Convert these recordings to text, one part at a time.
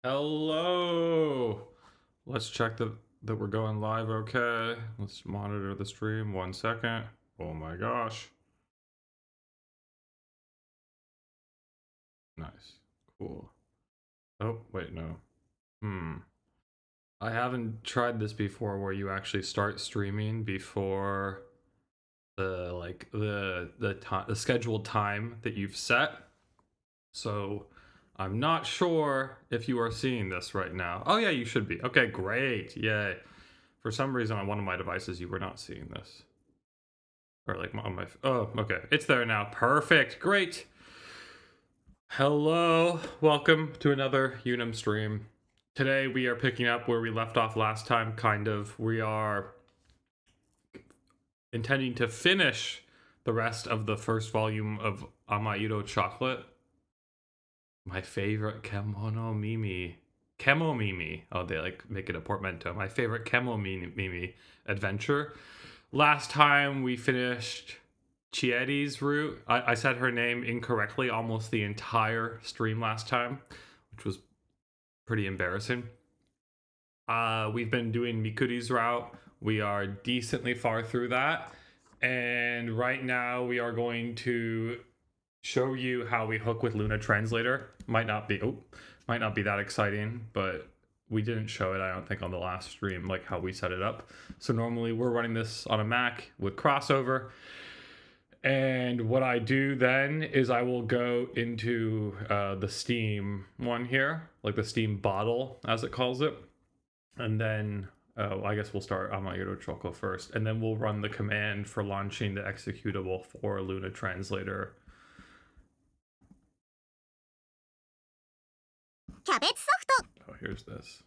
Hello. Let's check that we're going live okay. Let's monitor the stream 1 second. Oh my gosh. Nice. Cool. Oh, wait, no. I haven't tried this before where you actually start streaming before the scheduled time that you've set. So I'm not sure if you are seeing this right now. Oh yeah, you should be. Okay, great. Yay. For some reason on one of my devices you were not seeing this. Or like on my oh, okay. It's there now. Perfect. Great. Hello. Welcome to another Unum stream. Today we are picking up where we left off last time, kind of. We are intending to finish the rest of the first volume of Amairo Chocalate. My favorite Kemono Mimi. Kemo Mimi. Oh, they like make it a portmanteau. My favorite Kemo Mimi adventure. Last time we finished Chieti's route. I said her name incorrectly almost the entire stream last time, which was pretty embarrassing. We've been doing Mikuri's route. We are decently far through that. And right now we are going to show you how we hook with lunatranslator. Might not be that exciting, but we didn't show it, I don't think, on the last stream, like how we set it up. So normally we're running this on a Mac with crossover. And what I do then is I will go into the Steam one here, like the Steam bottle, as it calls it. And then, I guess we'll start Amairo Choco first. And then we'll run the command for launching the executable for lunatranslator. Cabbage soft. Oh, here's this.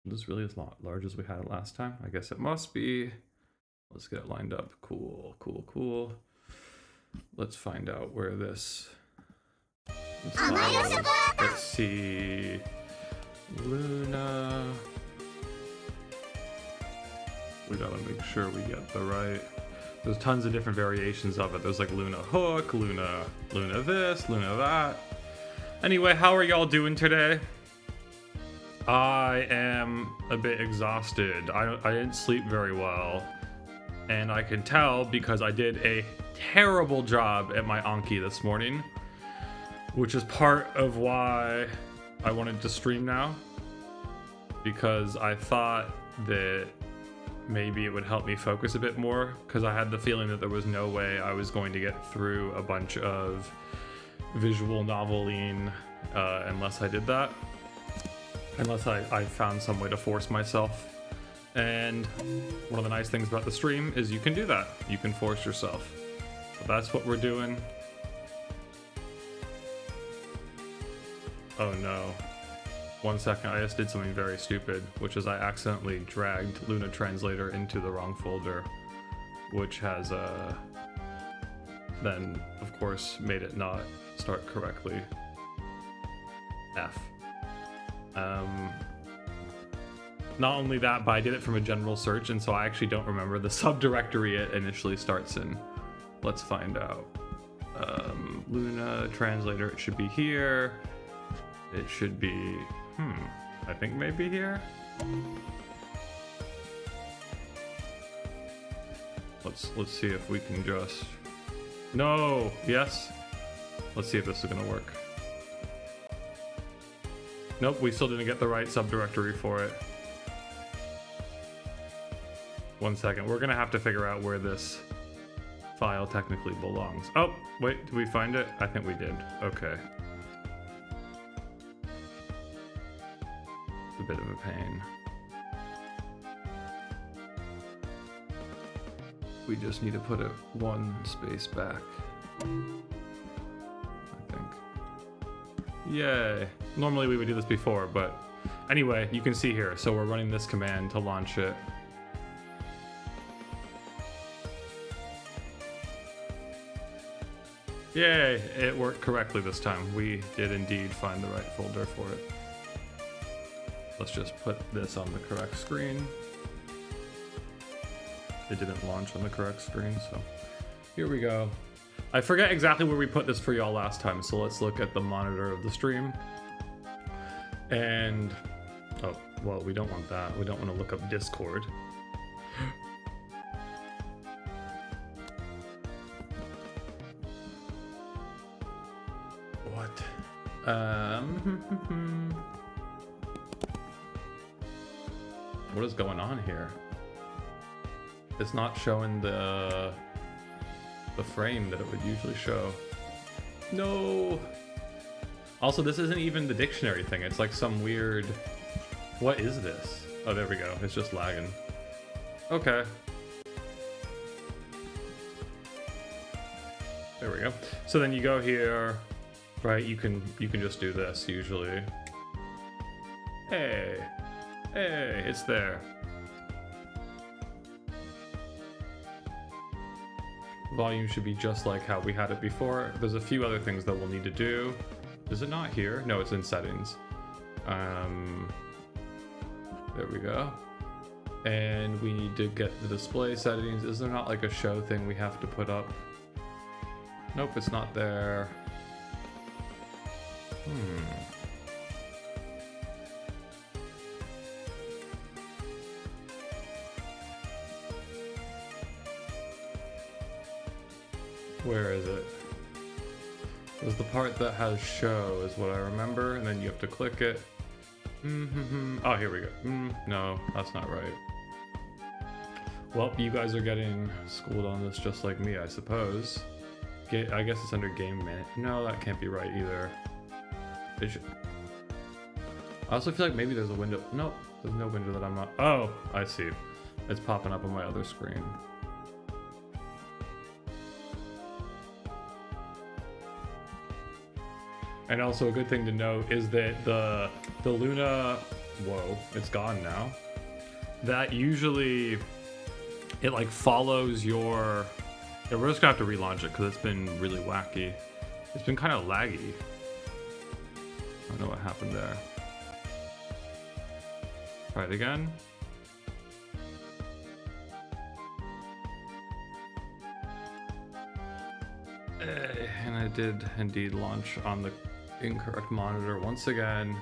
Is this really as large as we had it last time? I guess it must be. Let's get it lined up. Cool, cool, cool. Let's find out where this let's see. Luna. We gotta make sure we get the right. There's tons of different variations of it. There's like Luna Hook, Luna this, Luna that. Anyway, how are y'all doing today? I am a bit exhausted. I didn't sleep very well. And I can tell because I did a terrible job at my Anki this morning. Which is part of why I wanted to stream now. Because I thought that maybe it would help me focus a bit more. Because I had the feeling that there was no way I was going to get through a bunch of visual noveling unless I did that. Unless I found some way to force myself. And one of the nice things about the stream is you can do that. You can force yourself. So that's what we're doing. Oh no. 1 second, I just did something very stupid, which is I accidentally dragged lunatranslator into the wrong folder, which has then of course made it not start correctly. F. Not only that, but I did it from a general search, and so I actually don't remember the subdirectory it initially starts in. Let's find out. Lunatranslator, it should be here. It should be, I think maybe here. Let's see if we can just, no, yes. Let's see if this is gonna work. Nope, we still didn't get the right subdirectory for it. 1 second, we're gonna have to figure out where this file technically belongs. Oh, wait, did we find it? I think we did. Okay. It's a bit of a pain. We just need to put it one space back. I think. Yay. Normally we would do this before, but anyway, you can see here. So we're running this command to launch it. Yay, it worked correctly this time. We did indeed find the right folder for it. Let's just put this on the correct screen. It didn't launch on the correct screen, so here we go. I forget exactly where we put this for y'all last time, so let's look at the monitor of the stream. And, oh, well, we don't want that. We don't want to look up Discord. What? What is going on here? It's not showing the frame that it would usually show. No. Also, this isn't even the dictionary thing. It's like some weird... What is this? Oh, there we go. It's just lagging. Okay. There we go. So then you go here, right? You can just do this usually. Hey, it's there. Volume should be just like how we had it before. There's a few other things that we'll need to do. Is it not here? No, it's in settings. There we go. And we need to get the display settings. Is there not like a show thing we have to put up? Nope, it's not there. Where is it? There's the part that has show is what I remember, and then you have to click it. Oh, here we go. No, that's not right. Well, you guys are getting schooled on this just like me, I suppose. I guess it's under game minute. No, that can't be right either. I also feel like maybe there's a window. Nope, there's no window that I'm not. Oh, I see. It's popping up on my other screen. And also a good thing to note is that the Luna, whoa, it's gone now. That usually, it like follows your, yeah, we're just gonna have to relaunch it because it's been really wacky. It's been kind of laggy. I don't know what happened there. Try it again. And I did indeed launch on the incorrect monitor once again.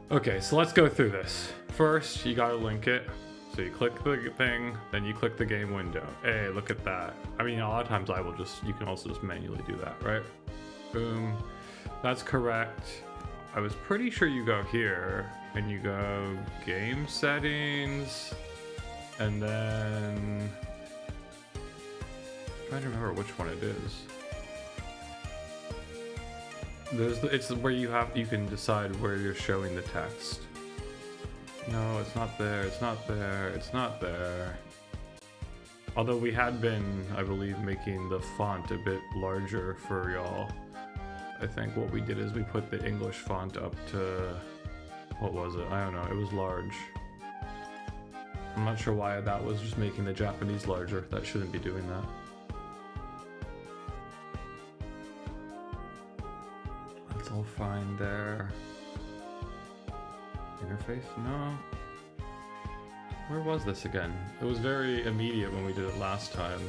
Okay, so let's go through this. First, you gotta link it. So you click the thing, then you click the game window. Hey, look at that. I mean, a lot of times you can also just manually do that, right? Boom. That's correct. I was pretty sure you go here and you go game settings, and then I'm trying to remember which one it is. It's where you can decide where you're showing the text. No, it's not there, it's not there, it's not there. Although we had been, I believe, making the font a bit larger for y'all. I think what we did is we put the English font up to, what was it? I don't know, it was large. I'm not sure why that was just making the Japanese larger. That shouldn't be doing that. That's all fine there. Interface? No. Where was this again? It was very immediate when we did it last time.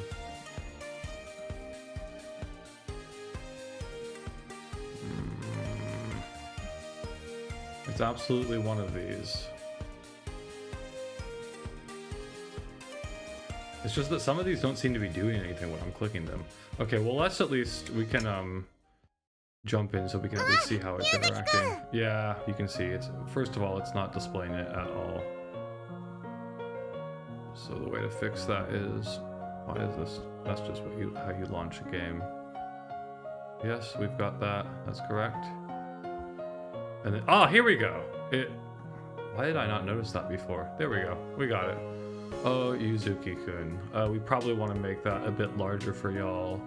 It's absolutely one of these. It's just that some of these don't seem to be doing anything when I'm clicking them. Okay, well let's at least, we can jump in so we can at least see how it's interacting. Yeah, you can see it's, first of all, it's not displaying it at all. So the way to fix that is, why is this? That's just how you launch a game. Yes, we've got that. That's correct. And then, oh, here we go. Why did I not notice that before? There we go. We got it. Oh, Yuzuki-kun. We probably want to make that a bit larger for y'all.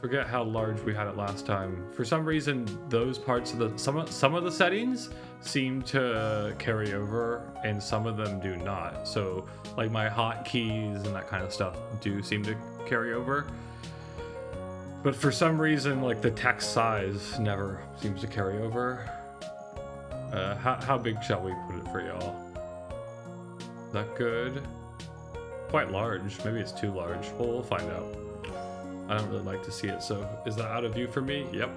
Forget how large we had it last time. For some reason, those parts of the some of the settings seem to carry over, and some of them do not. So, like my hotkeys and that kind of stuff do seem to carry over. But for some reason, like the text size never seems to carry over. How big shall we put it for y'all? Is that good? Quite large. Maybe it's too large. Well, we'll find out. I don't really like to see it, so is that out of view for me? Yep.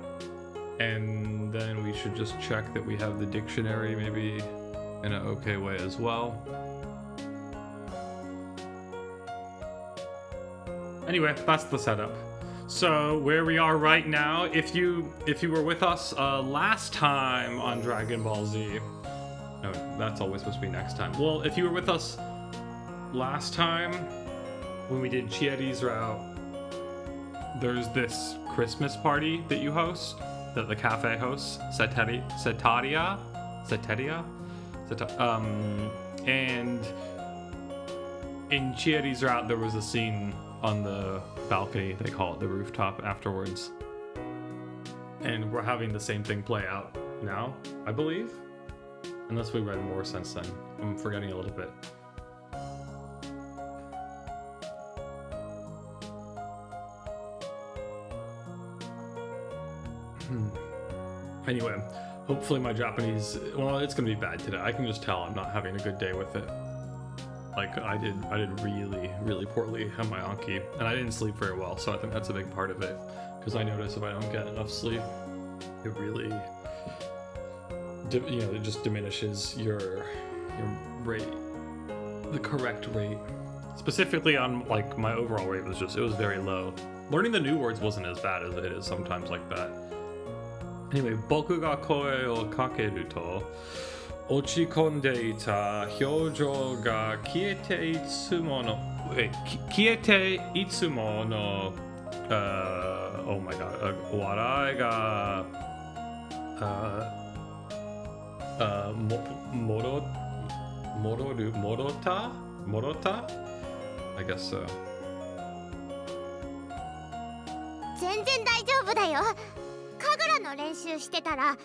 And then we should just check that we have the dictionary maybe in an okay way as well. Anyway, that's the setup. So where we are right now, if you were with us last time on Dragon Ball Z, no, that's always supposed to be next time. Well, if you were with us last time when we did Chieri's route, there's this Christmas party that you host, that the cafe hosts, Setaria, and in Chieri's route there was a scene on the balcony, they call it the rooftop afterwards, and we're having the same thing play out now, I believe, unless we read more since then. I'm forgetting a little bit. Anyway, hopefully my Japanese, well, it's gonna be bad today. I can just tell I'm not having a good day with it. Like I did really poorly on my Anki, and I didn't sleep very well, so I think that's a big part of it. Because I notice if I don't get enough sleep, it really, it just diminishes your rate, the correct rate. Specifically on like my overall rate was very low. Learning the new words wasn't as bad as it is sometimes like that. Anyway, boku ga koe o kakeru to 落ち込んでいた表情が消えていつもの oh my god 笑いが戻った I guess so. 全然大丈夫だよ。神楽の練習してたら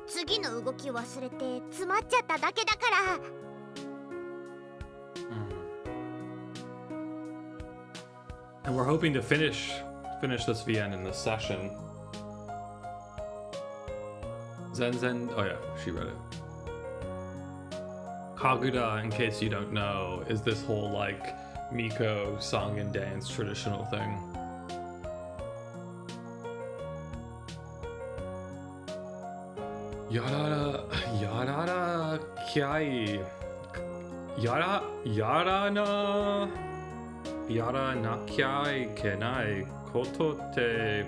次の動き忘れて詰まっちゃっただけだから。And we're hoping to finish this VN in this session. Zen, oh yeah, she read it. Kagura, in case you don't know, is this whole like Miko song and dance traditional thing. Yarara kiai. Yara na kiai kenai koto te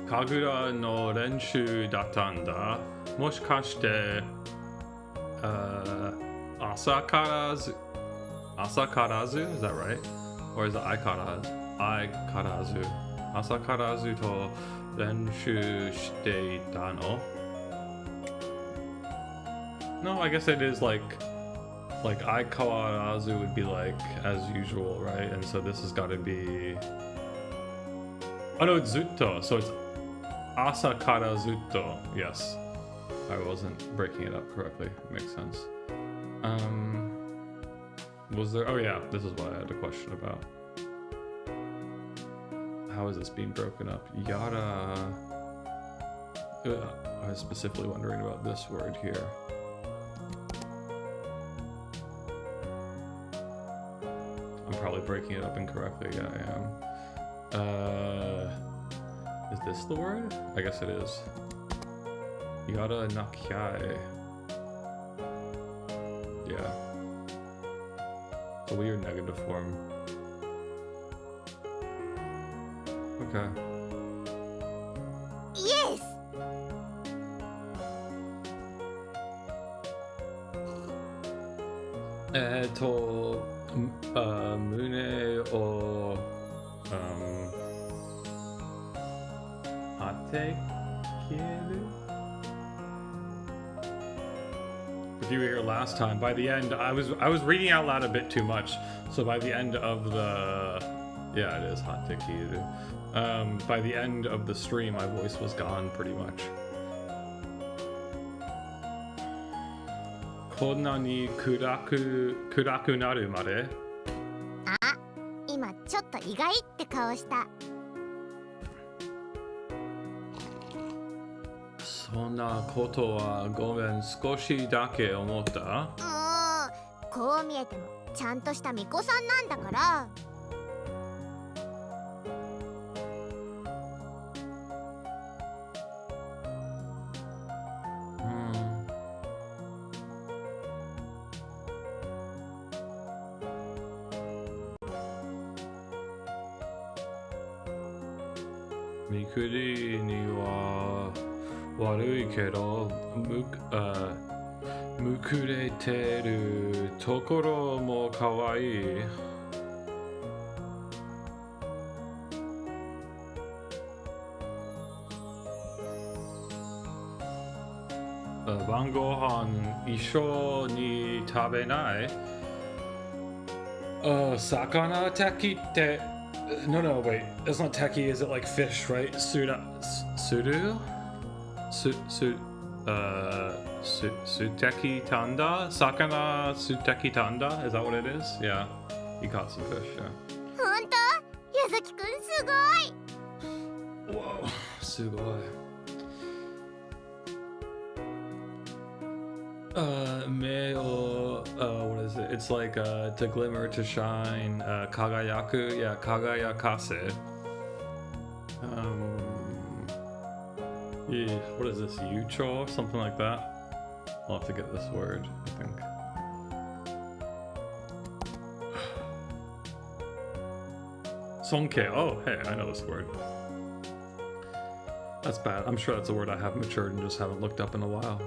Kagura no renshu dattanda. Moshikashite asakarazu? Is that right? Or is it aikarazu? Asakarazu to renshu shite ita no? No, I guess it is like aikarazu would be like as usual, right? And so this has got to be, oh no, it's zutto, so it's asakara zutto. Yes, I wasn't breaking it up correctly. It makes sense. Was there, oh yeah, this is what I had a question about. How is this being broken up? Yara, I was specifically wondering about this word here. I'm probably breaking it up incorrectly. Yeah, I am. Is this the word? I guess it is. Yara nakyai. Yeah. It's a weird negative form. Okay. Yes! Mune o atekiru. If you were here last time, by the end, I was reading out loud a bit too much. So by the end of the, yeah, it is hatekiru. By the end of the stream, my voice was gone pretty much. こんなに暗くなるまで。あ、今ちょっと意外って顔した。そんなことはごめん、少しだけ思った。こう見えてもちゃんとした巫女さんなんだから。Mikuri ni wa warui kedo mukureteru tokoro mo kawaii. Bangohan isho ni tabenai. Sakana teki te. No, wait. It's not teki. Is it like fish, right? Suru? Suteki tanda? Sakana suteki tanda? Is that what it is? Yeah. You caught some fish, yeah. ほんと？ゆずきくんすごい。 Whoa. Sugoi. What is it? It's like to glimmer, to shine, kagayaku, yeah, kagayakase. Yeah, what is this? Yucho? Something like that? I'll have to get this word, I think. Sonke. Oh, hey, I know this word. That's bad. I'm sure that's a word I have matured and just haven't looked up in a while.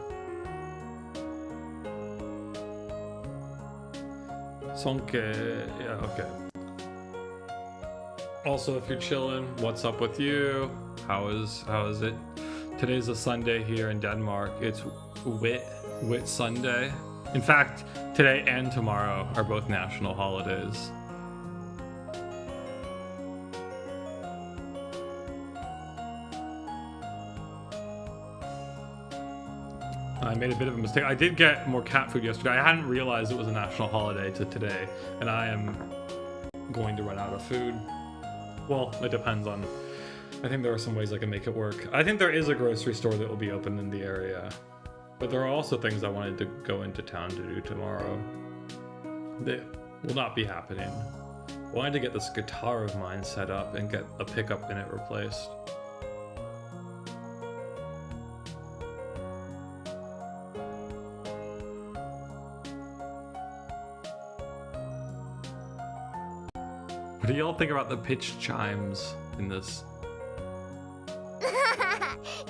Sonke, yeah, okay. Also, if you're chilling, what's up with you? How is it? Today's a Sunday here in Denmark. It's Whit Sunday. In fact, today and tomorrow are both national holidays. I made a bit of a mistake. I did get more cat food yesterday. I hadn't realized it was a national holiday to today, and I am going to run out of food. Well, it depends on... I think there are some ways I can make it work. I think there is a grocery store that will be open in the area, but there are also things I wanted to go into town to do tomorrow. They will not be happening. I wanted to get this guitar of mine set up and get a pickup in it replaced. What do y'all think about the pitch chimes in this?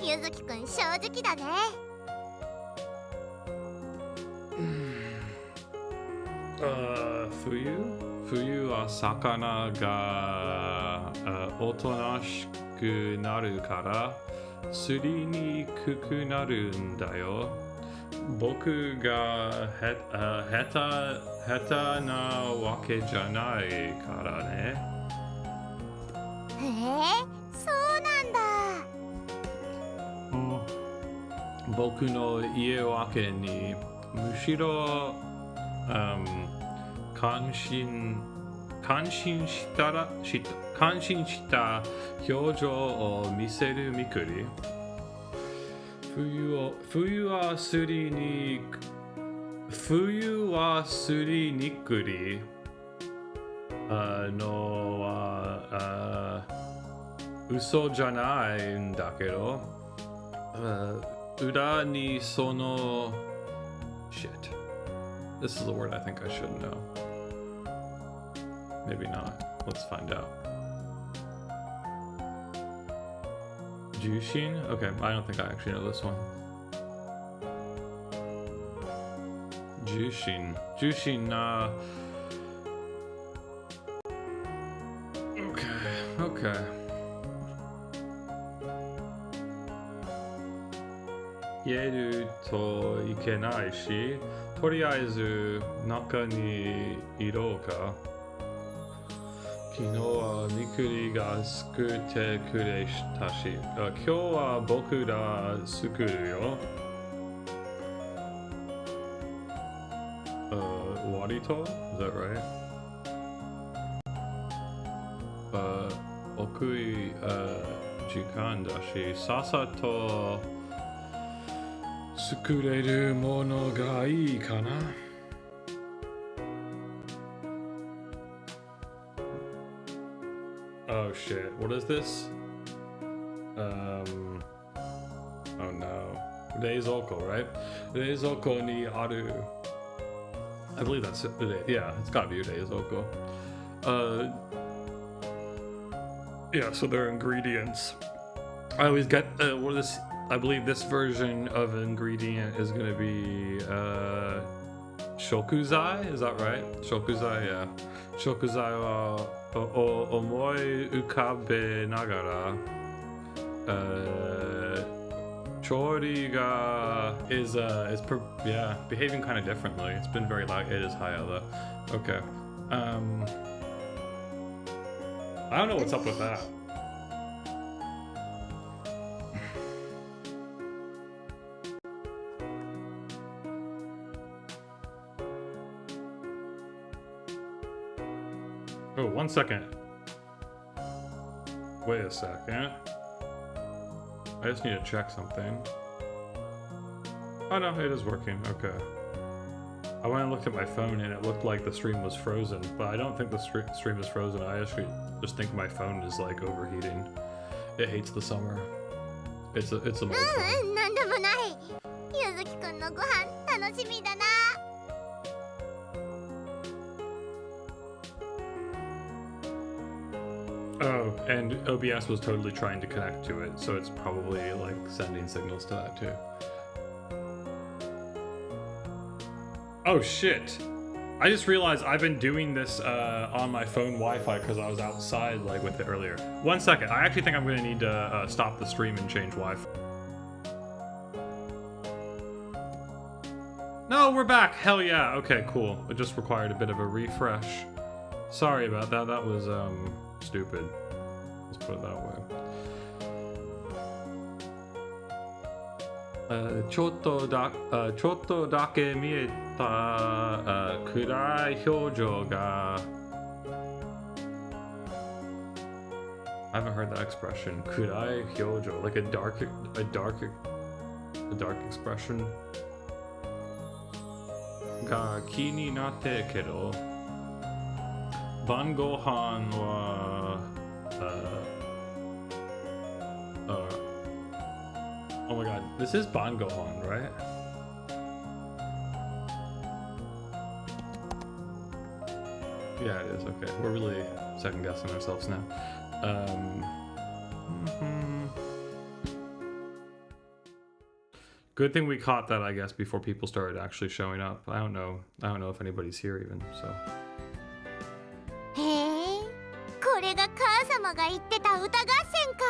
ゆずきくん正直だね。冬は魚がおとなしくなるから釣りにくくなるんだよ。僕が下手なわけじゃないからね。へえ、そうなんだ。僕の家わけにむしろ感心した表情を見せるみくり。冬はすりにくりのは嘘じゃないんだけど、裏にその shit. This is a word I think I should know. Maybe not. Let's find out. Jushin? Okay, I don't think I actually know this one. Jushin. Okay. 言えるといけないし、とりあえず中にいろうか。昨日はみくりが作ってくれたし、今日は僕ら作るよ。割と Is that right? 奥い時間だし、さっさと作れるものがいいかな。Oh shit, what is this? Oh no. Reizoko, right? Reizoko ni aru. I believe that's it. Yeah, it's gotta be Reizoko. Yeah, so there are ingredients I always get what this. I believe this version of ingredient is gonna be shokuzai. Is that right? Shokuzai, yeah. Shokuzai wa omoi ukabe nagara. Chori ga is behaving kind of differently. It's been very loud. It is high though. Okay. I don't know what's up with that. Oh, 1 second. Wait a second. I just need to check something. Oh no, it is working. Okay. I went and looked at my phone and it looked like the stream was frozen, but I don't think the stream is frozen. I actually just think my phone is like overheating. It hates the summer. It's a mode phone. なんでもない。ゆずきくんのご飯楽しみだな。Oh, and OBS was totally trying to connect to it, so it's probably like sending signals to that too. Oh shit! I just realized I've been doing this on my phone Wi-Fi because I was outside like with it earlier. 1 second, I actually think I'm gonna need to stop the stream and change Wi-Fi. No, we're back! Hell yeah! Okay, cool. It just required a bit of a refresh. Sorry about that, that was stupid. Let's put it that way. ちょっとだけ見えた暗い表情が I haven't heard that expression. 暗い表情, like a dark expression. が気になってけど 晩ご飯は oh my god, this is Ban Gohan, right? Yeah, it is. Okay, we're really second guessing ourselves now. Good thing we caught that, I guess, before people started actually showing up. I don't know if anybody's here even. So. へえ、これが母様が言ってた歌合戦か。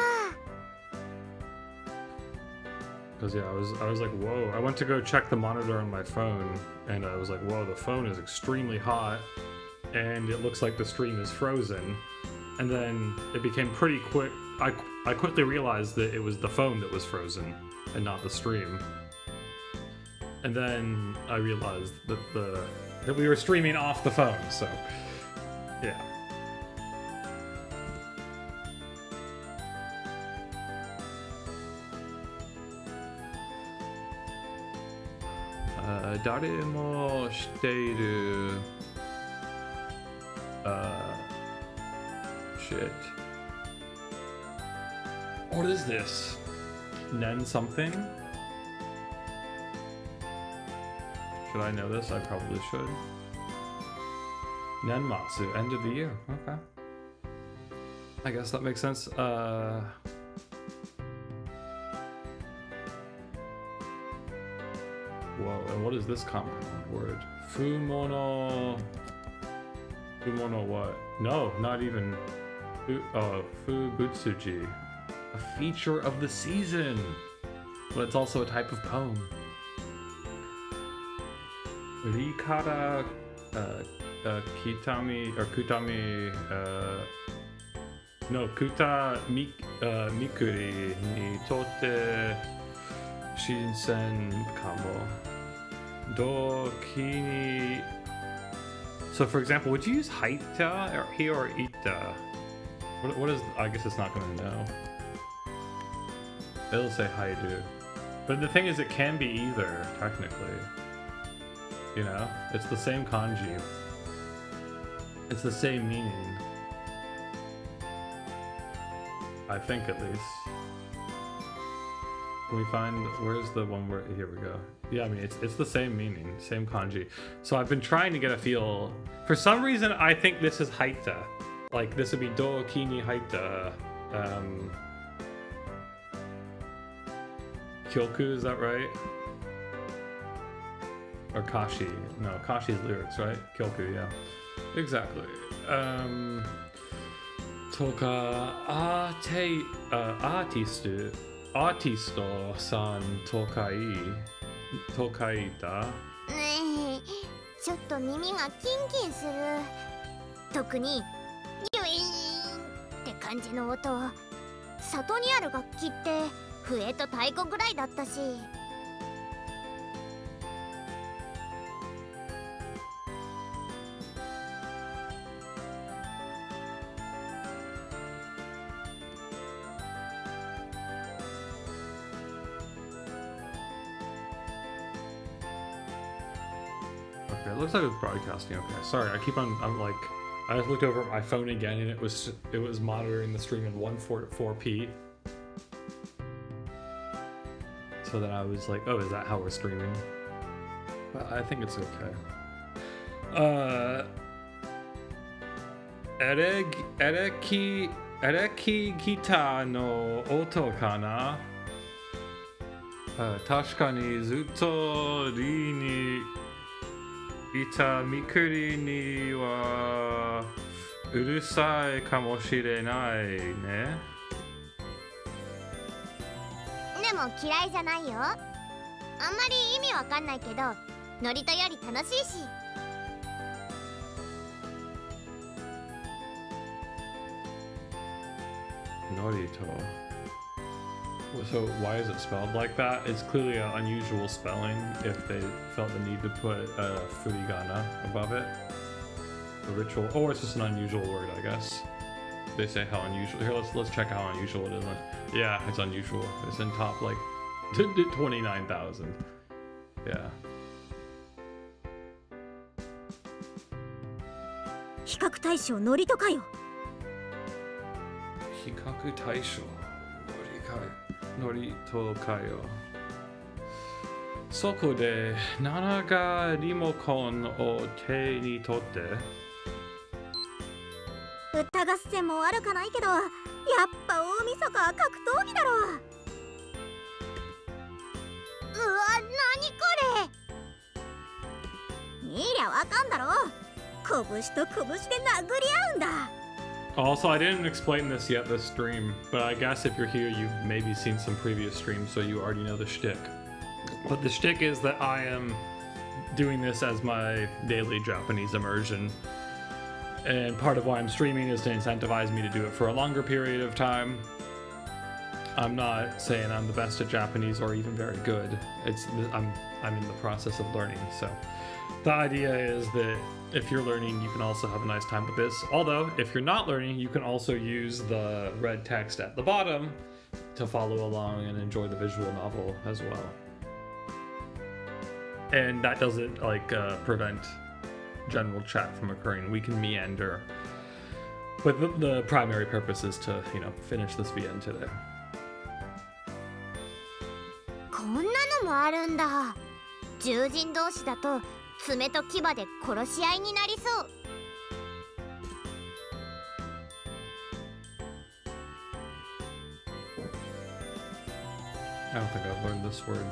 Because yeah, I was like, whoa. I went to go check the monitor on my phone, and I was like, whoa, the phone is extremely hot, and it looks like the stream is frozen. And then it became pretty quick. I quickly realized that it was the phone that was frozen, and not the stream. And then I realized that that we were streaming off the phone. So, yeah. Daremo shiteiru. Shit. What is this? Nen something? Should I know this? I probably should. Nenmatsu, end of the year. Okay. I guess that makes sense. Whoa, and what is this compound word? Fumono... Fumono what? No, not even... Fubutsuji. A feature of the season! But it's also a type of poem. Rikara... Kitami... Or Kutami... No, Kuta... Mikuri ni totte... Shinsen kamo. Do kini. So, for example, would you use haita or he or ita? What is? I guess it's not going to know. It'll say haidu. But the thing is, it can be either, technically. You know? It's the same kanji. It's the same meaning. I think, at least. Can we find, where's the one where, here we go. Yeah, I mean, it's the same meaning, same kanji. So I've been trying to get a feel. For some reason, I think this is haita. Like, this would be do kini haita. Kyoku, is that right? Or Kashi? No, Kashi's lyrics, right? Kyoku, yeah. Exactly. Toka artisto san tokaita. ねえ、ちょっと耳がキンキンする。特にギュイーンって感じの音。里にある楽器って笛と太鼓ぐらいだったし。Okay, it looks like it's broadcasting. Okay, sorry, I just looked over at my phone again and it was monitoring the stream in 144p. So then I was like, oh, is that how we're streaming? But I think it's okay. Ereki gita no oto kana? Tashikani zutto ri ni ita Mikuri ni wa urusai kamoshirenai ne. でも嫌いじゃないよ。あんまり意味わかんないけど、ノリとより楽しいし。Norito. So why is it spelled like that? It's clearly an unusual spelling if they felt the need to put a furigana above it. The ritual, or it's just an unusual word, I guess. They say how unusual. Here, let's check how unusual it is. Yeah, it's unusual. It's in top like 29,000. Yeah. 比較対象ノリとかよ。比較対象ノリとかよ。そこで7がリモコンを手に取って歌合戦も悪かないけど、やっぱ大晦日は格闘技だろ。うわ、なにこれ。見りゃわかんだろ。拳と拳で殴り合うんだ。Also, I didn't explain this yet this stream, but I guess if you're here, you've maybe seen some previous streams, so you already know the shtick. But the shtick is that I am doing this as my daily Japanese immersion. And part of why I'm streaming is to incentivize me to do it for a longer period of time. I'm not saying I'm the best at Japanese or even very good. I'm in the process of learning, so the idea is that if you're learning, you can also have a nice time with this. Although, if you're not learning, you can also use the red text at the bottom to follow along and enjoy the visual novel as well. And that doesn't prevent general chat from occurring. We can meander. But the primary purpose is to, finish this VN today. こんなのもあるんだ。獣人同士だと爪と牙で殺し合いになりそう。I don't think I've learned this word.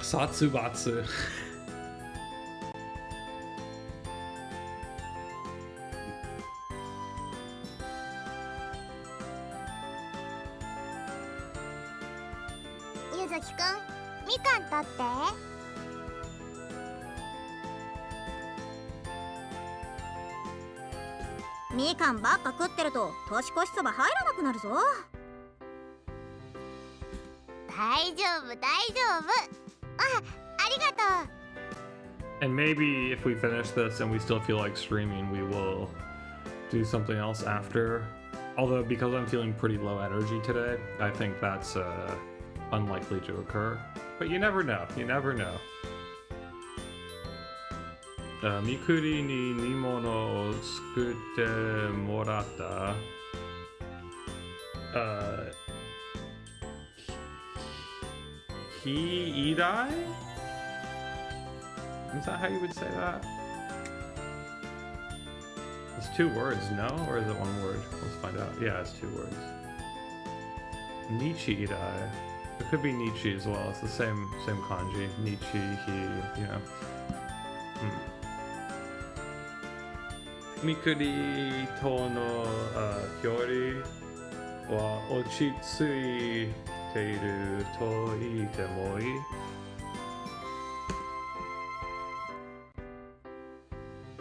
Satsubatsu. Yuzuki kun, みかん取って。みかんばっか食ってると年越しそば入らなくなるぞ。大丈夫、大丈夫。ありがとう。 And maybe if we finish this and we still feel like streaming, we will do something else after. Although, because I'm feeling pretty low energy today, I think that's unlikely to occur. But you never know. You never know. Mikuri ni nimono o tsukutte moratta. Hiidai? Is that how you would say that? Let's two words, no? Or is it one word? Let's find out. Yeah, it's two words. Nichi irai. It could be Nietzsche as well. It's the same kanji. Nietzsche, he, you know. Mikuri to no kyori wa ochitsuite iru to iite mo ii.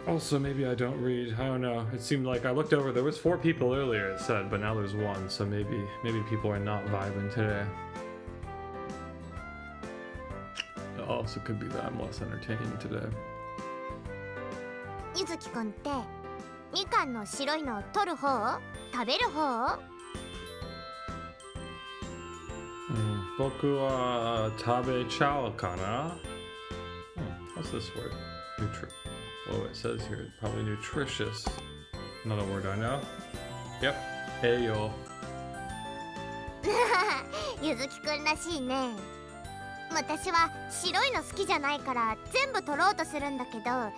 Also, maybe I don't read. I don't know. It seemed like I looked over. There was 4 people earlier, it said, but now there's 1. So maybe people are not vibing today. It also could be that I'm less entertaining today. ゆずきくんってみかんの白いのを取る方？食べる方？僕は食べちゃうかな? What's this word? Well, it says here, probably nutritious. Another word I know. Yep. Ayo. ゆずきくんらしいね。私は白いの好きじゃないから全部取ろうとするんだけど、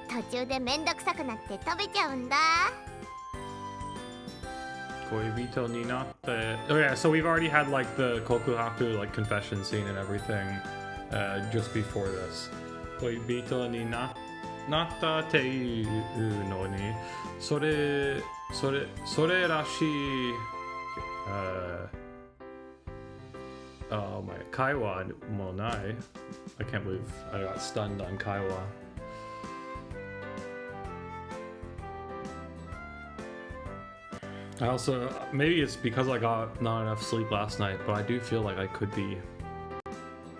途中でめんどくさくなって食べちゃうんだ。Koibito ni natte. Oh yeah, so we've already had like the kokuhaku like confession scene and everything just before this. Koibito ni natta te iu no ni sore rashi oh my kaiwa mo nai. I can't believe I got stunned on kaiwa. I also, maybe it's because I got not enough sleep last night, but I do feel like I could be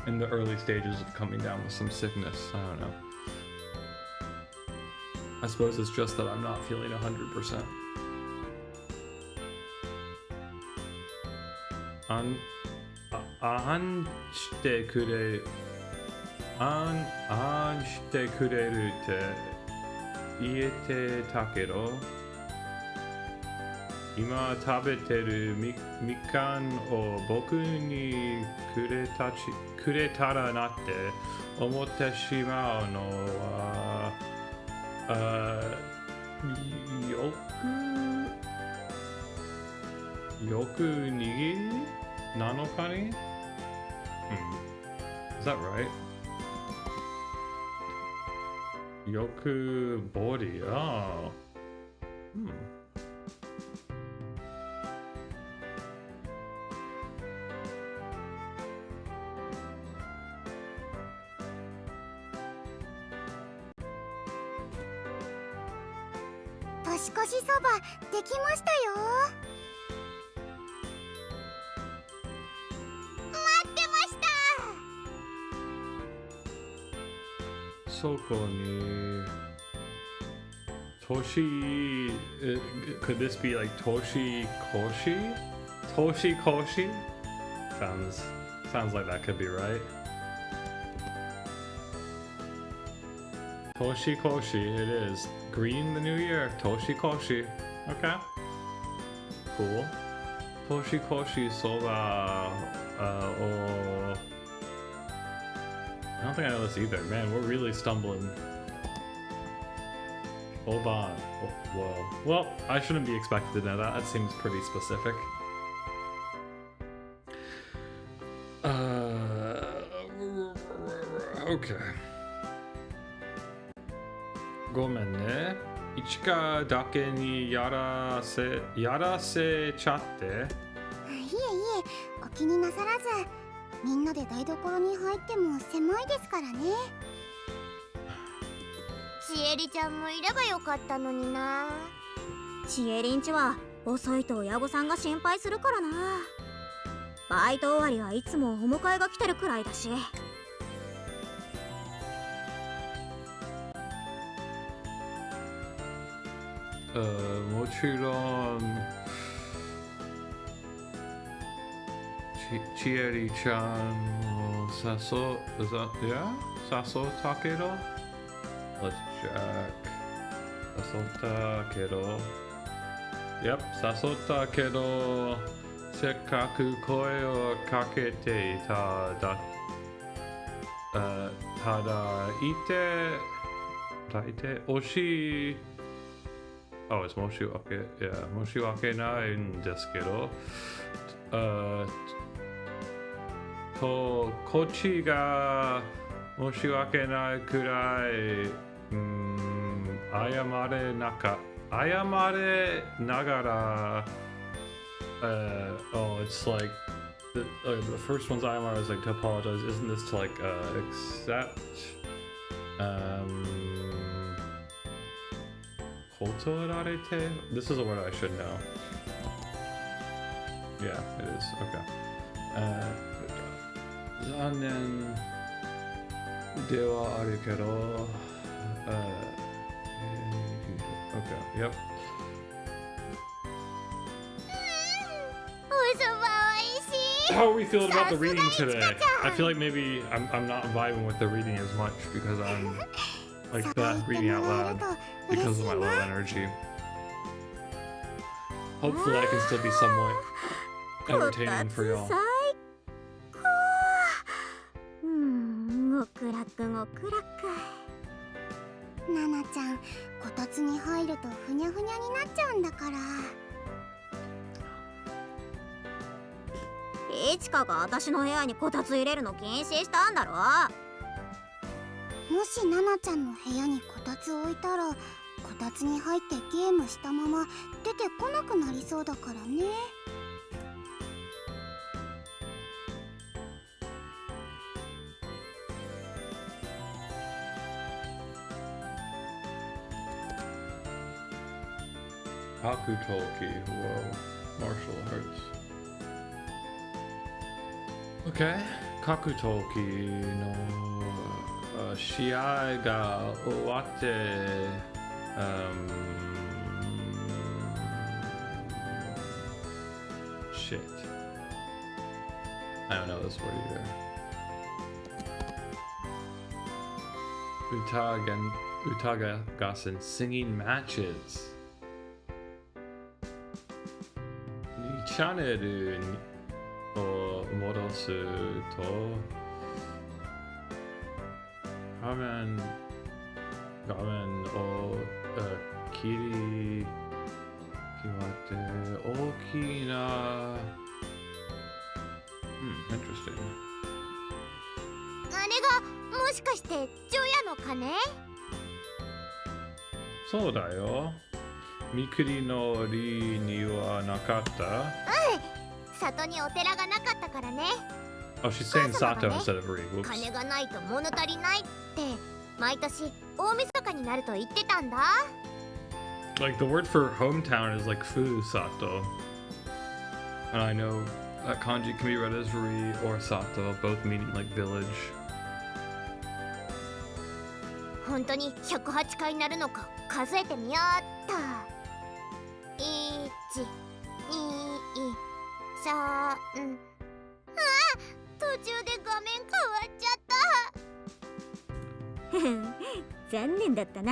in the early stages of coming down with some sickness. I don't know. I suppose it's just that I'm not feeling 100%. An shite kureru te iete takedo. 今食べてるみかんを僕にくれたらなって思ってしまうのはよく握りなのかね? Is that right? よくボディ Oh. Hmm. 年越しそばできましたよ。待ってました。そこに年 could this be like Toshi Koshi? Toshi Koshi? Sounds like that could be right. Toshi Koshi, it is. Green the new year. Toshi Koshi. Okay. Cool. Toshi Koshi soba. Oh. I don't think I know this either. Man, we're really stumbling. Oban. Oh, whoa. Well, I shouldn't be expected to know that. That seems pretty specific. Okay. ごめんね。一華だけにやらせちゃって。いえいえ、お気になさらず。みんなで台所に入っても狭いですからね。ちえりちゃんもいればよかったのにな。ちえりんちは遅いと親御さんが心配するからな。バイト終わりはいつもお迎えが来てるくらいだし。もちろんちえりちゃんを誘ったけど Let's check 誘ったけど Yep 誘ったけどせっかく声をかけていただただいて惜しい Oh, it's Moshiwake. Yeah, Moshiwake nai desu kedo. Kochi ga Moshiwake nai kurai. Ayamare nagara. It's like the first one's Ayamare is like to apologize. Isn't this to like accept? Koto rarete? This is a word I should know. Yeah, it is. Okay. Zanen dewa aru kedo. Okay, yep. おそばおいしい。 How are we feeling about the reading today? I feel like maybe I'm not vibing with the reading as much because I'm like that reading out loud because of my low energy. Hopefully I can still be somewhat entertaining for y'all. 最高。極楽極楽。ナナちゃん、こたつに入るとふにゃふにゃになっちゃうんだから。いちかが私の部屋にこたつ入れるの禁止したんだろ。もしナナちゃんの部屋にこたつ置いたら、こたつに入ってゲームしたまま出てこなくなりそうだからね。Hakutoki, whoa. Martial arts. Okay. Kakutoki no shiai ga owatte. Shit. I don't know this word either. Utagasen singing matches. Chaneru o modosu to gamen o kiri kiwate okina. Interesting. あれがもしかして除夜の鐘？そうだよ。Mikuri no ri ni wa nakatta. 里にお寺がなかったからね。 Oh, she's saying Sato instead of Ri. Whoops. 鐘がないと物足りないって毎年大晦日になると言ってたんだ。 Like the word for hometown is like Fusato. And I know that kanji can be read as Ri or Sato, both meaning like village. 本当に108回なるのか数えてみようっと。1、2、3。あ、途中で画面変わっちゃった。残念だったな。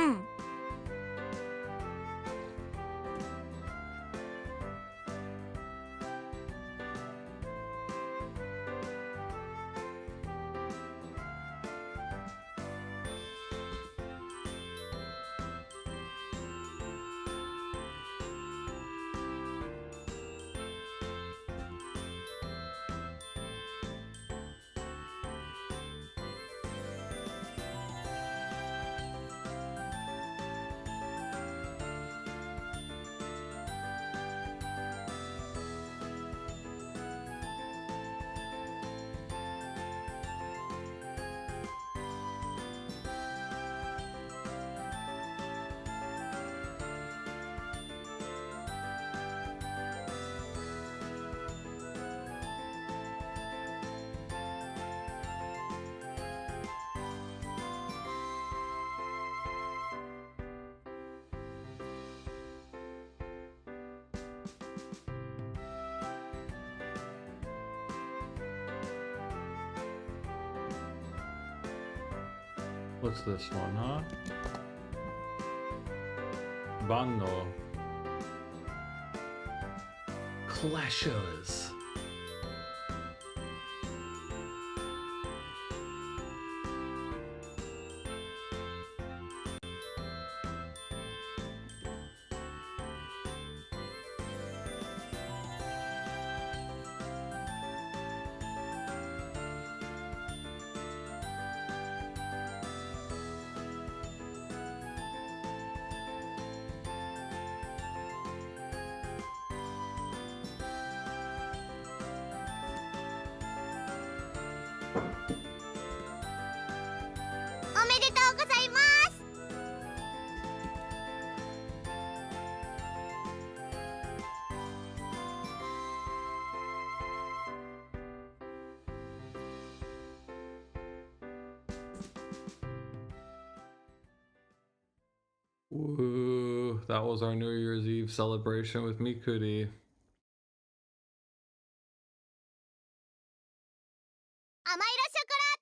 What's this one, huh? Banno. Clashes. Woo, that was our New Year's Eve celebration with Mikuri. 甘いろショコラート。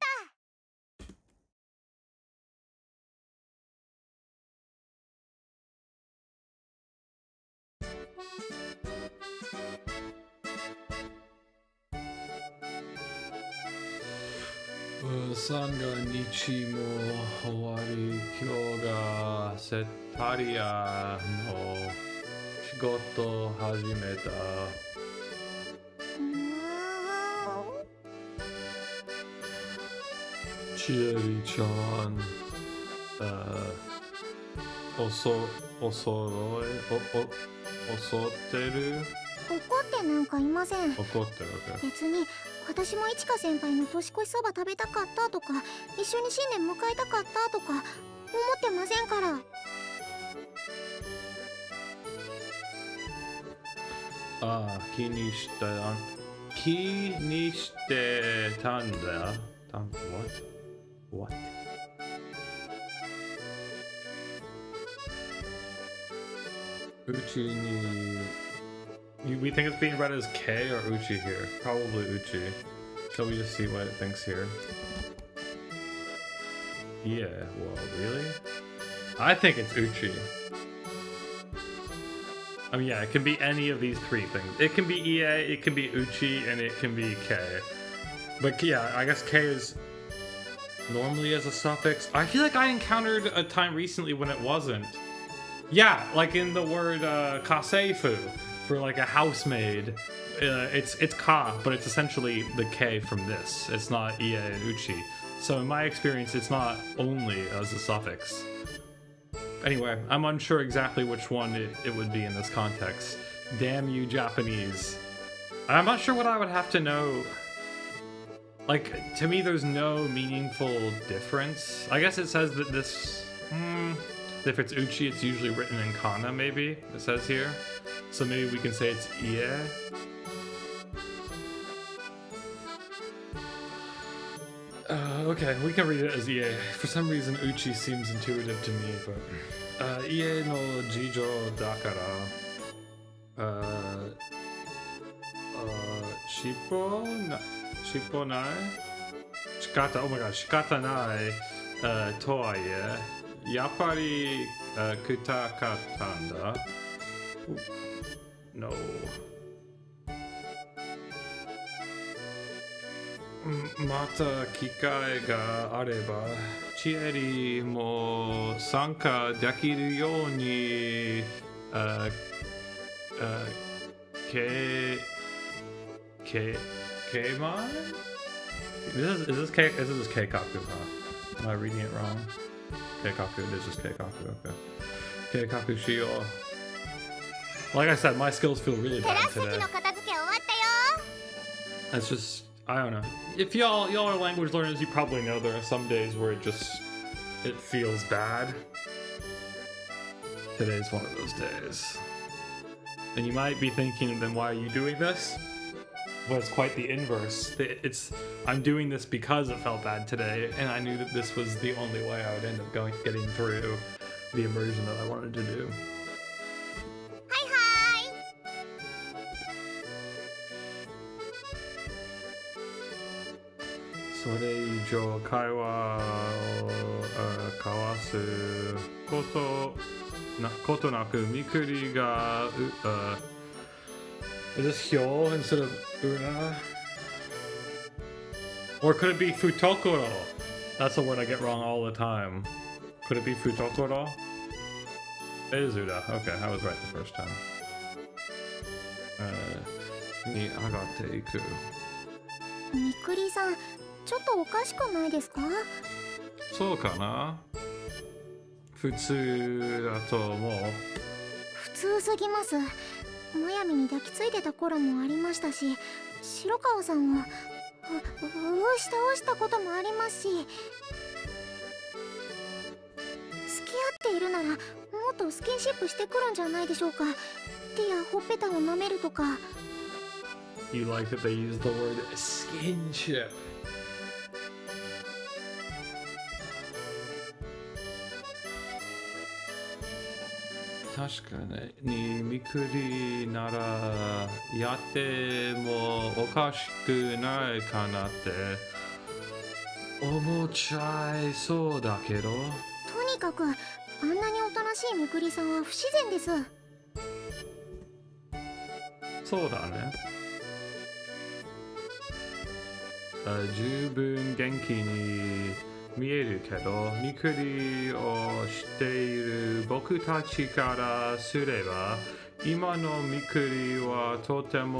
三が日も終わり、今日がセタリアの仕事始めた。チエリちゃん、襲ってる？怒ってなんかいません。怒ってるわけ。別に私もいちか先輩の年越しそば食べたかったとか、一緒に新年迎えたかったとか思ってませんから。ああ、気にしてたんだ。What? うちに We think it's being read as K or Uchi here. Probably Uchi. Shall we just see what it thinks here? Yeah, well, really? I think it's Uchi. I mean, yeah, it can be any of these three things. It can be EA, it can be Uchi, and it can be K. But yeah, I guess K is normally as a suffix. I feel like I encountered a time recently when it wasn't. Yeah, like in the word kaseifu. For like a housemaid, it's ka, but it's essentially the K from this. It's not ie and uchi. So in my experience, it's not only as a suffix. Anyway, I'm unsure exactly which one it would be in this context. Damn you, Japanese. I'm not sure what I would have to know. Like, to me, there's no meaningful difference. I guess it says that this... if it's uchi, it's usually written in kana, maybe, it says here. So maybe we can say it's ie. Okay, we can read it as ie. For some reason, uchi seems intuitive to me, but... ie no jijo dakara. Shippo nai? Shikata, oh my god, shikata nai to aie. Yappari kutakatanda. No. また機会があれば、チエリも参加できるように、Is this Keikaku, huh? Am I reading it wrong? Keikaku, it is just Keikaku, okay. Keikaku shio. Like I said, my skills feel really bad today. It's just, I don't know. If y'all are language learners, you probably know there are some days where it feels bad. Today's one of those days. And you might be thinking, then why are you doing this? Well, it's quite the inverse. I'm doing this because it felt bad today, and I knew that this was the only way I would end up getting through the immersion that I wanted to do. Hi. それ以上会話を交わすことなくみくりがIs this hyo instead of una? Or could it be futokoro? That's a word I get wrong all the time. Could it be futokoro? It is uda. Okay, I was right the first time. Ni agate iku. Mikuriさん、ちょっとおかしくないですか？そうかな？普通だと思う。普通すぎます。むやみに抱きついてた頃もありましたし、白川さんを押し倒したこともありますし、付き合っているならもっとスキンシップしてくるんじゃないでしょうか。手やほっぺたを舐めるとか。You like that they use the word skinship. 確かにみくりならやってもおかしくないかなって思っちゃいそうだけど。とにかくあんなにおとなしいみくりさんは不自然です。そうだね。十分元気に見えるけど、みくりをしている僕たちからすれば、今のみくりはとても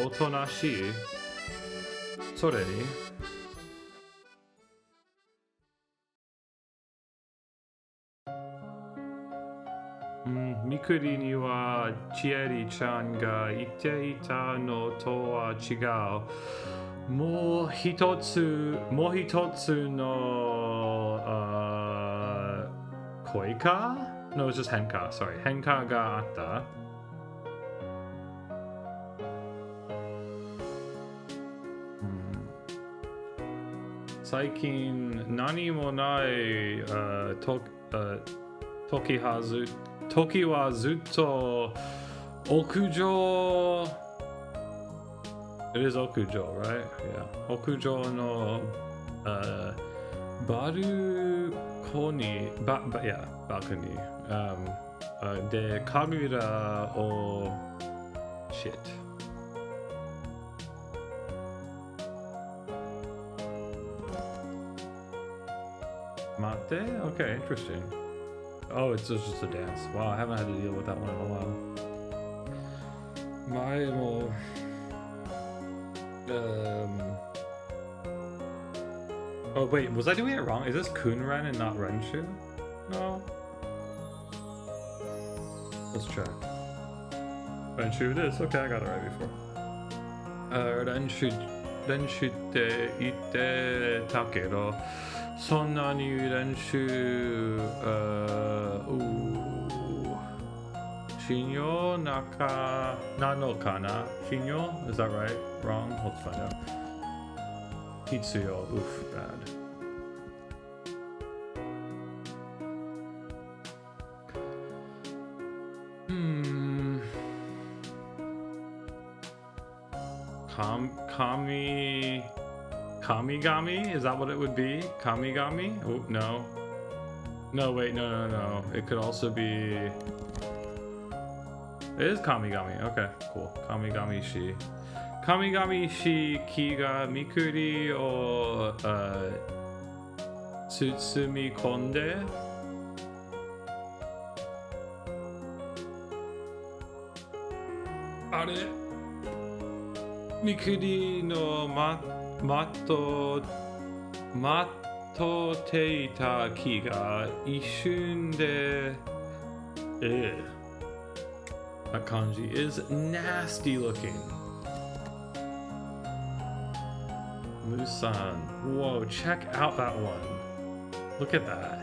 おとなしい。それに、みくりにはちえりちゃんが言っていたのとは違う。もう一つの、声か ?No, it's just 変化。Sorry. 変化があった。最近何もない時はずっと屋上。It is 屋上 right? Yeah. 屋上の、バルコニー、yeah, バルコニー、でカメラをshit。待って Okay, interesting. Oh, it's just a dance. Wow, I haven't had to deal with that one in a while. 前もOh wait, was I doing it wrong? Is this Kunren and not Renshu? No. Let's check. Renshu it is. Okay, I got it right before. Renshu って言ってたけど、そんなに練習、信用なのかな？信用? Is that right? Wrong? Let's find out. Hitsuyo. Oof, bad. Kamigami? Is that what it would be? Kamigami? Oh, no. No, wait, no. It could also be... It is Kamigami. Okay, cool. Kamigami-shi. Kamigami-shi ki ga Mikuri o tsutsumikonde. Are? Mikuri no matto te ita ki ga ishun de... That kanji is nasty looking. Musan. Whoa, check out that one. Look at that.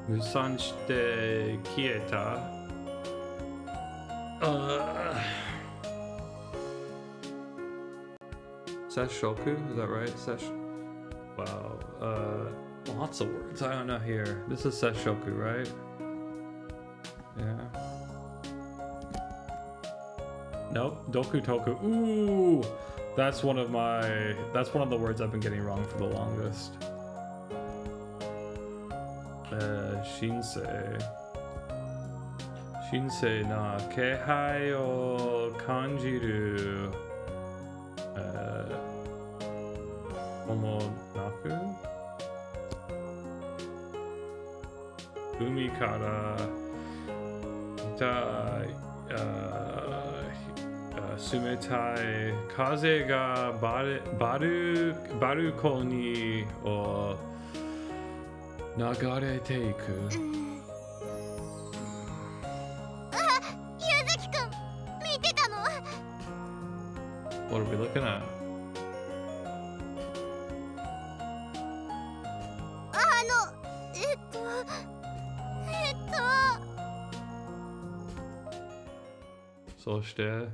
Musan shite kieta. Seshoku, is that right? Wow. Lots of words. I don't know here. This is Seshoku, right? Yeah. Nope. Doku Toku. Ooh! That's one of the words I've been getting wrong for the longest. Shinsei na kehai o kanjiru. Omonaku? Umi kara sumetai kaze ga baruko ni o nagarete iku. Yuzuki-kun, mite no? What are we looking at? So stare.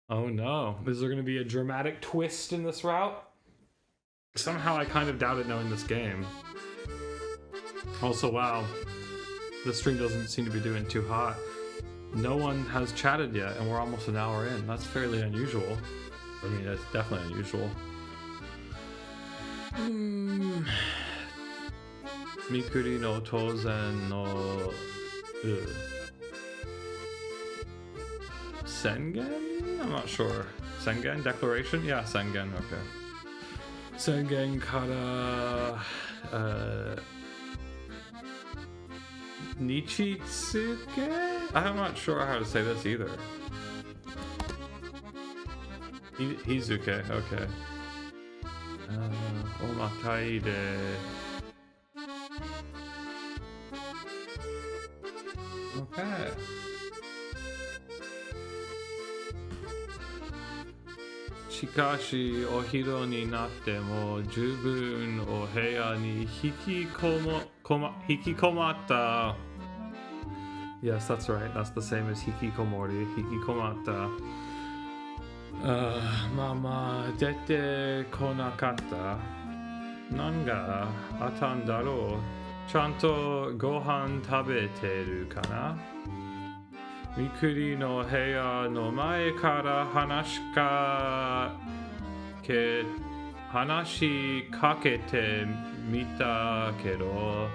Oh no, is there going to be a dramatic twist in this route? Somehow I kind of doubt it knowing this game. Also, wow, the stream doesn't seem to be doing too hot. No one has chatted yet, and we're almost an hour in. That's fairly unusual. I mean, it's definitely unusual. Mikuri no Tozen no... Sengen? I'm not sure. Sengen? Declaration? Yeah, Sengen, okay. Sengen kara... Nichitsuke? I'm not sure how to say this either. Hizuke, okay. Omakai de... Okay. Shikashi, o hiro ni natte mo jubun o heya ni hikikomatta. Yes, that's right. That's the same as hikikomori. Hikikomatta. Mama dete konakatta. Nanga atan daro. Chanto gohan tabeteru kana? Mikuri no heya no mae kara hanashi kakete mita kedo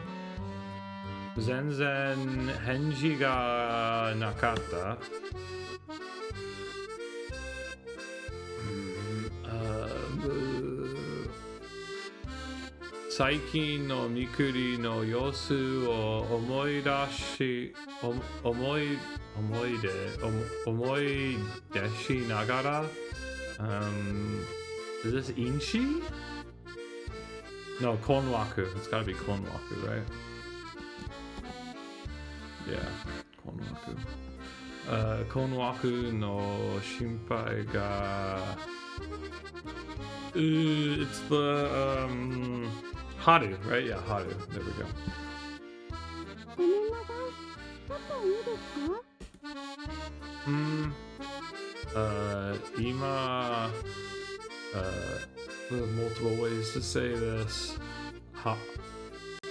zenzen henji ga nakatta. Saikin no Mikuri no yosu o omoideshi nagara. Is this Inshi? No, Konwaku. It's gotta be Konwaku, right? Yeah, Konwaku. Konwaku no Shinpai ga... it's the, Haru, right? Yeah, Haru. There we go. Ima... there's multiple ways to say this.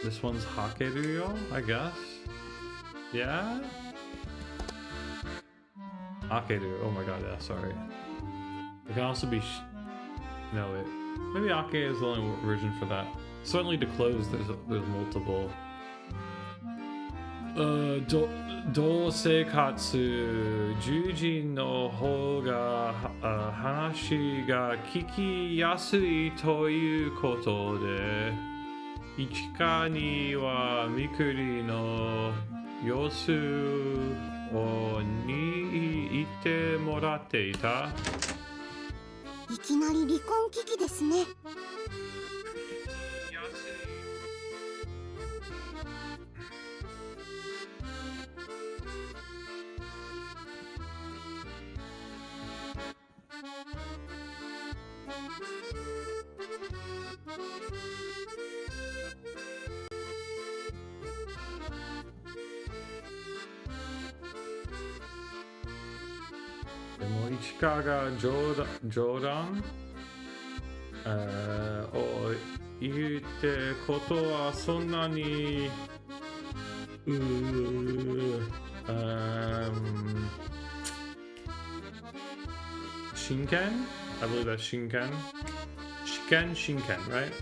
This one's Hakeruyo, I guess? Yeah? Hakeru, oh my god, yeah, sorry. It can also be... No, wait. Maybe Ake is the only version for that. Certainly to close, there's multiple. Do seikatsu juji no hou ga hanashi ga kiki yasui toiu koto de ichika ni wa Mikuri no yosu o ni ite moratte ita. いきなり離婚危機ですね。でも市川が冗談を言ってことはそんなに真剣? I believe that's 真剣 Shinken, right?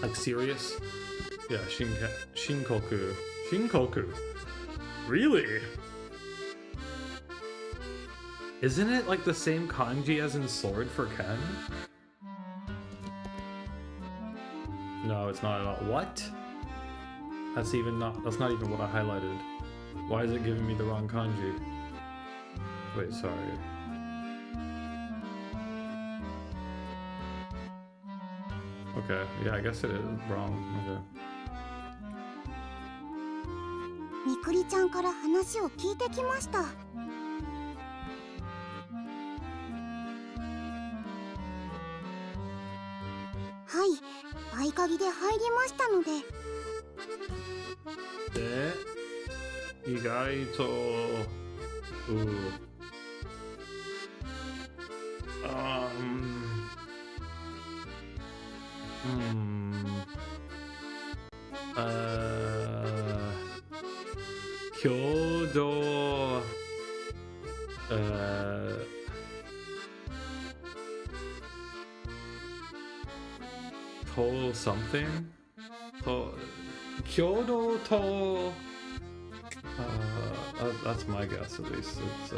Like serious? Yeah, Shinken. Shinkoku. Really? Isn't it like the same kanji as in sword for Ken? No, it's not at all. What? That's not even what I highlighted. Why is it giving me the wrong kanji? Wait, sorry. Okay, yeah, I guess it is wrong. Okay. みくりちゃんから話を聞いてきました。はい、合鍵で入りましたので。で、意外と、共同to something? To, Kyoto to that's my guess at least. It's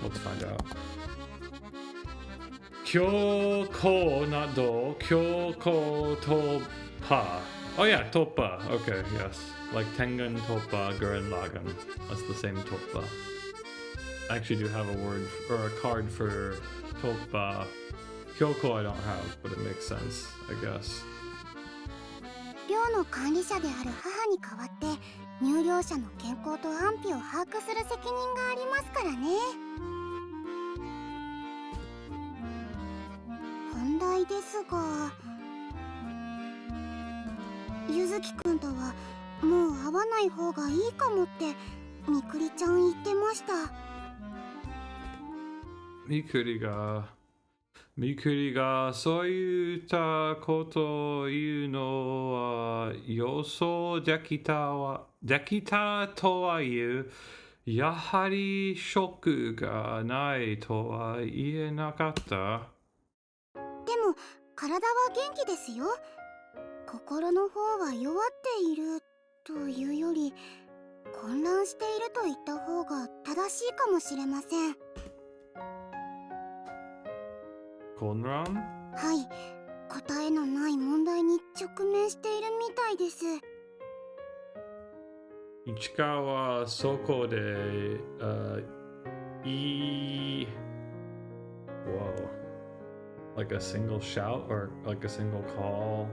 let's find out. Kyoko not do, Kyoko to pa. Oh yeah, topa. Okay, yes. Like Tengen topa, Gurren Lagann. That's the same topa. I actually do have a word or a card for topa. Kyoko I don't have, but it makes sense, I guess. 寮の管理者である母に代わって入寮者の健康と安否を把握する責任がありますからね。本題ですが、ゆずきくんとはもう会わない方がいいかもってみくりちゃん言ってました。みくりがそういったことを言うのは予想できたとはいえ、やはりショックがないとは言えなかった。でも体は元気ですよ。心の方は弱っているというより混乱していると言った方が正しいかもしれません。混乱？はい、答えのない問題に直面しているみたいです。市川はそこで、Whoa. Like a single shout or like a single call?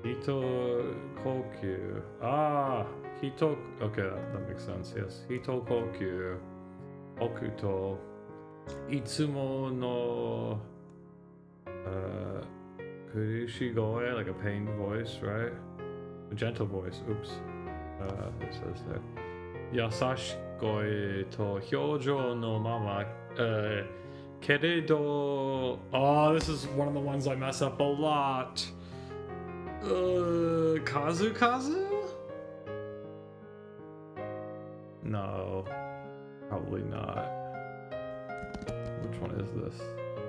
人呼吸。Okay, that makes sense. Yes. 人呼吸。置くといつもの苦しい声 like a pained voice, right? A gentle voice. Oops. It says there. 優しい声と表情のままけれど this is one of the ones I mess up a lot. Kazu? No. Probably not. Which one is this?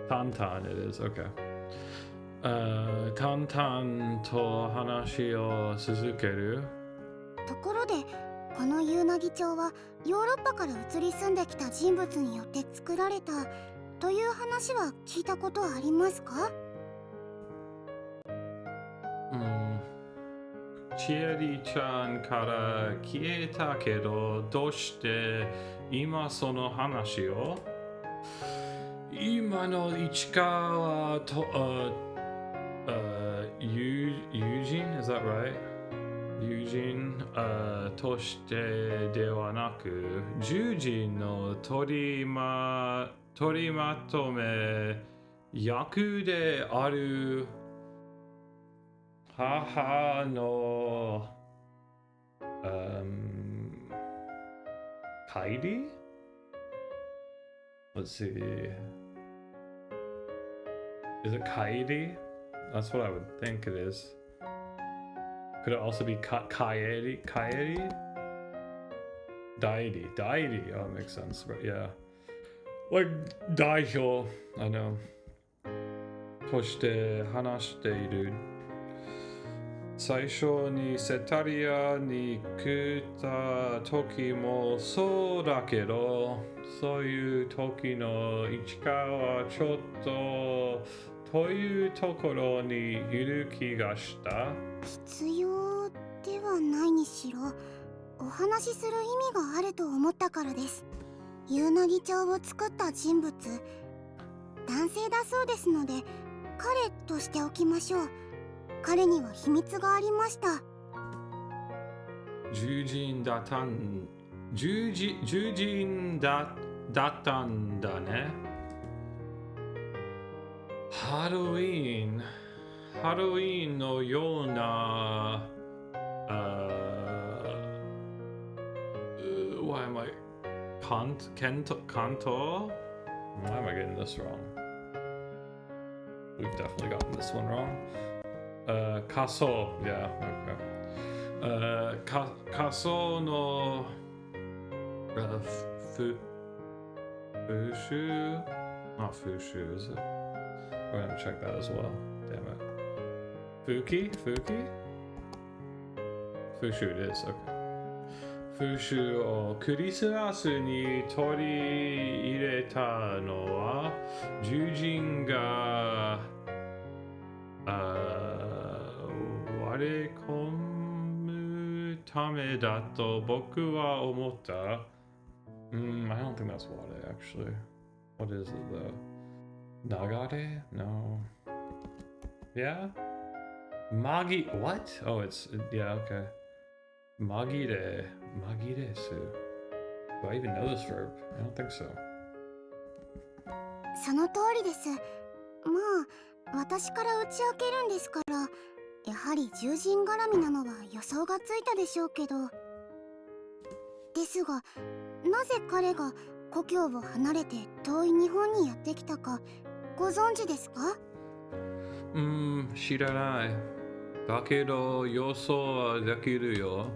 Tantan it is, okay. Tantan to hanashi o suzukeru. ところで、このユーナギ町はヨーロッパから移り住んできた人物によって作られたという話は聞いたことはありますか？チエリちゃんから消えたけど、どうして今その話を？今の市川と、友人 is that right? 友人、としてではなく、従人の取りまとめ役である母の帰り Let's see. Is it kairi? That's what I would think it is. Could it also be kaeri? Kaeri? Dairi. Dairi. Oh, it makes sense. But yeah. Like, daihyo. I know. として話している。最初にセタリアに来た時もそうだけど、そういう時の市川はちょっとというところにいる気がした。必要ではないにしろ、お話しする意味があると思ったからです。ユーナギ町を作った人物、男性だそうですので、彼としておきましょう。彼には秘密がありました。従人だったんだね。ハロウィーンのような Kanto? Why am I getting this wrong? We've definitely gotten this one wrong. Kaso, yeah, okay. Kaso no Fushu? Not Fushu, is it? We're gonna check that as well. Damn it. Fuki? Fushu it is, okay. Fushu o Kurisumasu ni tori ireta no wa Jujin ga warekomu tame da to boku wa omotta. I don't think that's ware actually. What is it though? Nagare? No. Yeah? Magi. What? Oh, it's. Yeah, okay. Magire. Magiresu. Do I even know this verb? I don't think so. その通りです。まあ私から打ち明けるんですから、やはり獣人絡みなのは予想がついたでしょうけど、ですがなぜ彼が故郷を離れて遠い日本にやってきたかご存知ですか？知らない。だけど予想はできるよ。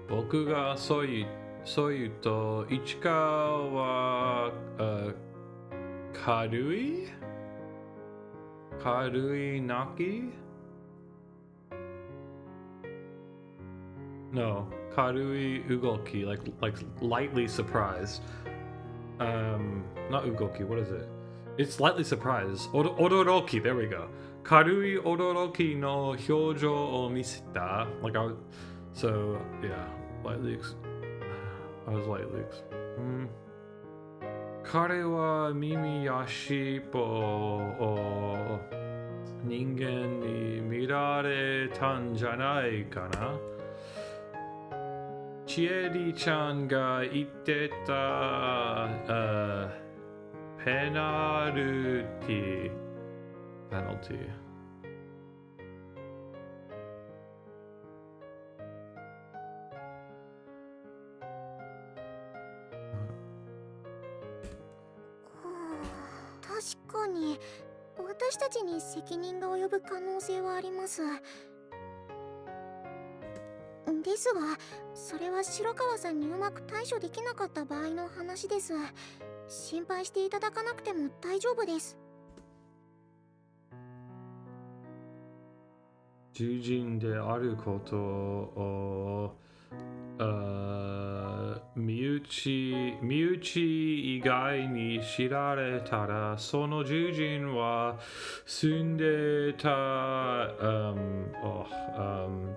僕がそう言うと、市川は軽い泣き No, 軽い動き like lightly surprised. Not ugoki, what is it? It's lightly surprised. Odoroki, there we go. 軽い驚きの表情を見せた. Like I was, so yeah, I was lightly. 彼は耳や尻尾を人間に見られたんじゃないかな。ちえりちゃんが言ってた、ペナルティ。確かに私たちに責任が及ぶ可能性はあります。ですが、それは白川さんにうまく対処できなかった場合の話です。心配していただかなくても大丈夫です。獣人であることを身内以外に知られたら、その獣人は住んでた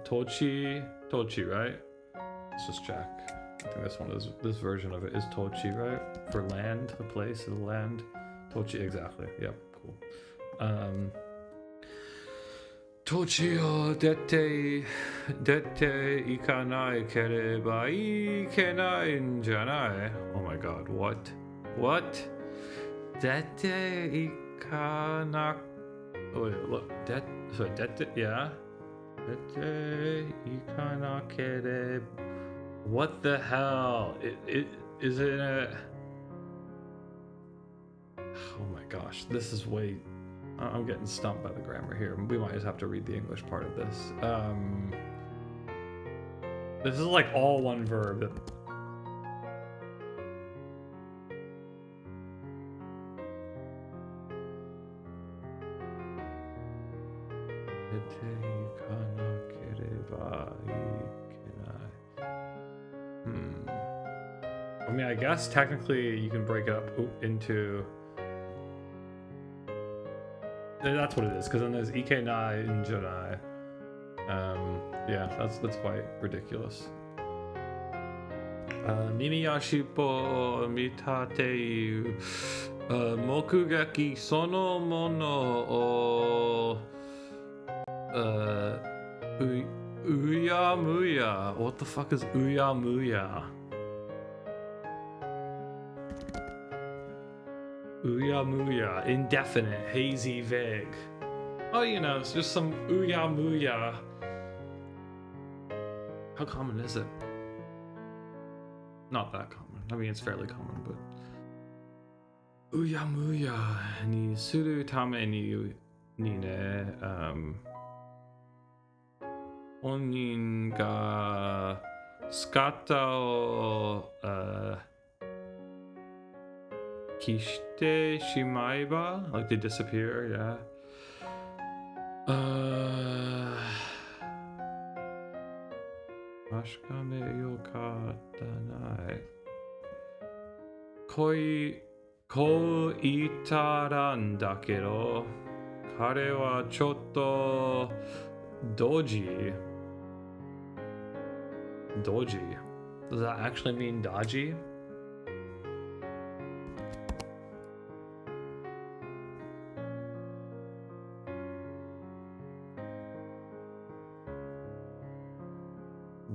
土地 right? Let's just check. I think this version of it is Tochi, right? For land, the place, the land. Tochi, exactly. Yep, cool. 土地を出ていかなければいけないんじゃない? Oh my god, what? 出ていかな Wait, look, sorry, yeah? 出ていかなければ What the hell? Is it a... Oh my gosh, this is way... I'm getting stumped by the grammar here. We might just have to read the English part of this. This is like all one verb. I mean, I guess technically you can break it up into... That's what it is, because then there's Ikenai and Janai. Yeah, that's quite ridiculous. Mimi ya shippo o mitateu mokugeki sono mono o uyamuya. What the fuck is uyamuya? Uyamuya, indefinite, hazy, vague. Oh, you know, it's just some uyamuya. How common is it? Not that common. I mean, it's fairly common, but. Uyamuya ni suru tame ni ne, onin ga skata o kishite shimaeba, like they disappear, yeah. Ashkane yokata nai. Ko itaran da kedo, kare wa chotto doji. Doji. Does that actually mean dodgy?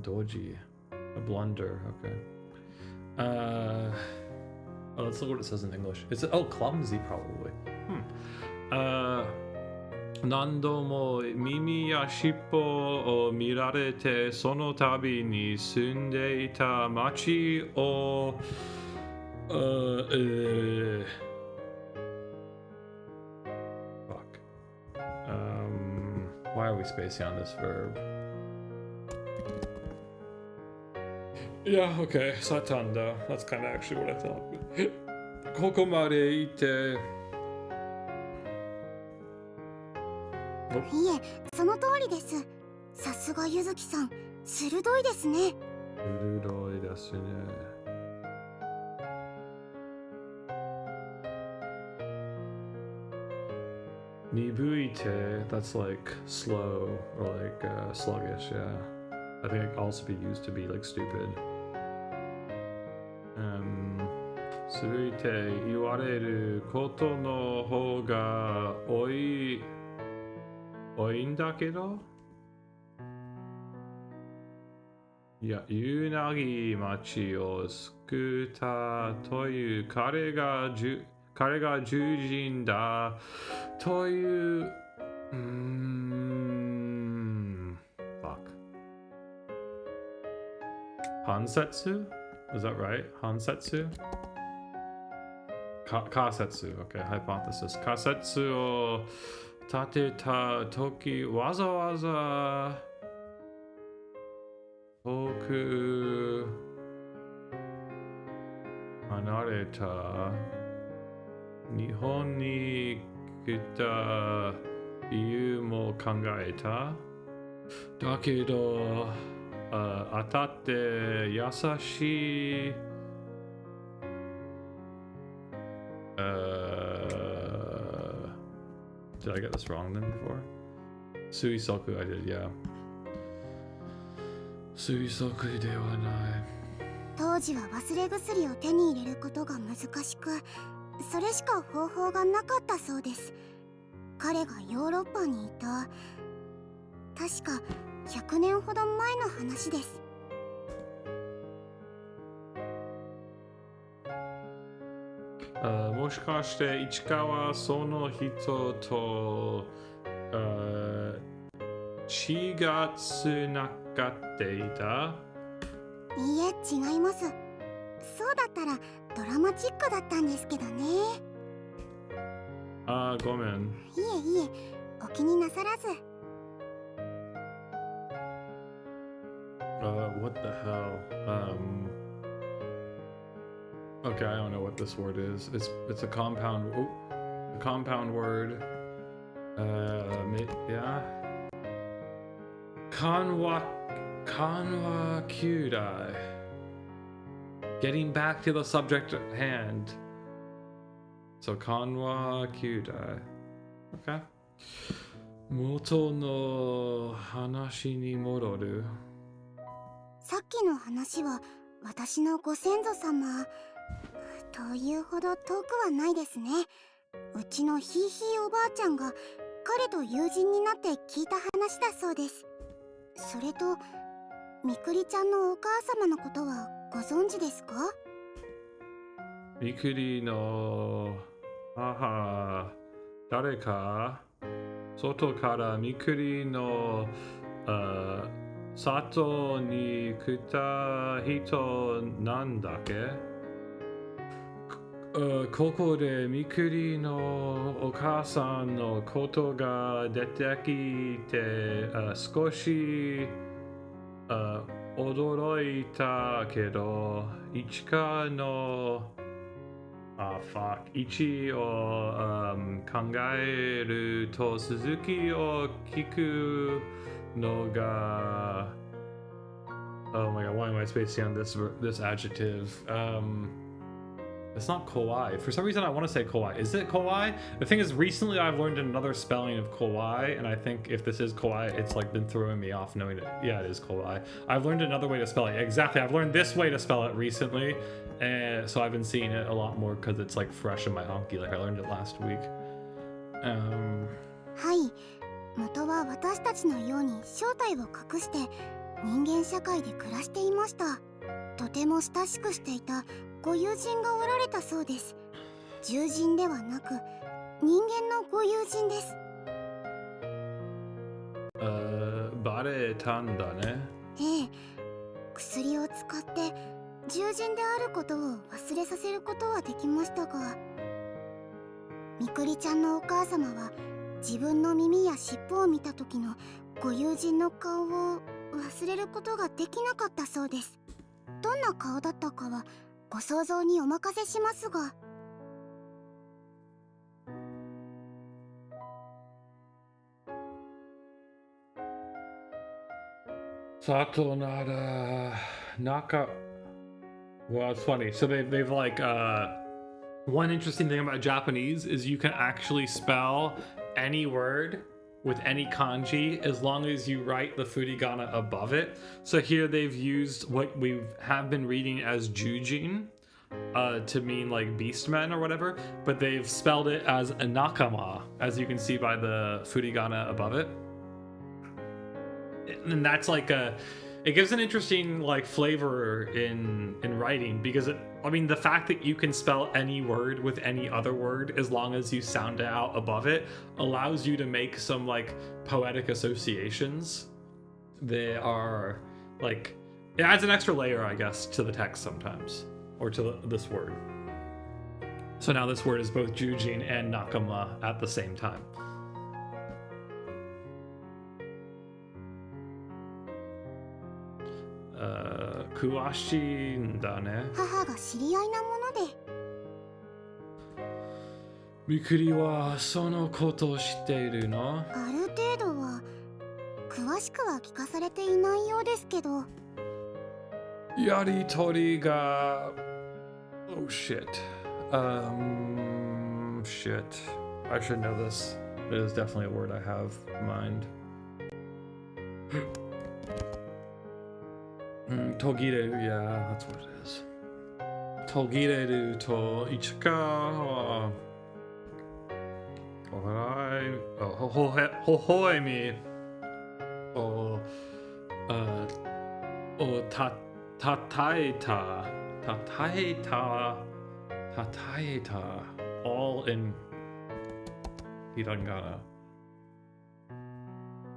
Doji. A blunder, okay. Oh, let's look what it says in English. It's clumsy probably. Nando mo mimi ya shippo o mirarete sono tabi ni sunde ita machi o fuck. Why are we spacing on this verb? Yeah, okay, satanda. That's kind of actually what I thought. Kokomare ite. いえ、その通りです。さすがゆずきさん、鋭いですね。鋭いですね。Nibuite, that's like slow or like sluggish, yeah. I think it can also be used to be like stupid. 続いて言われることの方が多いんだけど、いや、ユナギ町を救ったという彼が獣人だという、fuck. Hansetsu? Is that right? Hansetsu? Kasetsu, okay, hypothesis. Kasetsu o tateta toki waza waza toku hanareta Nihon ni kita iyu mo kangaeta. Dakedo atatte yasashi did I get this wrong then before? Suisoku I did, yeah. Suisoku de wa nai. 当時は忘れ薬を手に入れることが難しく、それしか方法がなかったそうです。彼がヨーロッパにいた、確か100年ほど前の話です。もしかして市川その人と血がつながっていた？いいえ、違います。そうだったらドラマチックだったんですけどね。あー、ごめん。いえいえ、お気になさらず。What the hell? Okay, I don't know what this word is. It's a compound. A compound word. Yeah. Kanwa kyudai. Getting back to the subject at hand. So kanwa kyudai. Okay. Moto no hanashi ni mororu. さっきの話は私のご先祖様というほど遠くはないですね。うちのひいひいおばあちゃんが彼と友人になって聞いた話だそうです。それとみくりちゃんのお母様のことはご存知ですか？みくりの母、誰か外からみくりの Sato ni kuta hito nandake? Koko de Mikuri no okasan no koto ga detekite skoshi odoroita kedo ichika no ichi o kangaeru to Suzuki o kiku no ga. Oh my god, why am I spacing on this adjective? It's not kawaii. For some reason I want to say kawaii. Is it kawaii? The thing is, recently I've learned another spelling of kawaii, and I think if this is kawaii, it's like been throwing me off knowing it. Yeah, it is kawaii. I've learned another way to spell it. Exactly, I've learned this way to spell it recently, and so I've been seeing it a lot more because it's like fresh in my Anki. Like I learned it last week. はい、元は私たちのように正体を隠して人間社会で暮らしていました。とても親しくしていたご友人がおられたそうです。獣人ではなく人間のご友人です。バレたんだね。ええ、薬を使って獣人であることを忘れさせることはできましたが、みくりちゃんのお母様は自分の耳や尻尾を見た時のご友人の顔を忘れることができなかったそうです。どんな顔だったかはご想像にお任せしますが。Sato nada naka. Well, it's funny. So they've like one interesting thing about Japanese is you can actually spell any word with any kanji as long as you write the furigana above it. So here they've used what we have been reading as jujin to mean like beastmen or whatever, but they've spelled it as a nakama, as you can see by the furigana above it. And that's like it gives an interesting like flavor in writing, because I mean the fact that you can spell any word with any other word as long as you sound it out above it allows you to make some like poetic associations. They are like, it adds an extra layer, I guess, to the text sometimes, or to this word. So now this word is both jujin and nakama at the same time. Kuwashi da ne. 母が知り合いなもので。Mikuri wa sono koto shite iru no? ある程度は詳しくは聞かされていないようですけど。Yaritori ga. Oh shit. Shit. I should know this. It is definitely a word I have in mind. Togireru, yeah, that's what it is. Togireru to ichika oharai hohoemi tataeta, all in hiragana.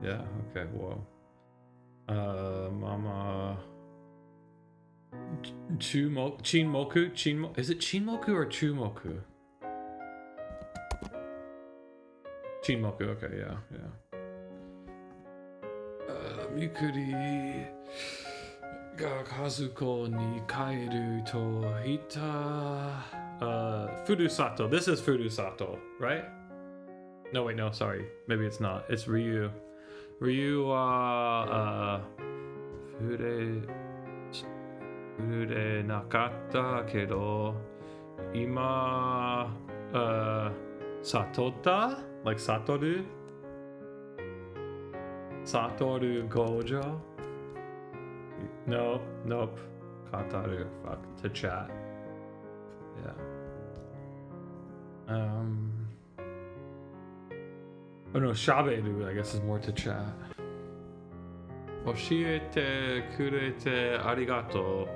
Yeah, okay, whoa. Mama Chinmoku? Is it Chinmoku or Chumoku? Chinmoku, okay, yeah. Mikuri ga Kazuko ni kaeru to hita. Furusato. This is Furusato, right? No, wait, no, sorry. Maybe it's not. It's Ryu. Ryu wa fure nakatta kedo ima satota, like satoru gojo. Nope, kataru, fuck, to chat. Yeah. Oh no, shaberu I guess is more to chat. Oshiete kurete arigato.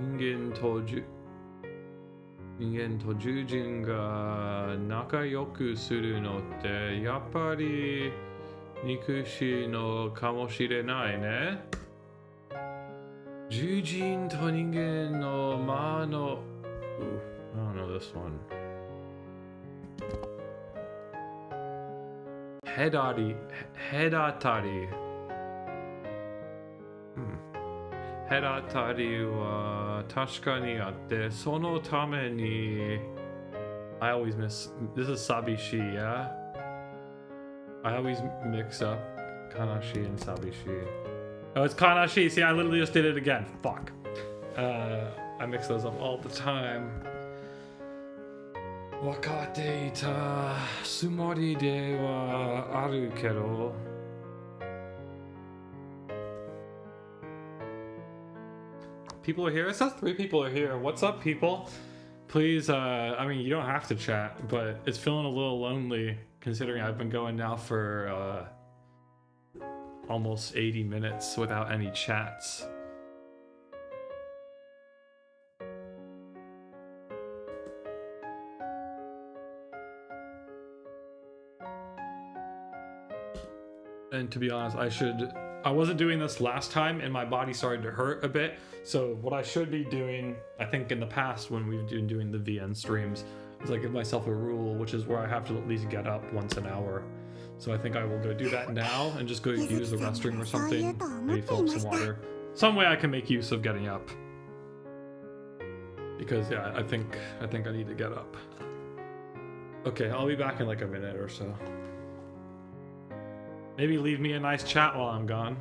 Ningen to jujin ga nakayoku suru no tte yappari Nikushi no kamoshirenai ne. Jujin to ningen no ma no. Ooh, I don't know this one. Hedatari. Hedatari wa tasuka ni atte, sono tame ni. I always miss. This is sabishi, yeah? I always mix up kanashi and sabishi. Oh, it's kanashi. See, I literally just did it again. Fuck. I mix those up all the time. Wakate ita sumori de wa aru kedo. People are here. It says 3 people are here. What's up, people? Please, I mean, you don't have to chat, but it's feeling a little lonely considering I've been going now for almost 80 minutes without any chats. And to be honest, I wasn't doing this last time and my body started to hurt a bit. So what I should be doing, I think in the past when we've been doing the VN streams, is I give myself a rule, which is where I have to at least get up once an hour. So I think I will go do that now and just go use the restroom or something. Maybe fill up some water. Some way I can make use of getting up. Because yeah, I think I need to get up. Okay, I'll be back in like a minute or so. Maybe leave me a nice chat while I'm gone.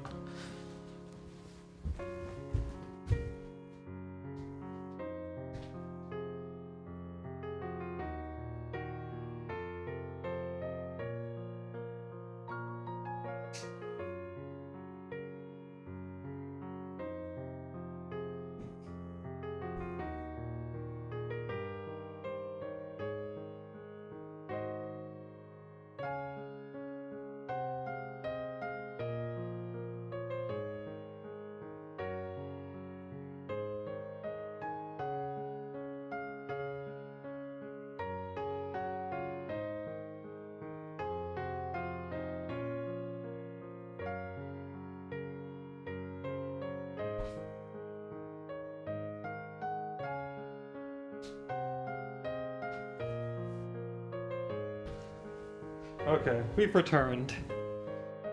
Okay, we've returned.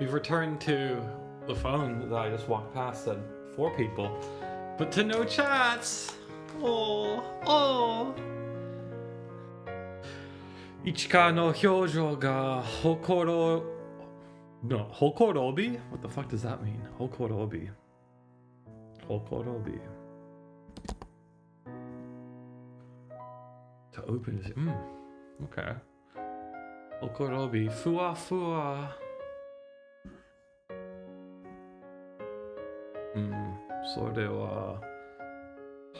We've returned to the phone that I just walked past said 4 people, but to no chats. Oh. Ichika no hyoujo ga hokorobi? What the fuck does that mean? Hokorobi. To open is okay. Hokorobi, fua fua. Sore wa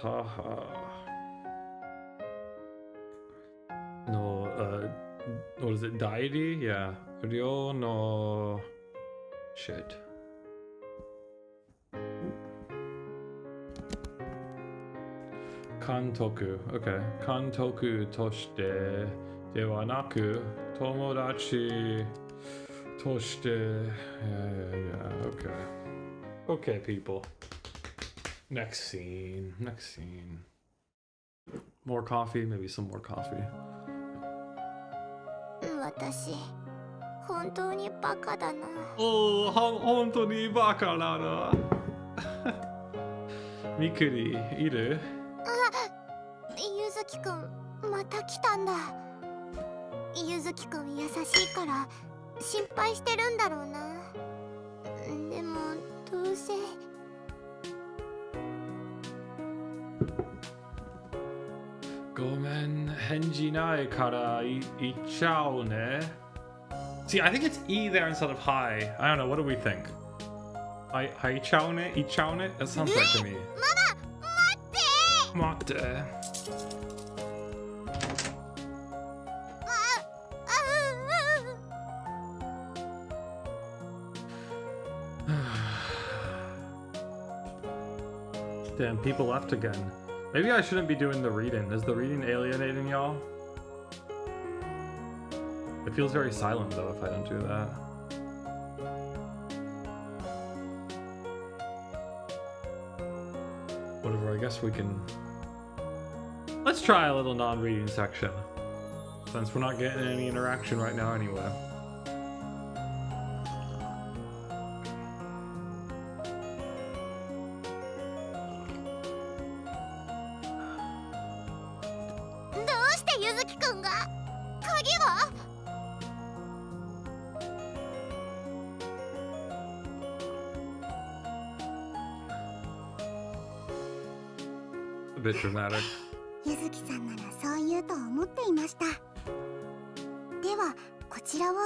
haha. No, what is it? Dairi? Yeah. Ryo no shit. Kantoku. Okay. Kantoku toshite de wa naku tomodachi toshite. Yeah. Okay. Okay, people. Next scene. More coffee. Maybe some more coffee. 私本当にバカだな。おお、本当にバカだな。みくりいる？ゆずきくんまた来たんだ。ゆずきくん優しいから心配してるんだろうな。でもどうせ。ごめん、返事ないから言っちゃうね。See, I think it's E there instead of hi. I don't know. What do we think? Hi chao ne? I chao ne? That sounds right to me. 待って。Damn, people left again. Maybe I shouldn't be doing the reading. Is the reading alienating y'all? It feels very silent though if I don't do that. whatever, I guess we can... Let's try a little non-reading section. Since we're not getting any interaction right now anyway. A bit dramatic. ゆずきさんならそう言うと思っていました。ではこちらを。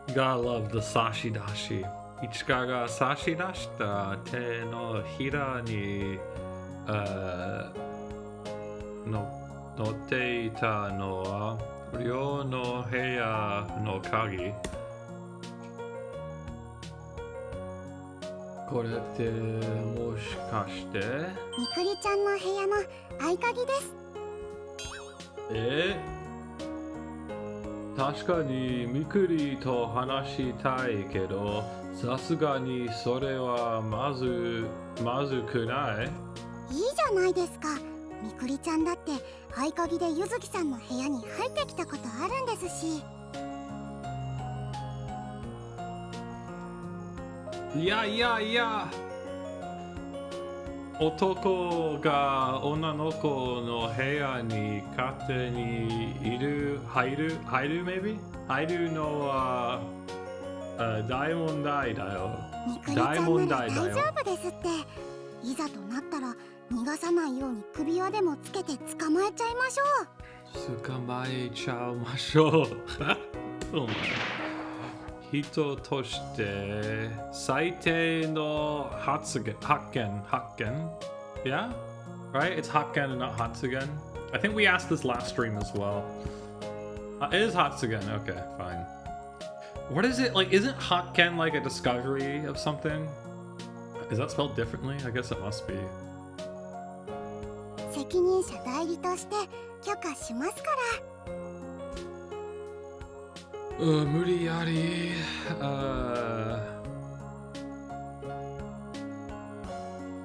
Gotta love the sashi dashi. Ichika ga sashi dashita te no hira ni notte ita no wa ryo no heya no kagi. これってもしかしてみくりちゃんの部屋の合鍵です。確かにみくりと話したいけど、さすがにそれはまずくない？いいじゃないですか。みくりちゃんだって合鍵でゆずきさんの部屋に入ってきたことあるんですし。いや男が女の子の部屋に勝手に入る maybe 入るのは大問題だよ。みくりちゃんなら大丈夫ですって。いざとなったら逃がさないように首輪でもつけて捕まえちゃいましょう。捕まえちゃいましょう。お前人として最低の発言 Yeah? Right? It's Hakken and not Hatsugen. I think we asked this last stream as well. It is Hatsugen. Okay, fine. What is it? Like, isn't Hakken like a discovery of something? Is that spelled differently? I guess it must be. 責任者代理として許可しますから。無理やり。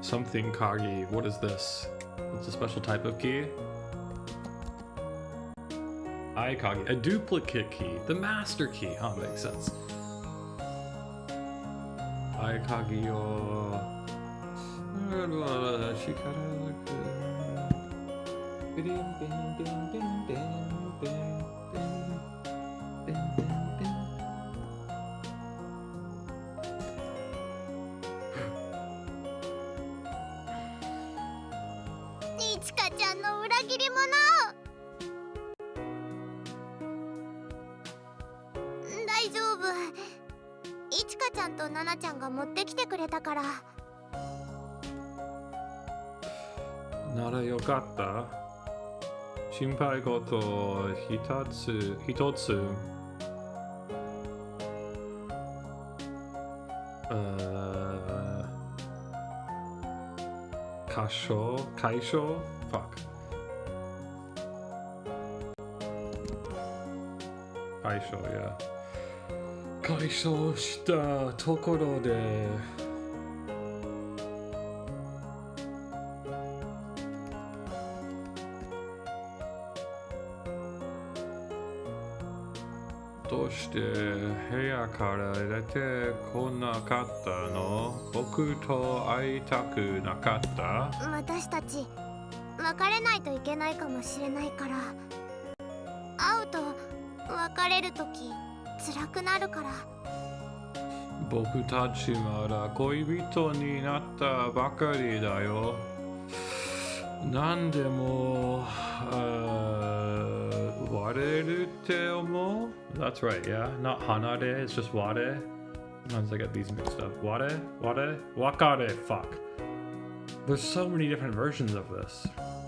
Something Kagi. What is this? It's a special type of key. Aikagi. A duplicate key. The master key. Oh, makes sense. Aikagi o... Nara yokata. Shinpai goto hitotsu. Kaisho? Fuck. Kaisho, yeah. Kaisho shita tokoro de... どうして部屋から出てこなかったの？僕と会いたくなかった？私たち別れないといけないかもしれないから、会うと別れるとき辛くなるから。僕たちまだ恋人になったばかりだよ。何でも割れるって思う？ That's right, yeah. Not hanare, it's just ware. Sometimes I get these mixed up. Ware? Wakare, fuck. There's so many different versions of this.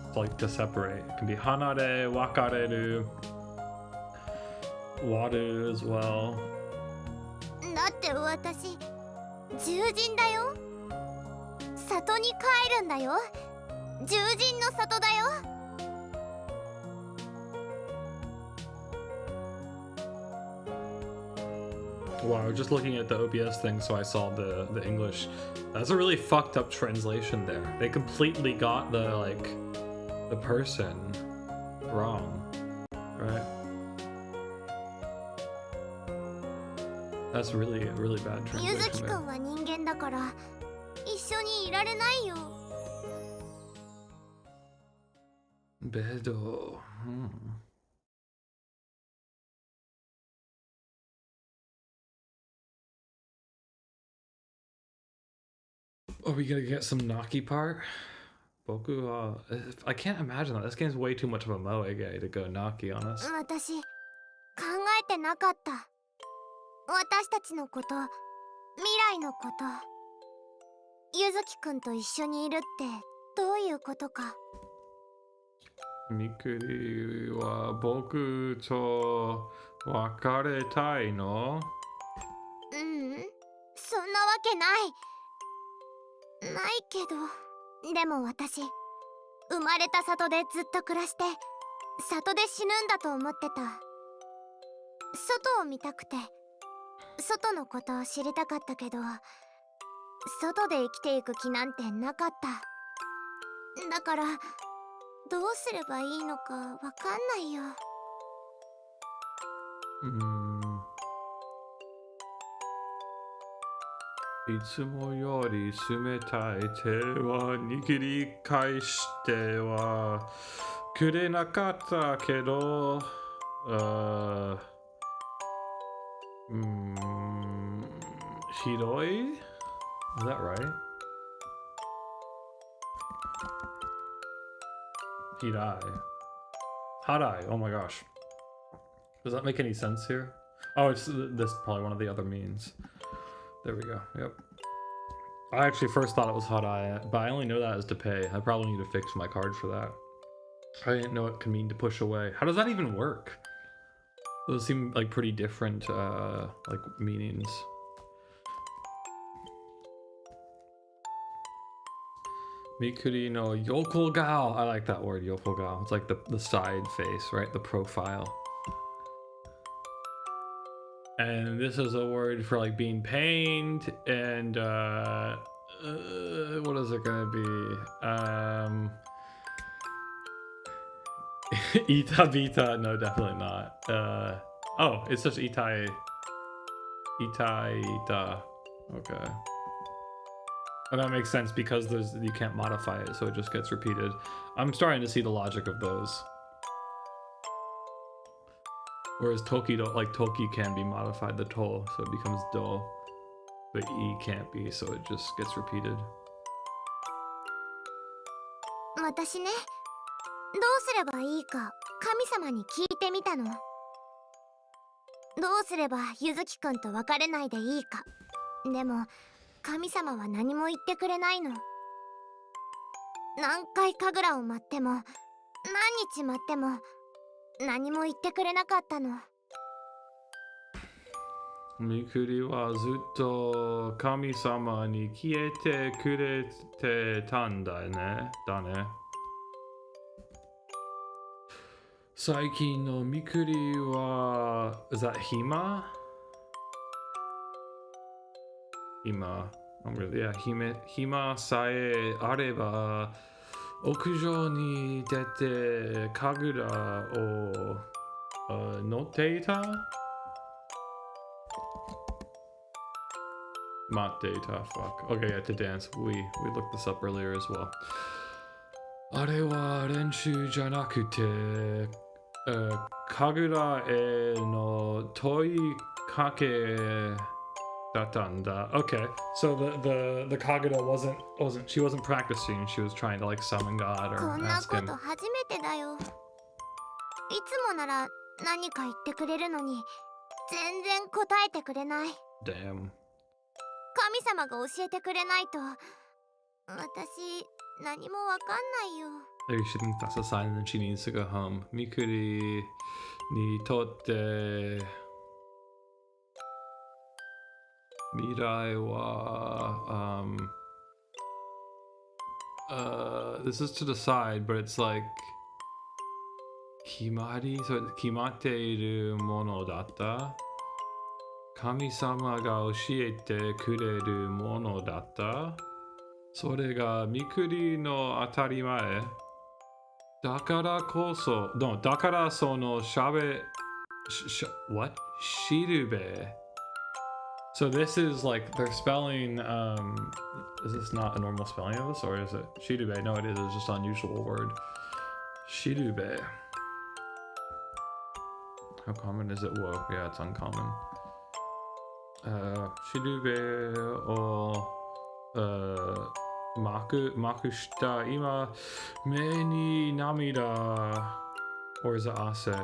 It's like to separate. It can be hanare, wakareru, ware as well. だって私、獣人だよ。里に帰るんだよ。獣人の里だよ。Wow, just looking at the OBS thing, so I saw the English. That's a really fucked up translation there. They completely got the person wrong, right? That's really bad ゆずき translation く there. んは人間だから一緒にいられないよ。 Bedo. Are we gonna get some Naki part? Boku, I can't imagine that. This game's way too much of a moe to go Naki on us. 私考えてなかった。私たちのこと、未来のこと。ゆずきくんと一緒にいるってどういうことか。 Mikuri wa boku to wakaretai no? そんなわけない。ないけど。でも私、生まれた里でずっと暮らして、里で死ぬんだと思ってた。外を見たくて、外のことを知りたかったけど、外で生きていく気なんてなかった。だから、どうすればいいのかわかんないよ。いつもより冷たい手は握り返してはくれなかったけど、ひどい? Is that right? Hirai. Harai. Oh my gosh. Does that make any sense here? Oh, it's this probably one of the other means. There we go. Yep. I actually first thought it was Harai, but I only know that as to pay. I probably need to fix my card for that. I didn't know it could mean to push away. How does that even work? Those seem like pretty different like meanings. Mikuri no yokolgao. I like that word, yokolgao. It's like the side face, right? The profile. And this is a word for like being pained and what is it gonna be? Ita Vita, no, definitely not. Oh, it's just Ita. Okay. And that makes sense because you can't modify it, so it just gets repeated. I'm starting to see the logic of those. Whereas Toki can be modified, the to, so it becomes do. But E can't be, so it just gets repeated. 私ね、どうすればいいか神様に聞いてみたの。どうすればゆずきくんと別れないでいいか。でも神様は何も言ってくれないの。何回神楽を待っても、何日待っても何も言ってくれなかったの。Mikuri wa zutto kami-sama ni kiete kurete tanda ne. Da ne. Saikin no Mikuri wa... Is that Hima? Hima. Yeah, Hima sae areba 屋上に出て神楽を乗っていた? 待っていた fuck. Okay, yeah, to dance. We looked this up earlier as well. あれは練習じゃなくて、神楽への問いかけ Datanda. Okay, so the Kagura she wasn't practicing. She was trying to like summon God こ or んな ask こ him. と初めてだよ。いつもなら何か言ってくれるのに全然答えてくれない。 Damn. 神様が教えてくれないと私何もわかんないよ。 Maybe she thinks that's a sign that she needs to go home. Mikuri ni totte mirai wa this is to decide, but it's like Kimari, so kimatteiru mono datta. 神様が教えてくれるものだった。それがみくりの当たり前。だからこそ、だからそのwhat? しるべ。So this is like they're spelling. Is this not a normal spelling of this, or is it shirube? No, it is. It's just an unusual word. Shirube. How common is it? Whoa, yeah, it's uncommon. Shirube o maku shita ima me ni namida, or is it ase?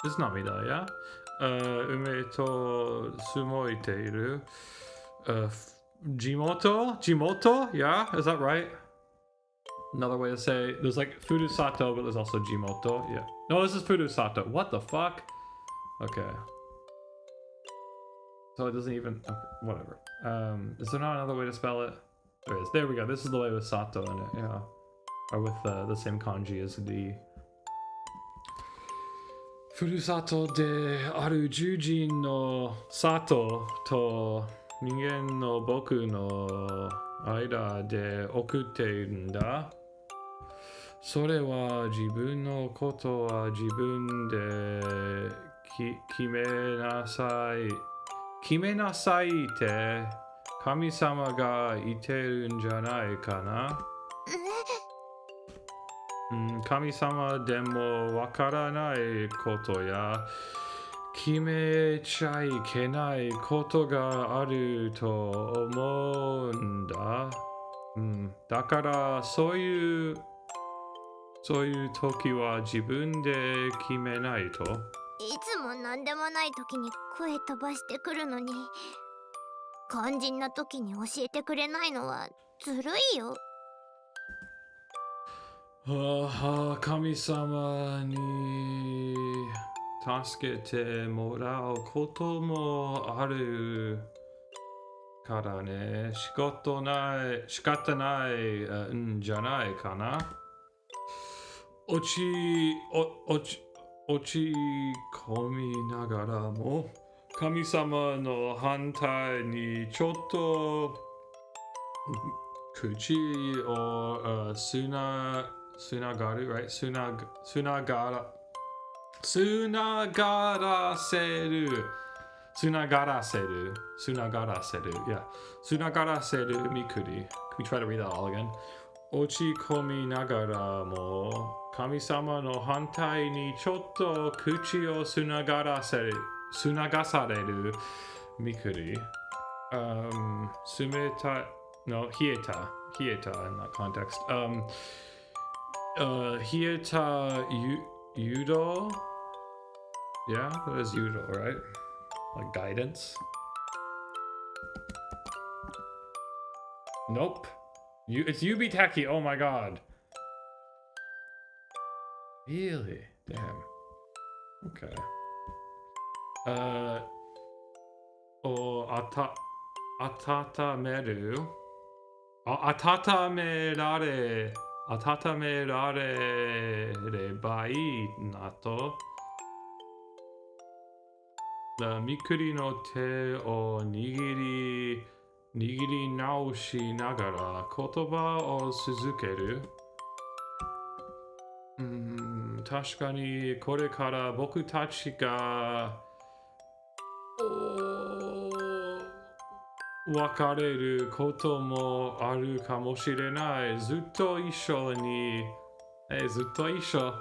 It's namida, yeah. Ume to sumoiteiru. Jimoto? Yeah, is that right? Another way to say, there's like Furusato, but there's also Jimoto. Yeah. No, this is Furusato. What the fuck? Okay. So it doesn't even, okay, whatever. Is there not another way to spell it? There is. There we go. This is the way with Sato in it, yeah. Or with the same kanji as the Furusato de aru jujin no sato to ningen no boku no aida de okute iru n da. Sore wa jibun no koto wa jibun de kimenasai. Kimenasai te kami-sama ga iteru n janai kana? Kami-sama demo wakaranai koto ya kimechai kenai koto ga aru to omou n da. Dakara soyu toki wa jibun de kimenai to. いつもなんでもない時に声飛ばしてくるのに、肝心な時に教えてくれないのはずるいよ。神様に助けてもらうこともあるからね。仕方ないんじゃないかな。落ち込みながらも神様の反対にちょっと口をつながる right? つながらせる yeah つながらせるみくり Can we try to read that all again? 落ち込みながらも神様の反対にちょっと口をつながされるみくり、冷たい no 冷えた in that context 冷えた誘導 yeah that is 誘導 right like guidance nope it's Yubitaki oh my god really damn okay温められればいいなとみくりの手を握り直しながら言葉を続ける確かにこれから僕たちが別れることもあるかもしれないずっと一緒にずっと一緒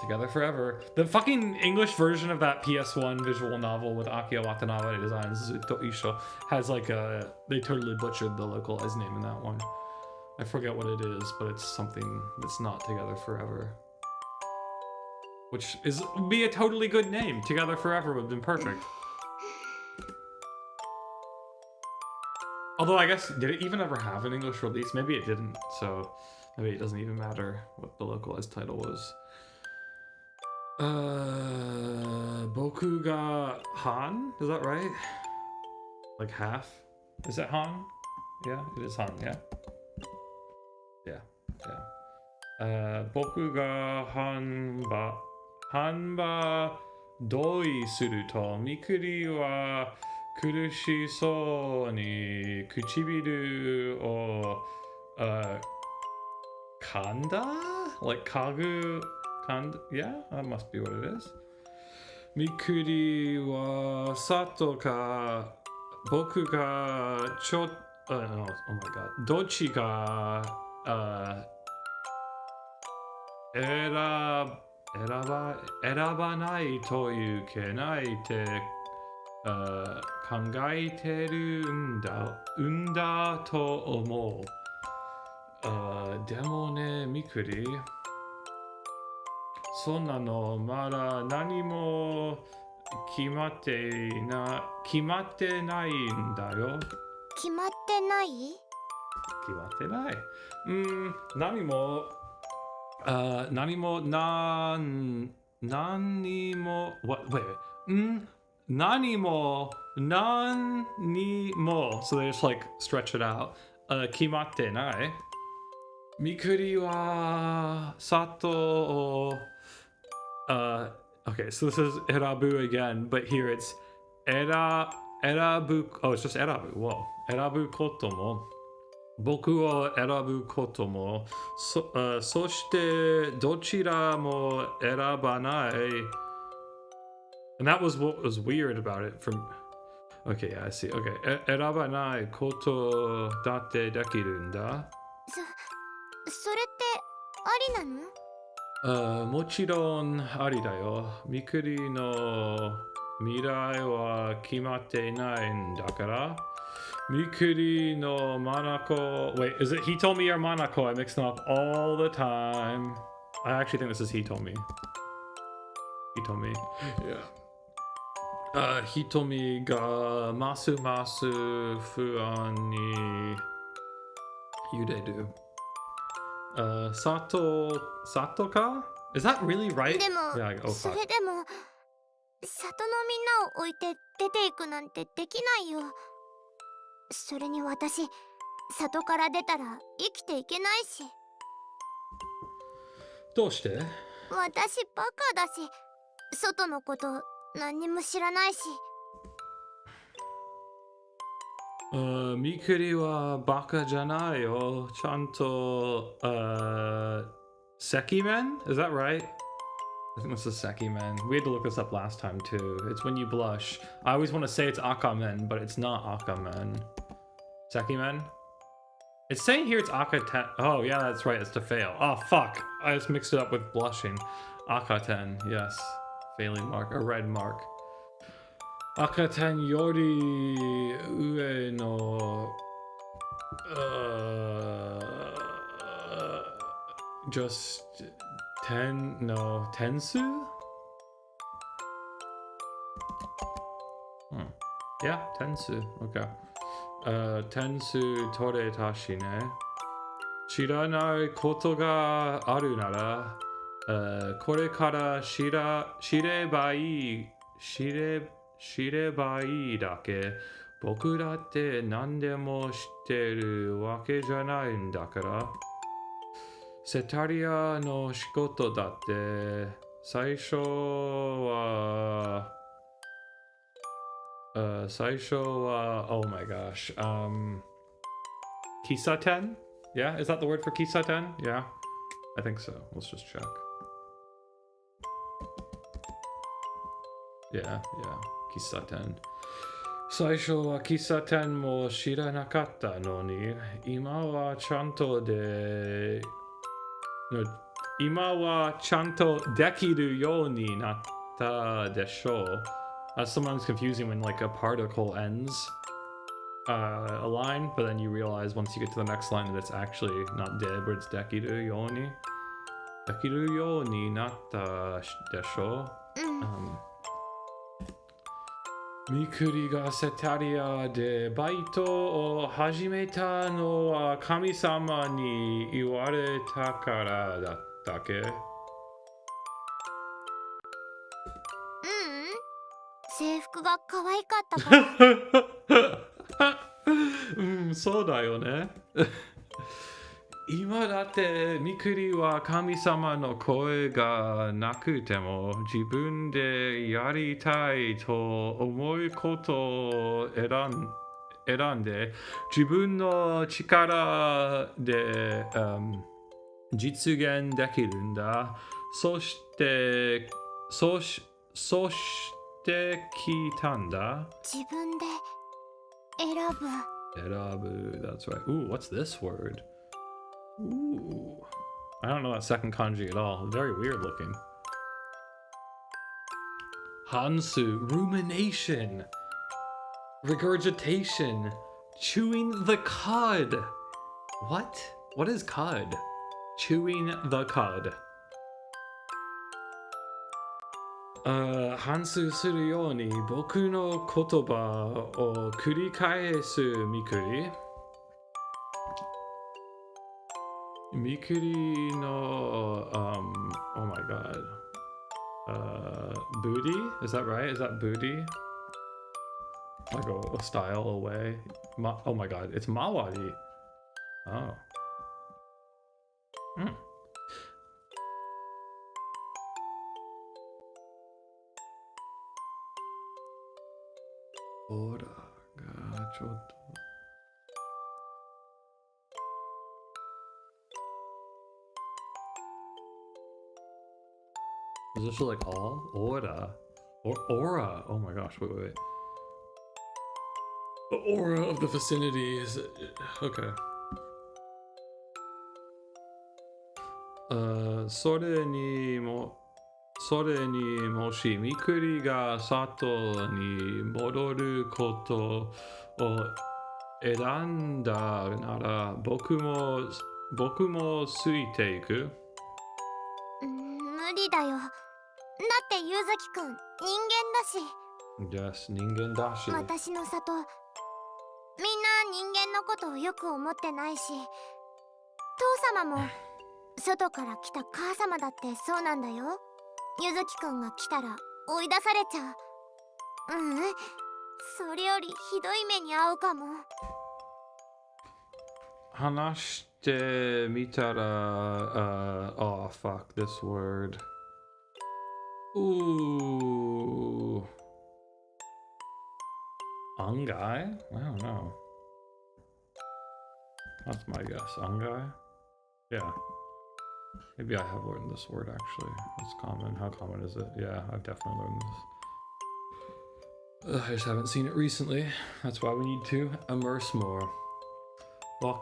Together forever. The fucking English version of that PS1 visual novel with Akio Watanabe designs Zutto Isho has like a they totally butchered the localized name in that one. I forget what it is, but it's something that's not Together Forever. Which would be a totally good name. Together Forever would have been perfect. Although I guess, did it even ever have an English release? Maybe it didn't, so maybe it doesn't even matter what the localized title was. Boku ga Han? Is that right? Like half? Is it Han? Yeah, it is Han, yeah. Yeah. Boku ga Han ba 同意すると、みくりは苦しそうに唇を、噛んだ like 嗅ぐ、噛んだ Yeah, that must be what it is. みくりは里か僕がちょっと、oh my god. どっちが、選ばないといけないって考えてるんだと思う。でもね、みくり。そんなのまだ何も決まってないんだよ。決まってない？決まってない。何も、何も、so they just like stretch it out. 決まってない。みくりは、okay, so this is erabu again, but here it's erabu, oh, it's just erabu, whoa. 選ぶことも、僕を選ぶことも、そしてどちらも選ばない。And that was what was weird about it from... Okay, yeah, I see. Okay, 選ばないことだってできるんだ。それってありなの？もちろんありだよ。みくりの未来は決まっていないんだから。みくりのマナコ。Wait, is it he told me or Manako? I mix them up all the time. I actually think this is he told me. He told me. Yeah. ひとみがますます不安に揺れる。里か Is that really right? でも、Yeah, oh, そ fuck. れでも里のみんなを置いて出ていくなんてできないよ。それに私、里から出たら生きていけないし。どうして？私バカだし、外のこと何にも知らないし。みくりはバカじゃないよ。ちゃんと、Sekimen? Is that right? I think this is Sekimen. We had to look this up last time too. It's when you blush. I always want to say it's Akamen, but it's not Akamen. Sekimen? It's saying here it's Akaten. Oh, yeah, that's right. It's to fail. Oh, fuck. I just mixed it up with blushing. Akaten, yes. Failing mark, a red mark. Akaten yori ue no... just... tensu? Yeah, tensu. Okay. Tensu toreta shi ne. Shiranai koto ga aru nara, kore kara shirebai dake. Boku datte nandemo shitteru wake janai n dakara. Setaria no shikoto datte saisho wa oh my gosh. Kisaten? Yeah, is that the word for kisaten? Yeah. I think so. Let's just check. Yeah, kisaten. 最初は喫茶店も知らなかったのに、今はちゃんとできるようになったでしょう。Sometimes confusing when like a particle ends a line, but then you realize once you get to the next line that it's actually not de, but it's できるようになったでしょう。みくりがセタリアでバイトを始めたのは神様に言われたからだったっけ？制服が可愛かったから。そうだよね。今だってみくりは神様の声がなくても自分でやりたいと思うことを選んで自分の力で、実現できるんだ。そしてきたんだ。自分で選ぶ。That's right. Ooh, what's this word? Ooh. I don't know that second kanji at all. Very weird looking. Hansu, rumination, regurgitation, chewing the cud. What? What is cud? Chewing the cud. 反芻するように僕の言葉を繰り返すみくり。みくりの、oh my god. Booty? Is that right? Is that booty? Like a style away? Oh my god, it's Mawari. Oh. Hmm. ほらがちょっと。Is this like all? Aura. Aura. Oh my gosh, wait. The aura of the vicinity is... Okay. それにもしみくりが里に戻ることを選んだなら僕もついていく。無理だよ。だってゆずきくん人間だし。Yes, 人間だし。私の里、みんな人間のことをよく思ってないし、父様も外から来た母様だってそうなんだよ。ゆずきくんが来たら追い出されちゃう。それよりひどい目に遭うかも。話してみたら、oh fuck this word. Ooh. 案外? I don't know. That's my guess. 案外? Yeah. Maybe I have learned this word actually. It's common. How common is it? Yeah, I've definitely learned this. I just haven't seen it recently. That's why we need to immerse more. 分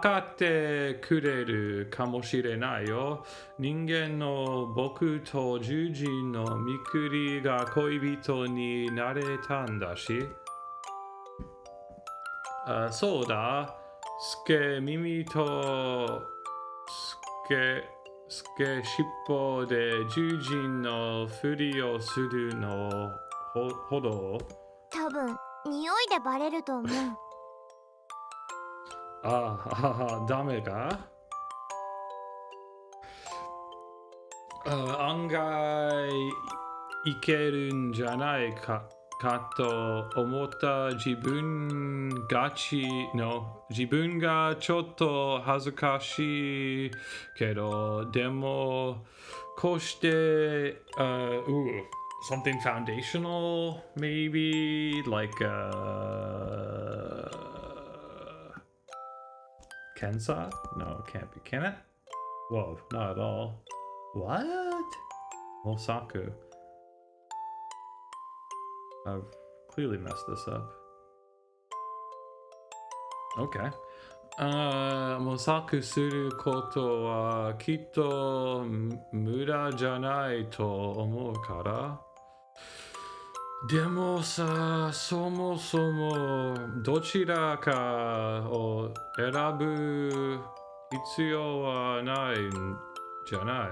かってくれるかもしれないよ。人間の僕と獣人のみくりが恋人になれたんだし。そうだ。スケ耳とスケ尻尾で獣人のふりをするのほど。多分匂いでバレると思う。ダメか。案外いけるんじゃないかと思った自分がちょっと恥ずかしいけど、でもこうして、something foundational, maybe like Kensa? No, it can't be. Can it? Whoa, not at all. What? Mosaku. I've clearly messed this up. Okay. 模索することはきっと無駄じゃないと思うから。でもさ、そもそもどちらかを選ぶ必要はないんじゃない。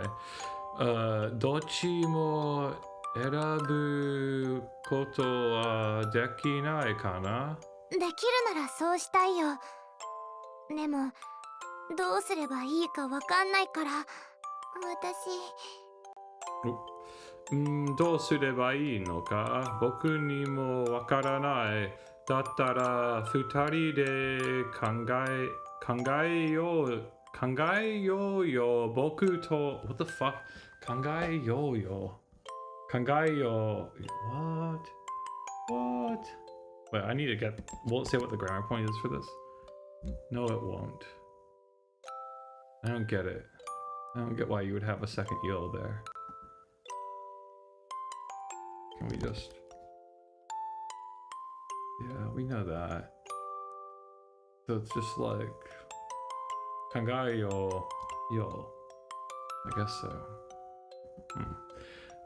どっちも選ぶことはできないかな。できるならそうしたいよ。でもどうすればいいかわかんないからどうすればいいのか僕にもわからない。だったら二人で考 Kangai yo boku to. What the fuck? Kangai yo. Kangai yo. What? Wait, I need to get. Will it say what the grammar point is for this? No, it won't. I don't get it. I don't get why you would have a second yo there. Can we just... Yeah, we know that. So it's just like... Kangai yo. I guess so.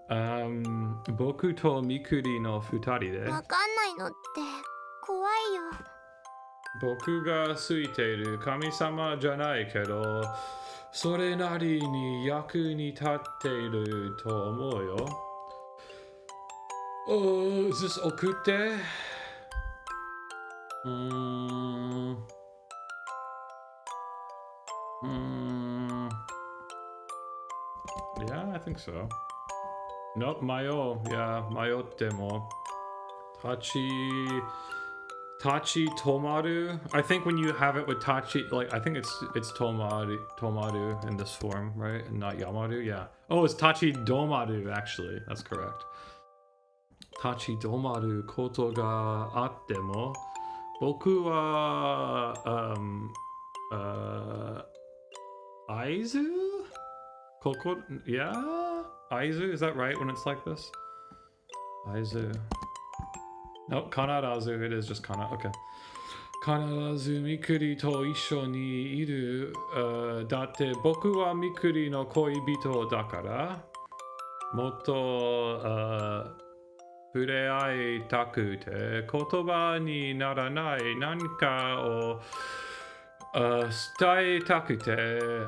Boku to Mikuri no futari de. わかんないのって怖いよ。僕がついている神様じゃないけど、それなりに役に立っていると思うよ。Oh, is this okute? Yeah, I think so. Nope, mayo. Yeah, mayotte mo. Tachi tomaru. I think when you have it with tachi, like I think it's tomaru in this form, right? And not yamaru. Yeah. Oh, it's tachi domaru actually. That's correct. Tachi domaru koto ga atte mo boku wa aizu? Koko, yeah? Aizu, is that right when it's like this? Aizu. No, kanarazu, it is just kana, okay. Kanarazu Mikuri to isho ni iru, datte boku wa Mikuri no koibito dakara. Motto, fureai takute, kotoba ni naranai nanka o stai takute,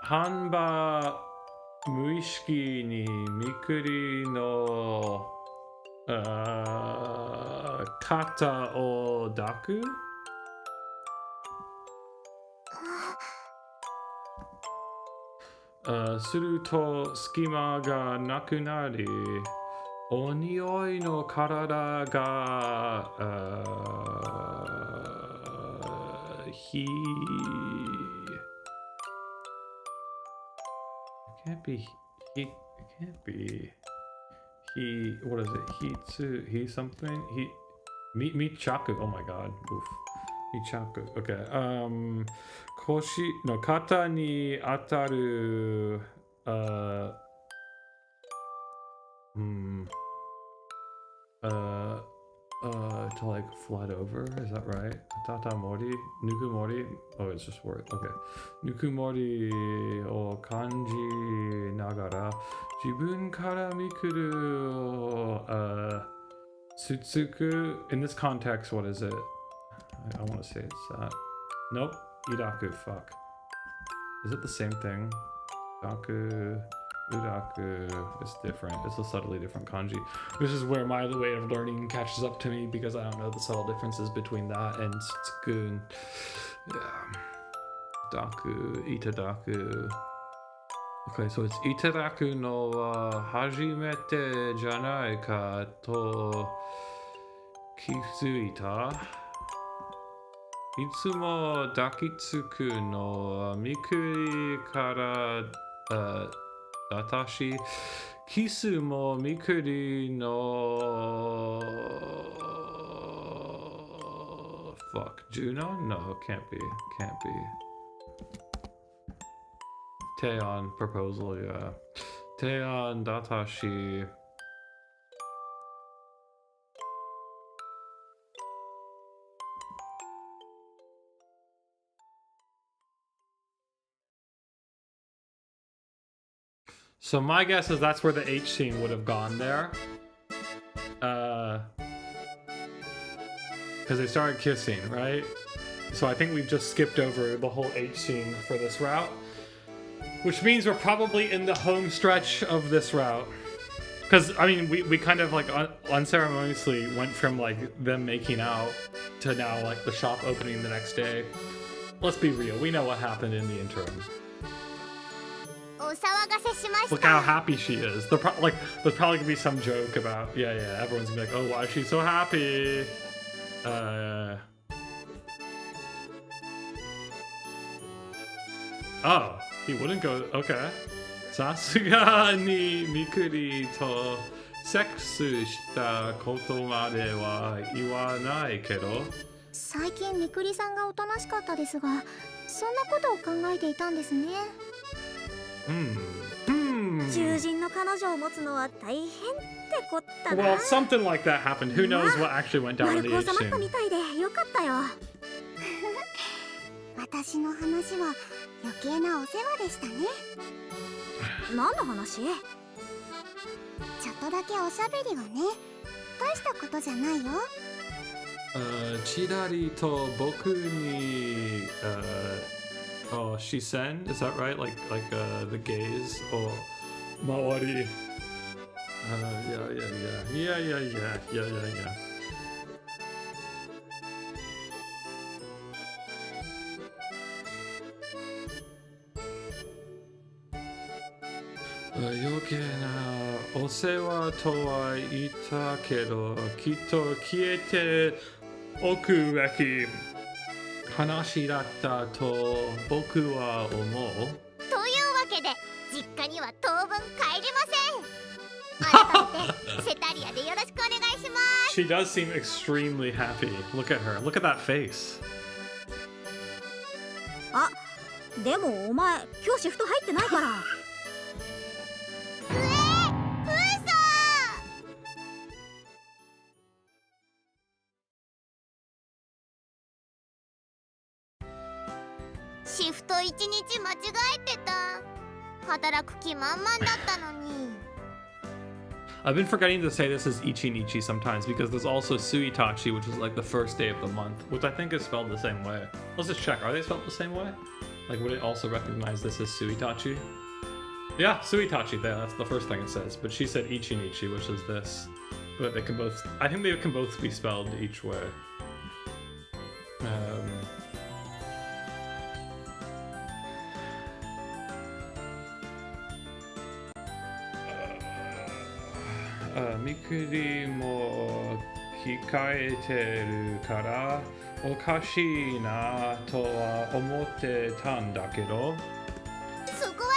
hanba muishiki ni Mikuri no kata o daku? Suru to skima ga nakunari, o nioi no karada ga it can't be he, what is it? He something? Michaku. Oh my god. Oof. Michaku. Okay. Koshi no kata ni ataru to like flood over, is that right? Tata mori? Nukumori? Oh, it's just word. Okay. Nukumori o kanji nagara jibun kara mikuru o tsutsuku. In this context, what is it? I want to say it's that. Nope. Iraku, fuck. Is it the same thing? Daku, Uraku, it's different. It's a subtly different kanji. This is where my way of learning catches up to me because I don't know the subtle differences between that and Tsutsuku. Yeah. Daku, Itadaku. Okay, so it's Itadaku no hajimete janai ka to kizuita. Itsumo dakitsuku no Mikuri kara datashi kisu mo Mikuri no fuck Juno? No, can't be. Teion proposal, yeah. Teion datashi. So my guess is that's where the H scene would have gone there. Because they started kissing, right? So I think we've just skipped over the whole H scene for this route. Which means we're probably in the home stretch of this route. Because, I mean, we kind of like unceremoniously went from like them making out to now like the shop opening the next day. Let's be real, we know what happened in the interim. Look how happy she is. There's probably gonna be some joke about, yeah, everyone's gonna be like, oh, why is she so happy? Oh, he wouldn't go. Okay. さすがにみくりとセックスしたことまでは言わないけど。最近みくりさんがおとなしかったですが、そんなことを考えていたんですね。囚人の彼女を持つのは大変ってこったな。 Well, something like that happened. Who knows what actually went down in 丸 the く H 収まった scene. みたいでよかったよ。私の話は余計なお世話でしたね。何の話？ちょっとだけおしゃべりはね、大したことじゃないよ。ちらりと僕に、視線 Is that right? Like the gaze or 周り。Yeah. 余計なお世話とは言ったけど、きっと消えておくべき話だったと僕は思う。というわけで実家には当分帰りません。改めてセタリアでよろしくお願いします。 She does seem extremely happy. Look at her. Look at that face. あ、でもお前今日シフト入ってないから。シフト1日間違えてた。働く気満々だったのに。 I've been forgetting to say this as Ichi-Nichi sometimes because there's also Suitachi, which is like the first day of the month, which I think is spelled the same way. Let's just check. Are they spelled the same way? Like, would it also recognize this as Suitachi? Yeah, Suitachi. Yeah, that's the first thing it says. But she said Ichi-Nichi, which is this. But they can both... I think they can both be spelled each way. Mikuri も聞かれてるからおかしいなとは思ってたんだけど。そこは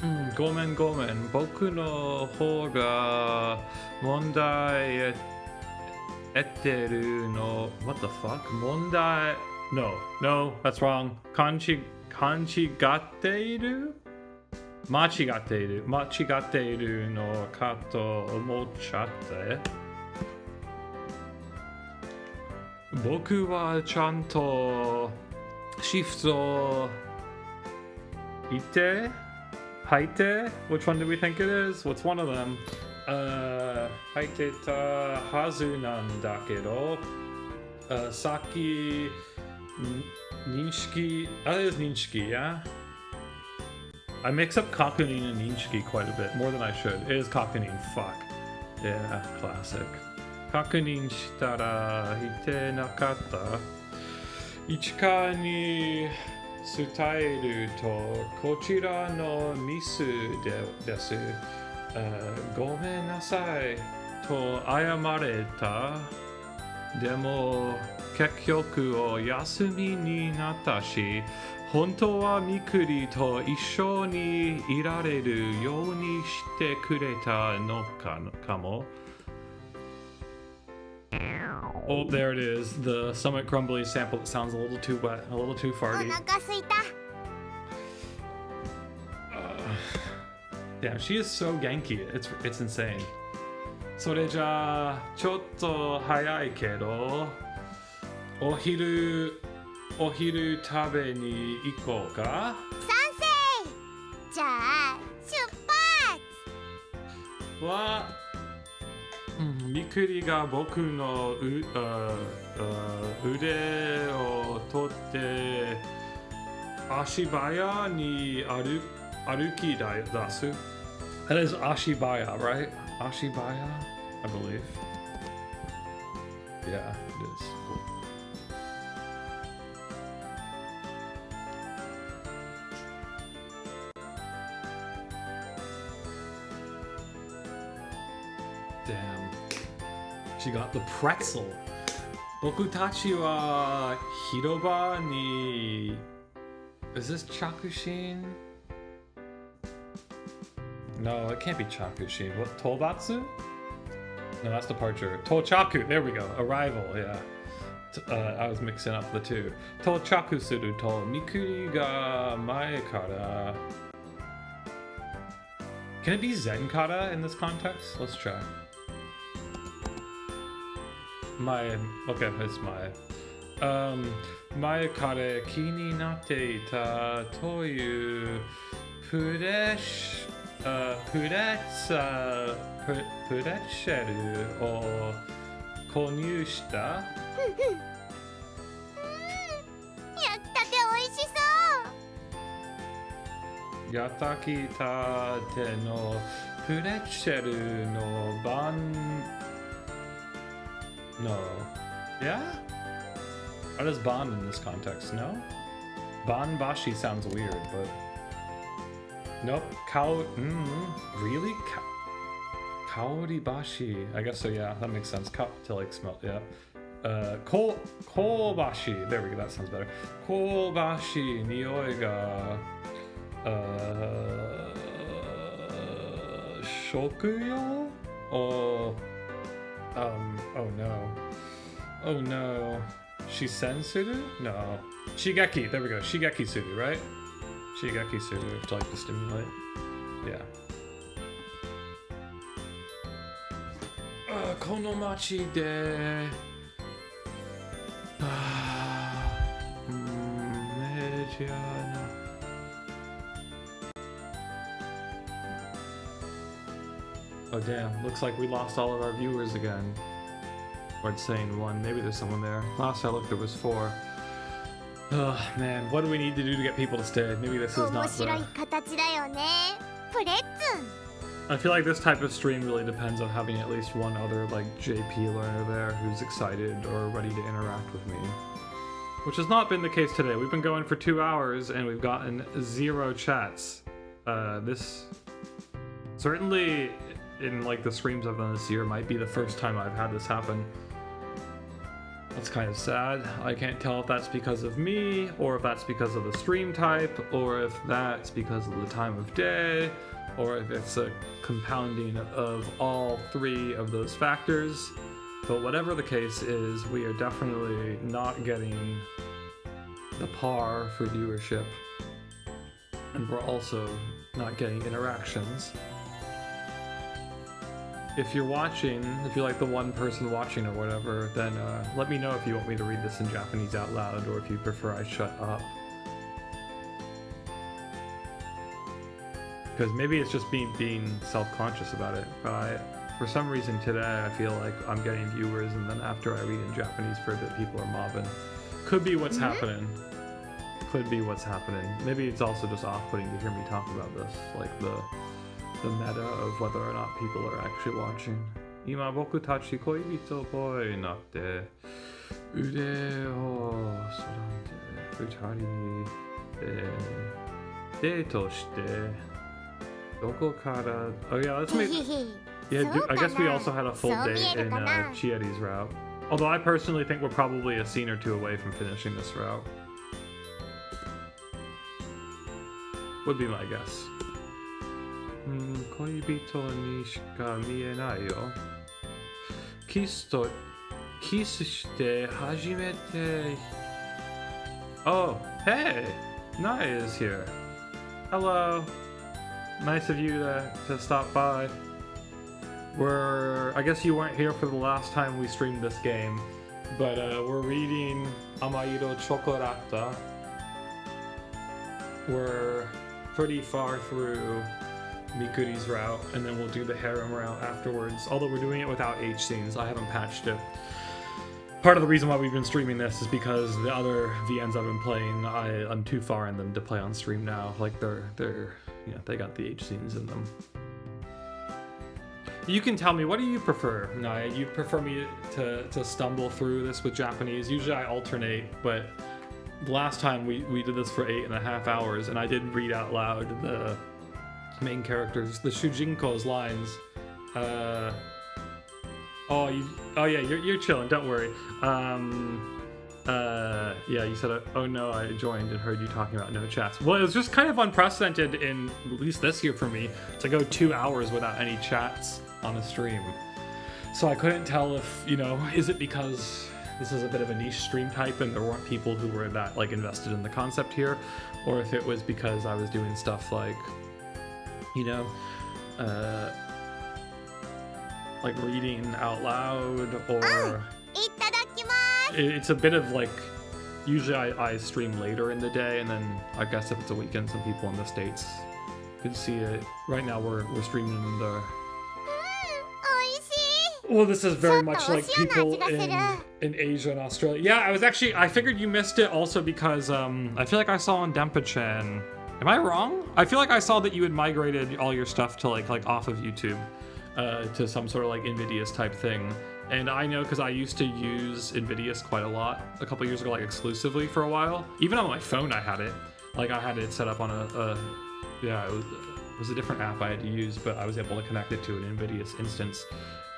言って。ごめん。僕の方が問題ってるの。What the fuck? 問題 No, that's wrong. 勘違っている間違っているのかと思っちゃって。僕はちゃんとシフト入ってWhich one do we think it is? What's one of them? 入ってたはずなんだけど、さっき認識That is 認識 yeah? I mix up Kakunin and Ninshiki quite a bit, more than I should. It is Kakunin, fuck. Yeah, classic. Kakunin shitara hite nakata. Ichika ni sutaeru to kochira no misu desu. Gomen nasai to ayamareta. Demo kekyoku o yasumi ni natta shi. 本当はみくりと一緒にいられるようにしてくれたのかも。Oh, there it is. The Summit Grumbly sample that sounds a little too wet, a little too お farty. 腹すいた。Damn, she is so Genki. It's insane. それじゃあ、ちょっと早いけど、お昼食べに行こうか。賛成。じゃあ出発。は、みくりが僕の腕を取って足早に歩き出す。That is Ashibaya, right? Ashibaya, I believe. Yeah, it is. Damn. She got the pretzel. Boku tachi wa hiroba ni... Is this Chakushin? No, it can't be Chakushin. What, Tobatsu? No, that's departure. Tochaku, there we go. Arrival, yeah. I was mixing up the two. Tochaku suru to Mikuri ga mae kara. Can it be Zen kara in this context? Let's try. Okay, it's Mae. Mae kare ki ni natte ita toyu puretseru o konyu shita. 焼きたて美味しそう。 Yatakitate no puretseru no ban... No. Yeah? How does ban in this context? No? Banbashi sounds weird, but... Nope. Really? Kaoribashi. I guess so, yeah. That makes sense. To like smell, yeah. Kobashi. There we go, that sounds better. Kobashi nioi ga... Shokuyo? Or... oh no. Oh no. Shisensuru? No. Shigeki, there we go. Shigeki suru, right? Shigeki suru, to like to stimulate. Yeah. Konomachi de... Mejiana. Oh damn, looks like we lost all of our viewers again. Or it's saying 1, maybe there's someone there. Last I looked there was 4. Oh man, what do we need to do to get people to stay? Maybe this is not 面白い the... 形だよね。プレッツン。 I feel like this type of stream really depends on having at least one other like JP learner there who's excited or ready to interact with me. Which has not been the case today. We've been going for 2 hours and we've gotten 0 chats. This certainly in like the streams I've done this year might be the first time I've had this happen. That's kind of sad. I can't tell if that's because of me, or if that's because of the stream type, or if that's because of the time of day, or if it's a compounding of all 3 of those factors. But whatever the case is, we are definitely not getting the par for viewership. And we're also not getting interactions. If you're watching, if you're like the one person watching or whatever, then let me know if you want me to read this in Japanese out loud or if you prefer I shut up. Because maybe it's just being self-conscious about it. But for some reason today, I feel like I'm getting viewers, and then after I read in Japanese for a bit, people are mobbing. Could be what's happening. Could be what's happening. Maybe it's also just off-putting to hear me talk about this, like the meta of whether or not people are actually watching. Ima boku tachi koibito koi natte ude o sorante futari deito shite doko kara... Oh yeah, let's make... Yeah, I guess we also had a full day in Chieri's route. Although I personally think we're probably a scene or 2 away from finishing this route. Would be my guess. 恋人にしか見えないよ。キスして初めて。Oh, hey! Nai is here. Hello. Nice of you to stop by. I guess you weren't here for the last time we streamed this game, but we're reading Amairo Chocalate. We're pretty far through Mikuri's route, and then we'll do the Harem route afterwards, although we're doing it without H scenes. I haven't patched it. Part of the reason why we've been streaming this is because the other VNs I've been playing, I'm too far in them to play on stream now. Like they're you know, they got the H scenes in them. You can tell me, what do you prefer, Naya? You prefer me to stumble through this with Japanese? Usually I alternate, but the last time we did this for 8.5 hours, and I did read out loud the main characters, the Shujinko's lines. Oh, yeah, you're chilling. Don't worry. Yeah, you said, oh no, I joined and heard you talking about no chats. Well, it was just kind of unprecedented in, at least this year for me, to go 2 hours without any chats on a stream. So I couldn't tell if, is it because this is a bit of a niche stream type and there weren't people who were that, like, invested in the concept here, or if it was because I was doing stuff like, like reading out loud, or it's a bit of like, usually I stream later in the day, and then I guess if it's a weekend, some people in the States could see it. Right now we're streaming in the... Well, this is very much like people in Asia and Australia. Yeah, I figured you missed it also because I feel like I saw on Dempa-chan. Am I wrong? I feel like I saw that you had migrated all your stuff to like off of YouTube to some sort of like Invidious type thing. And I know because I used to use Invidious quite a lot a couple years ago, like exclusively for a while. Even on my phone, I had it. Like I had it set up on it was a different app I had to use, but I was able to connect it to an Invidious instance.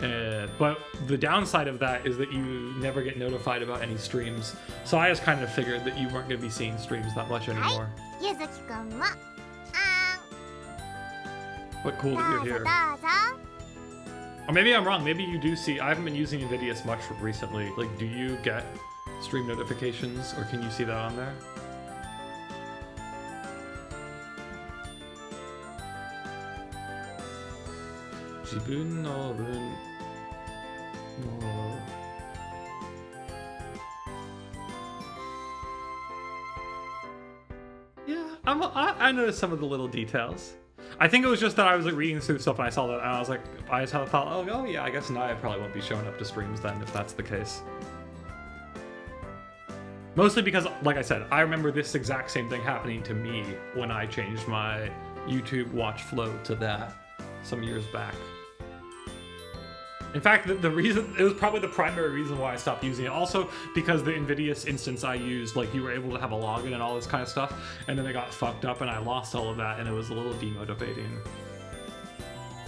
But the downside of that is that you never get notified about any streams. So I just kind of figured that you weren't going to be seeing streams that much anymore. But cool that you're here. Or maybe I'm wrong. Maybe you do see. I haven't been using Invidious much recently. Like, do you get stream notifications, or can you see that on there? Jibun no run. Yeah, I noticed some of the little details. I think it was just that I was like reading through stuff and I saw that and I was like, I just thought, oh yeah, I guess Naya probably won't be showing up to streams then if that's the case. Mostly because, like I said, I remember this exact same thing happening to me when I changed my YouTube watch flow to that some years back. In fact, the reason, it was probably the primary reason why I stopped using it. Also, because the Invidious instance I used, like, you were able to have a login and all this kind of stuff, and then it got fucked up and I lost all of that, and it was a little demotivating.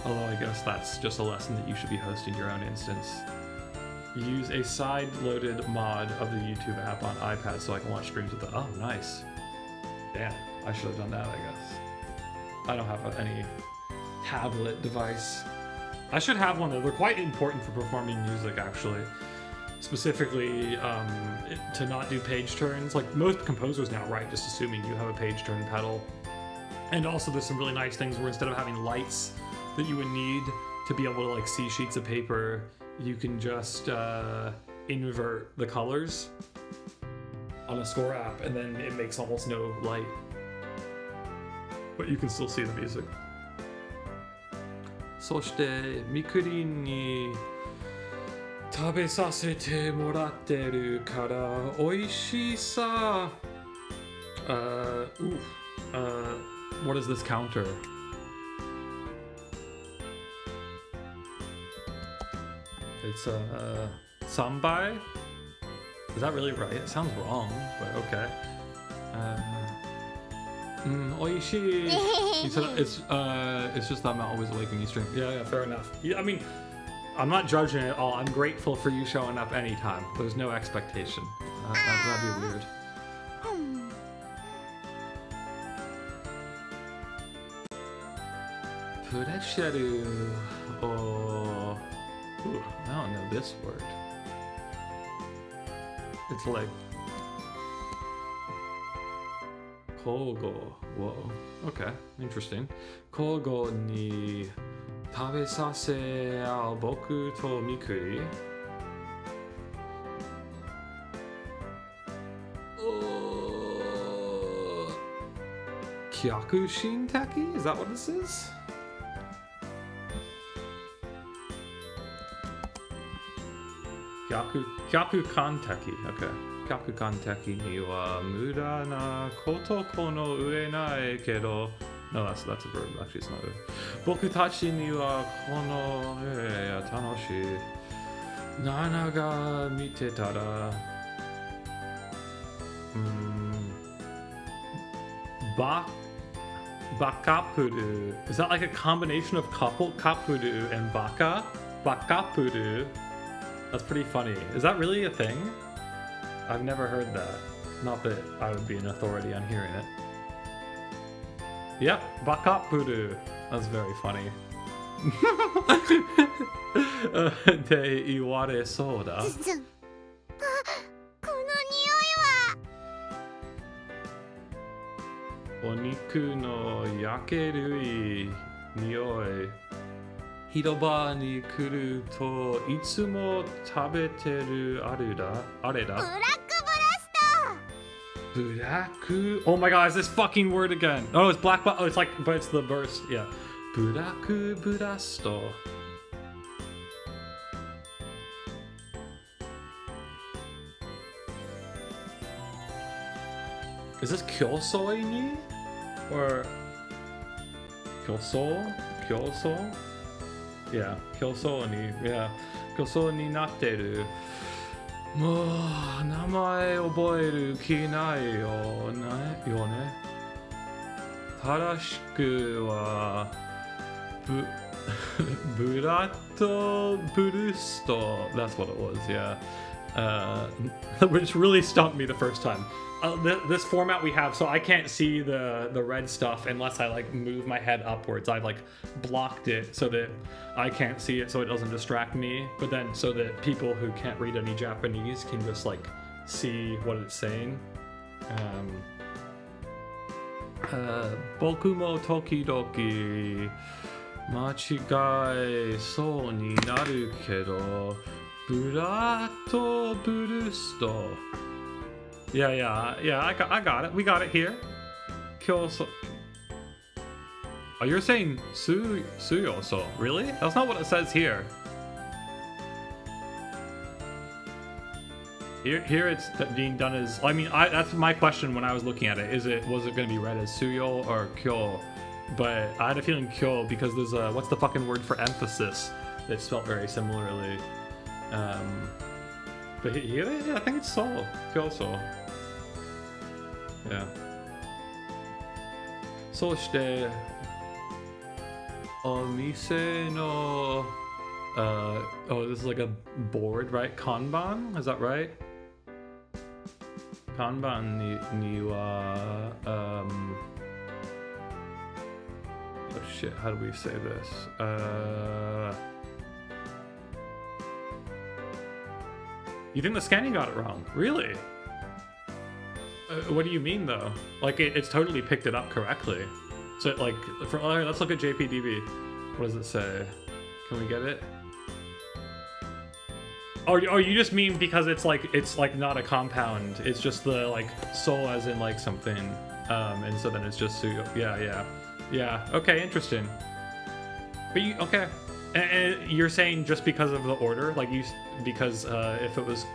Although I guess that's just a lesson that you should be hosting your own instance. Use a side-loaded mod of the YouTube app on iPad so I can watch streams with it. Oh, nice. Damn, I should have done that, I guess. I don't have any tablet device. I should have one though. They're quite important for performing music, actually. Specifically, to not do page turns. Like most composers now, right? Just assuming you have a page turn pedal. And also there's some really nice things where instead of having lights that you would need to be able to like see sheets of paper, you can just invert the colors on a score app, and then it makes almost no light. But you can still see the music. そしてミクリンに食べさせてもらってるから美味しさ。What is this counter? It's sambai. Is that really right? It sounds wrong, but okay. 美味しい. You said it's just that I'm not always awake when you stream. Yeah, fair enough. Yeah, I mean, I'm not judging it at all. I'm grateful for you showing up anytime. There's no expectation. That'd be weird. Puresheru. Oh, I don't know this word. It's like Kogo. Whoa. Okay. Interesting. Kogo ni tabesase ao boku to Mikuri. Kyakushin Taki? Is that what this is? Kyakukan Taki. Okay. Kyakukan Taki ni wa muda na koto kono ue nae kedo. No, that's a verb. Actually, it's not a verb. Boku tachi ni wa kono ue tanoshi. Nana ga mite tara. Bakapuru. Is that like a combination of kapuru and baka? Bakapuru. That's pretty funny. Is that really a thing? I've never heard that. Not that I would be an authority on hearing it. Yep, bakapuru. That's very funny. De iware soda. この匂いはお肉の焼けるい匂い。広場に来るといつも食べてるあれだ。ブラックブラスト。 Buraku. Oh my god, is this fucking word again? Oh, it's black. Oh, it's like, but it's the burst. Yeah. Buraku burasto. Is this kyosoi ni? Or kyoso? Kyoso? Yeah, kyoso ni. Yeah. Kyoso ni natteru. もう名前覚える気ないよね。正しくはブラッドブルスト。That's what it was, yeah. Which really stumped me the first time. This format we have, so I can't see the red stuff unless I like move my head upwards. I've like blocked it so that I can't see it, so it doesn't distract me. But then so that people who can't read any Japanese can just like see what it's saying. Boku mo tokidoki machigai sou ni naru kedo burato burusto. Yeah, I got it. We got it here. Kyoso. Oh, you're saying suyoso. Really? That's not what it says here. Here it's being done as. I mean, that's my question when I was looking at it. Was it going to be read as suyo or kyo? But I had a feeling kyo because there's a what's the fucking word for emphasis that's spelled very similarly. But here, I think it's so kyoso. Yeah. そしてお店の oh, this is like a board, right? Kanban, is that right? Kanban ni wa oh shit, how do we say this? You think the scanning got it wrong? Really? What do you mean though? Like it's totally picked it up correctly. So like, let's look at JPDB. What does it say? Can we get it? Oh, you just mean because it's like not a compound. It's just the like soul as in like something, and so then it's just yeah. Okay, interesting. But okay, and you're saying just because of the order, like because if it was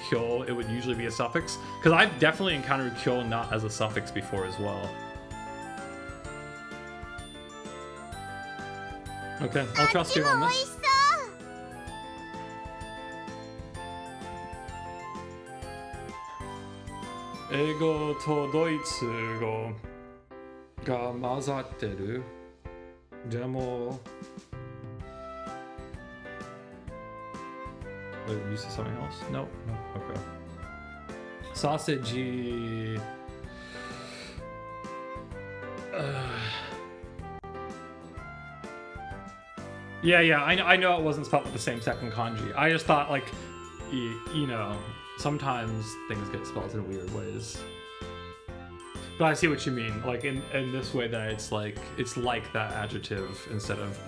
kyo, it would usually be a suffix. Because I've definitely encountered kyo not as a suffix before as well. Okay, I'll trust you on this. Eigo to doitsu go ga mazatteru. Demo. Wait, you said something else? No. Okay. Sausage. Yeah. I know it wasn't spelled with the same second kanji. I just thought like, you know, sometimes things get spelled in weird ways. But I see what you mean. Like in this way that it's like that adjective instead of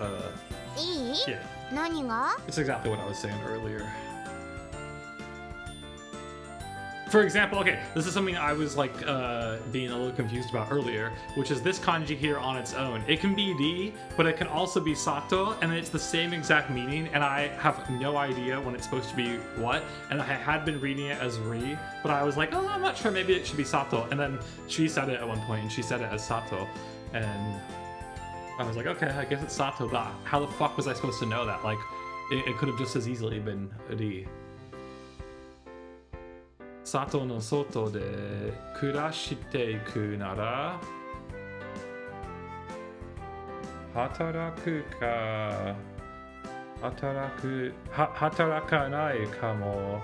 yeah. 何が? It's exactly what I was saying earlier. For example, okay, this is something I was like being a little confused about earlier, which is this kanji here on its own. It can be ri, but it can also be sato, and it's the same exact meaning, and I have no idea when it's supposed to be what, and I had been reading it as ri, but I was like, oh, I'm not sure, maybe it should be sato, and then she said it at one point, and she said it as sato, and I was like, okay, I guess it's sato, but how the fuck was I supposed to know that? Like, it could have just as easily been ri. Sato no soto de kurashite iku nara hataraku ka hatarakanai kamo.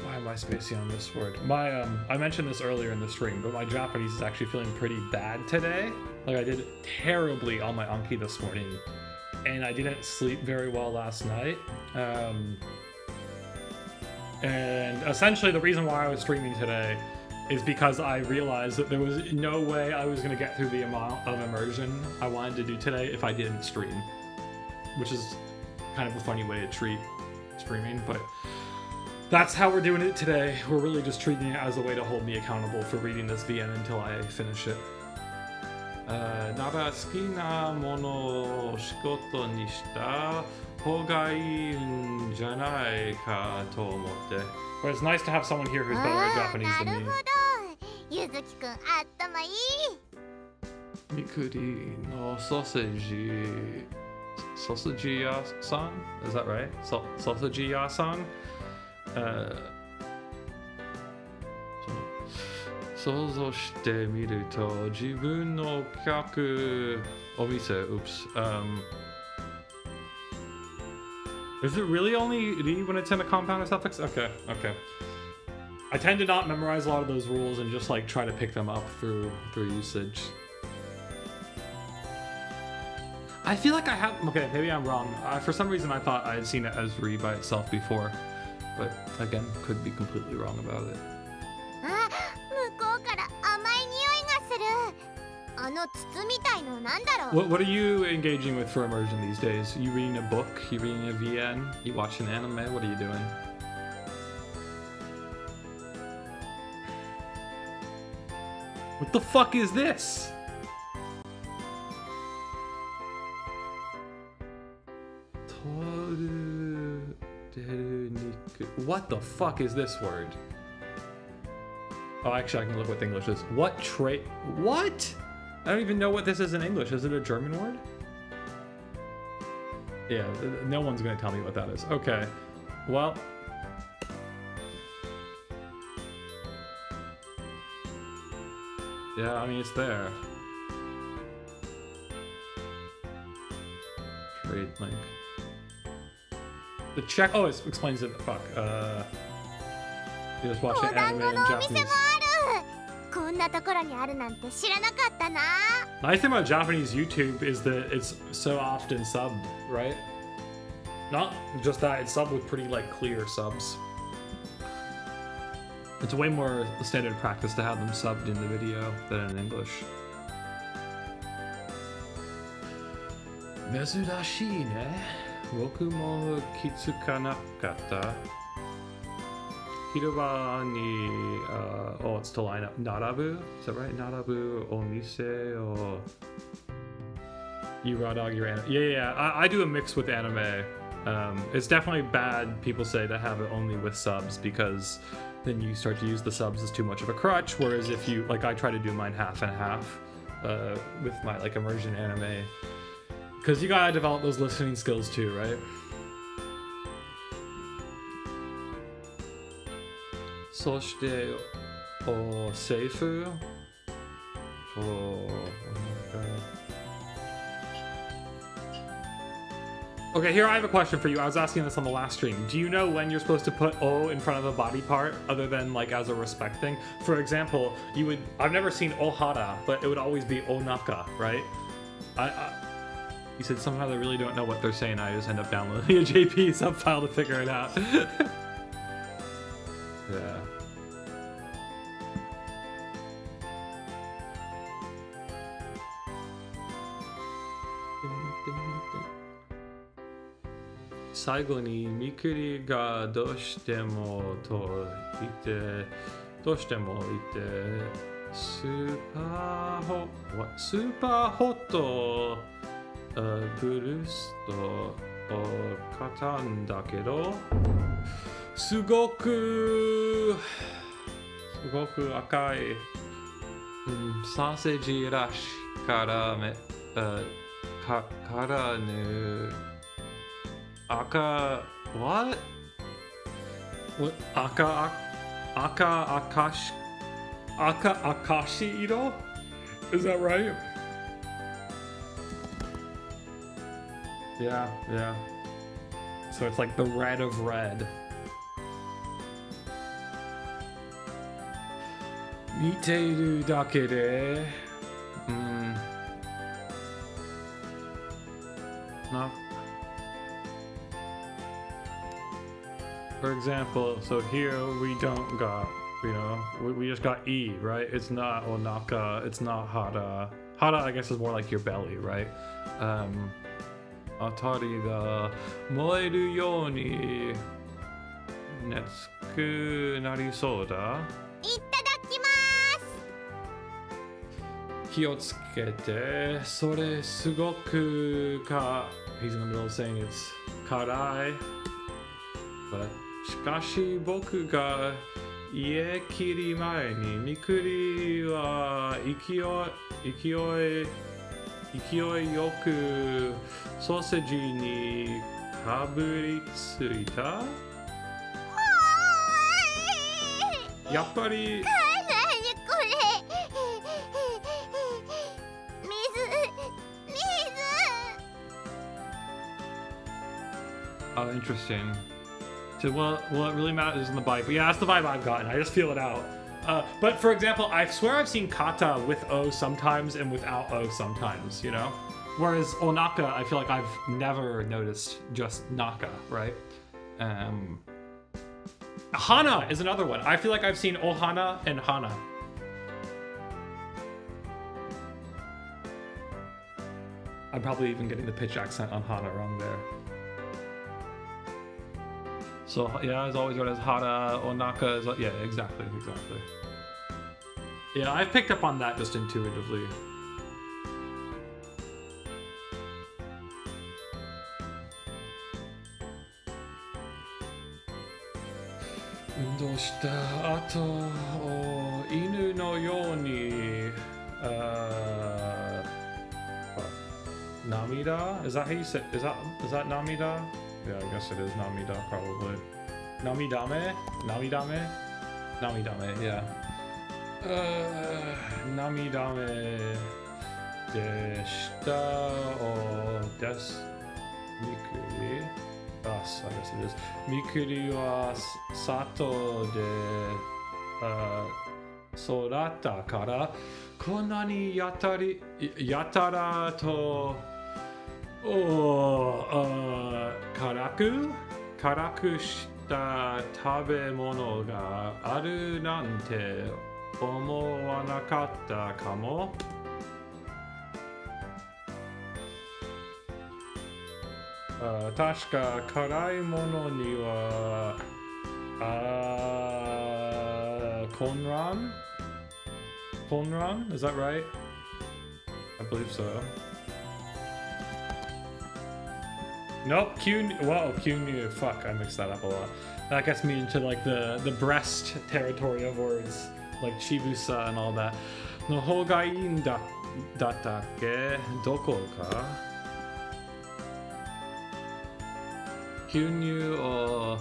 Why am I spacing on this word? I mentioned this earlier in the stream, but my Japanese is actually feeling pretty bad today. Like, I did terribly on my Anki this morning, and I didn't sleep very well last night. And essentially the reason why I was streaming today is because I realized that there was no way I was going to get through the amount of immersion I wanted to do today if I didn't stream, which is kind of a funny way to treat streaming, but that's how we're doing it today. We're really just treating it as a way to hold me accountable for reading this VN until I finish it. Nara suki na mono o shikoto ni shita hoga ii n janai ka to omotte. But it's nice to have someone here who's better at Japanese than me. ゆずきくん頭いい。 Mikuri no sausage ya-san? Is that right? Sausage ya-san? 想像してみると自分の客お店 oops is it really only ri when it's in a compound or suffix? Okay. I tend to not memorize a lot of those rules and just like try to pick them up through usage. I feel like I have, okay, maybe I'm wrong. For some reason I thought I had seen it as ri by itself before, but again, could be completely wrong about it. あ、向こうから甘い匂いがする。あの筒みたいのなんだろう。 What are you engaging with for immersion these days? You reading a book? You reading a VN? You watching anime? What are you doing? What the fuck is this? What the fuck is this word? Oh, actually, I can look what the English is. What? I don't even know what this is in English. Is it a German word? Yeah, no one's gonna tell me what that is. Okay, well. Yeah, I mean, it's there. Trade link. The check. Oh, it explains it. Fuck. You just watch an anime in Japanese. こんなところにあるなんて知らなかったな。 Nice thing about Japanese YouTube is that it's so often subbed, right? Not just that, it's subbed with pretty like clear subs. It's way more standard practice to have them subbed in the video than in English. 珍しいね。僕も気づかなかった。広場に、oh, it's to line up. Narabu? Is that right? Narabu omise or you raw dog your anime. Yeah. I do a mix with anime. It's definitely bad, people say, to have it only with subs because then you start to use the subs as too much of a crutch. Whereas if you, like, I try to do mine half and half with my, like, immersion anime. Because you gotta develop those listening skills too, right? So, oh, seifu? Oh my god. Okay, here I have a question for you. I was asking this on the last stream. Do you know when you're supposed to put O in front of a body part other than like as a respect thing? For example, I've never seen Ohara, but it would always be Onaka, right? You said somehow they really don't know what they're saying. I just end up downloading a JP subfile to figure it out. Yeah. Saigo ni Mikuri ga doshitemo to ite super hot blues to kata n dakedo sugoku akai sausage rashi kara ne Aka, what? What? Aka Akashi? Is that right? Yeah, yeah. So it's like the red of red. Miteru dake de. No. For example, so here we don't got, you know, we just got E, right? It's not onaka, it's not hara. Hara, I guess, is more like your belly, right? Atari ga moeru you ni netsuku narisou da. いただきます。気をつけて、それすごくか、he's in the middle of saying it's 辛い。But しかし僕が家切り前にみくりは勢いよくソーセージにかぶりついた。やっぱり。Oh, interesting. So, well, it really matters in the bite. But yeah, that's the vibe I've gotten. I just feel it out. But for example, I swear I've seen kata with O sometimes and without O sometimes, you know? Whereas onaka, I feel like I've never noticed just naka, right? Hana is another one. I feel like I've seen ohana and hana. I'm probably even getting the pitch accent on hana wrong there. So yeah, as always, what is hara, onaka is, yeah, exactly. Yeah, I've picked up on that just intuitively. Undoshita ato o inu no you ni namida? Is that how you say? Is that namida? Yeah, I guess it is namida, probably. Namidame? Namidame, yeah. Namidame deshita o des Mikuri. Us, I guess it is. Mikuri wa sato de sorata kara konna ni yatara to karaku shita tabemono ga aru nante omowanakatta kamo. Tashika karai mono ni wa konran? Konran? Is that right? I believe so. Nope, Q, fuck, I mixed that up a lot. That gets me into like the breast territory of words, like Chibusa and all that. No hoga in dattakke doko ka? Kyunyu o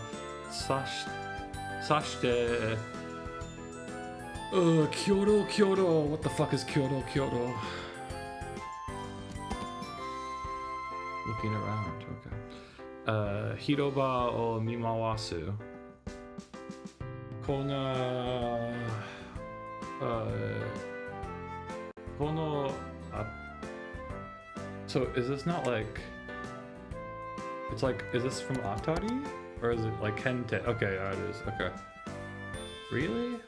sashite. Kyoro. What the fuck is Kyoro? Looking around, okay. Hiroba o mimawasu. Kono. So is this not like? It's like, is this from Atari? Or is it like Kente? Okay, yeah, it is. Okay. Really?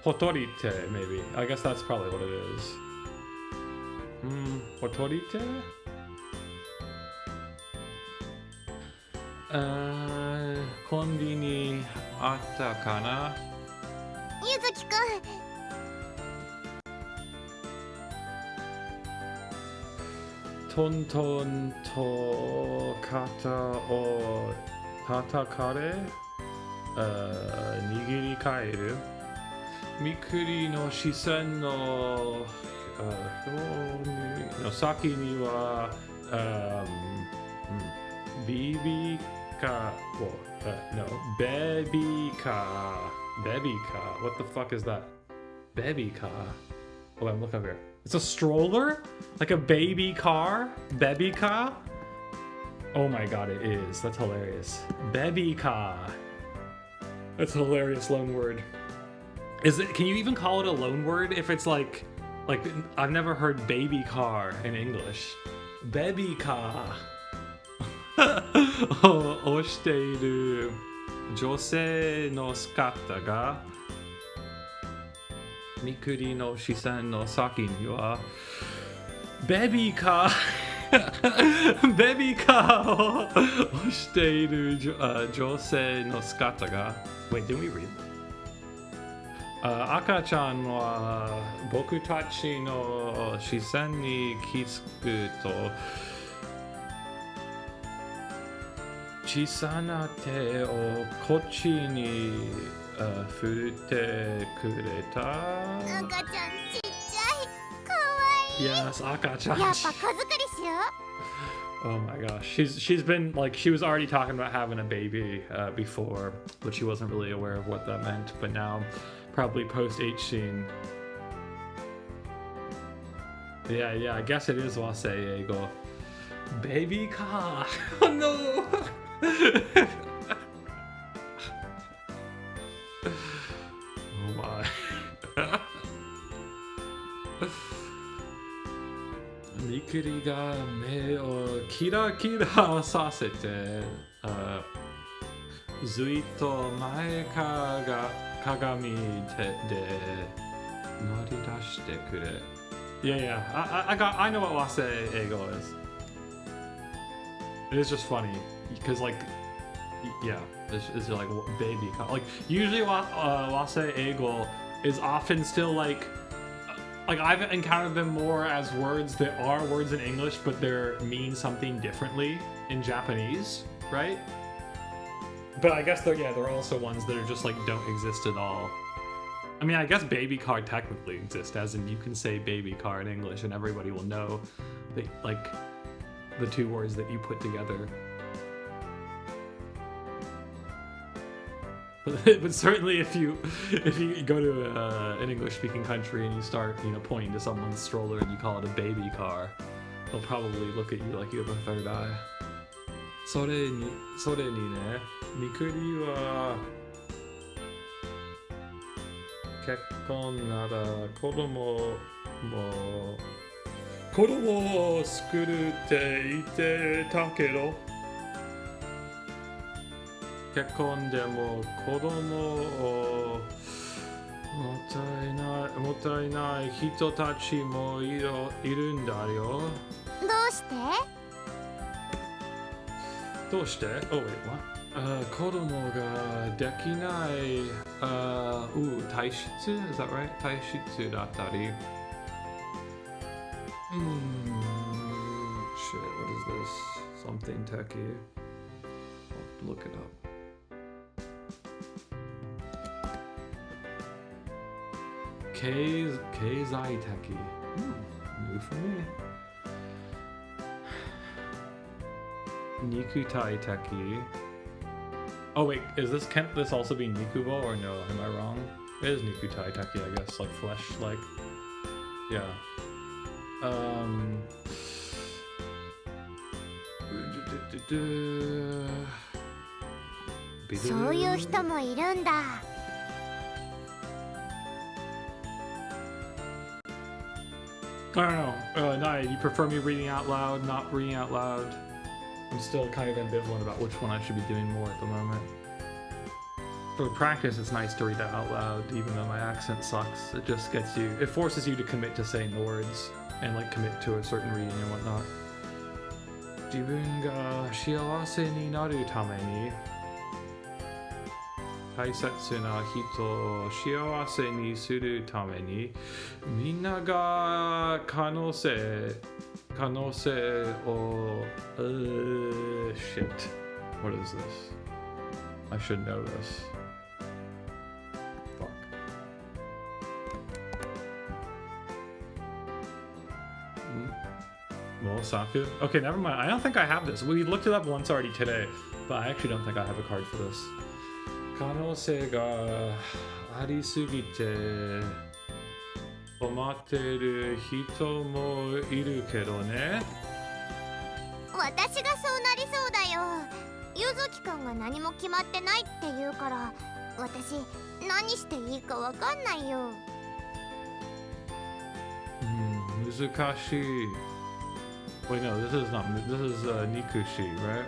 Hotorite, maybe. I guess that's probably what it is. Hotorite? Konbini atta kana? Yuzuki-kun. Tonton to kata o tatakare nigiri kaeru Mikuri no shisen no saki ni wa bibi ka baby ka. What the fuck is that? Baby ka. Oh, I'm looking up here. It's a stroller? Like a baby car? Baby car? Oh my god, it is. That's hilarious. Baby car. That's a hilarious loan word. Is it? Can you even call it a loan word if it's like I've never heard baby car in English. Baby car. をしている女性の姿がみくりの視線の先にはベビーカーベビーカーを押している女性の姿が Wait, didn't we read? 赤ちゃんは僕たちの視線に気づくと小さな手をこっちに振ってくれた。赤ちゃんちっちゃい。かわいい。Yes, 赤ちゃん。やっぱ子作りしよう。 Oh my gosh, she's been like she was already talking about having a baby before, but she wasn't really aware of what that meant. But now, probably post H scene. Yeah, I guess it is wasei eigo. Baby car. Oh no. Oh my. みくりが目をキラキラさせて、ずっと前から鏡で乗り出してくれ。Yeah, I know what wasei eigo is. It is just funny because like, yeah, it's like baby. Like usually wasei eigo is often still like I've encountered them more as words that are words in English, but they mean something differently in Japanese, right? But I guess they're also ones that are just like don't exist at all. I mean, I guess baby car technically exists, as in you can say baby car in English and everybody will know that, like, the two words that you put together. But certainly if you go to an English-speaking country and you start, pointing to someone's stroller and you call it a baby car, they'll probably look at you like you have a third eye. それにね、みくりは結婚なら子供を作るって言ってたけど、結婚でも子供をもったいない人たちもいるんだよ。どうして Oh wait, what? 子供ができない体質 Is that right? 体質だったりShit, what is this? Something techy. I'll have to look it up. Keizai techy. New for me. Nikutai techy. Oh wait, can't this also be Nikubo or no? Am I wrong? It is Nikutai techy, I guess, like flesh, like yeah. そういう人もいるんだ。I don't know. Naya, you prefer me reading out loud, not reading out loud? I'm still kind of ambivalent about which one I should be doing more at the moment. For practice, it's nice to read that out loud, even though my accent sucks. It just it forces you to commit to saying the words and like commit to a certain reading and whatnot. 自分が幸せになるために大切な人を幸せにするためにみんなが可能性をshit. What is this? I should know this. Fuck. Mosaku? Okay, never mind. I don't think I have this. We looked it up once already today, but I actually don't think I have a card for this. 可能性がありすぎて思ってる人もいるけどね。私がそうなりそうだよ。ゆずきくんが何も決まってないって言うから、私何していいかわかんないよ。難しい。Wait, no, this is not. This is Nikushi, right?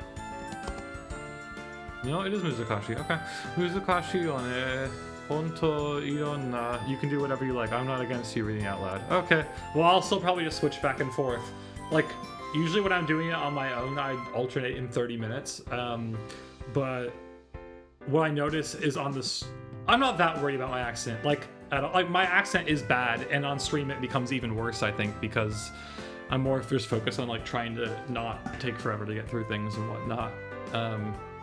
No, it is Muzukashi. Okay. Muzukashi on it. Honto ironna. You can do whatever you like. I'm not against you reading out loud. Okay. Well, I'll still probably just switch back and forth. Like, usually when I'm doing it on my own, I alternate in 30 minutes. But what I notice is on this... I'm not that worried about my accent. Like my accent is bad, and on stream it becomes even worse, I think, because I'm more just focused on like trying to not take forever to get through things and whatnot.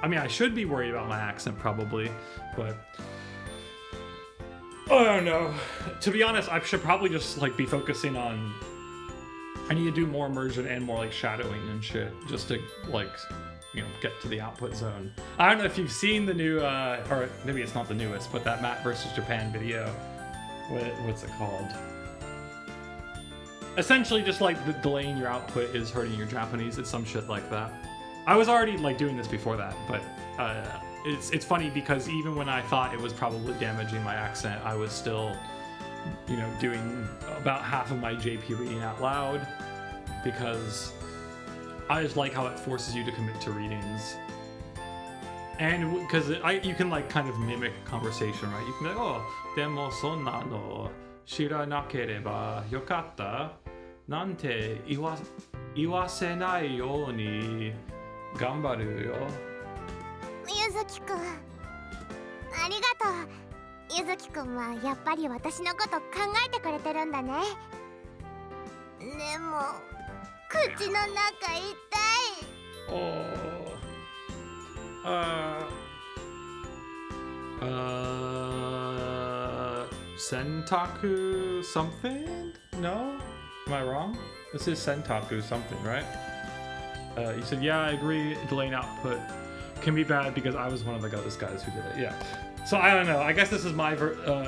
I mean, I should be worried about my accent probably, but I don't know. To be honest, I should probably just like be focusing on... I need to do more immersion and more like shadowing and shit, just to like, you know, get to the output zone. I don't know if you've seen the new, or maybe it's not the newest, but that Matt versus Japan video. What's it called? Essentially just like the delaying your output is hurting your Japanese. It's some shit like that. I was already like doing this before that, but it's funny because even when I thought it was probably damaging my accent, I was still, you know, doing about half of my JP reading out loud, because I just like how it forces you to commit to readings. And because you can like kind of mimic conversation, right? You can be like, oh, demo sonna no shiranakereba yokatta nante iwasenai you ni ganbaru yo. ゆずきくん、ありがとう。ゆずきくんはやっぱり私のこと考えてくれてるんだね。でも口の中痛い。Sentaku something? No? Am I wrong? This is Sentaku something, right? You said, yeah, I agree, delaying output can be bad because I was one of those guys who did it, yeah. So I don't know, I guess this is my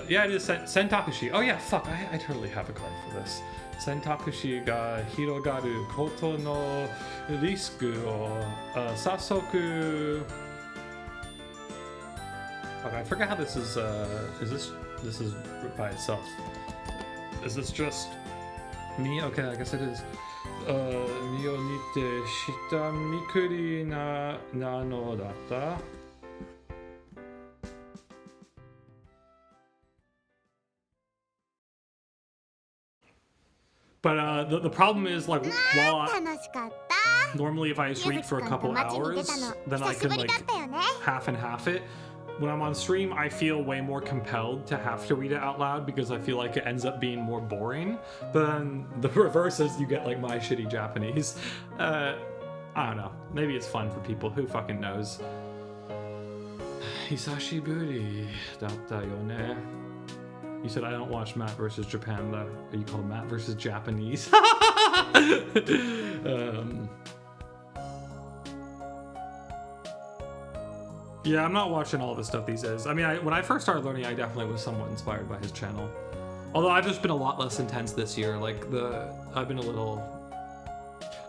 yeah, it is Sentakushi. Oh yeah, fuck, I totally have a card for this. Sentakushi ga hirogaru koto no risku o sasoku... Fuck, I forget how this is this is by itself. Is this just me? Okay, I guess it is. Mi o nite shita Mikuri na no datta. But the problem is, like, while normally if I just read for a couple hours, then I can like half and half it. When I'm on stream, I feel way more compelled to have to read it out loud because I feel like it ends up being more boring. But then the reverse is you get like my shitty Japanese. I don't know. Maybe it's fun for people. Who fucking knows? Hisashiburi datta yo ne. You said I don't watch Matt versus Japan though. Or you call it Matt versus Japanese? Yeah, I'm not watching all of his stuff these days. I mean, when I first started learning, I definitely was somewhat inspired by his channel. Although I've just been a lot less intense this year. Like, I've been a little...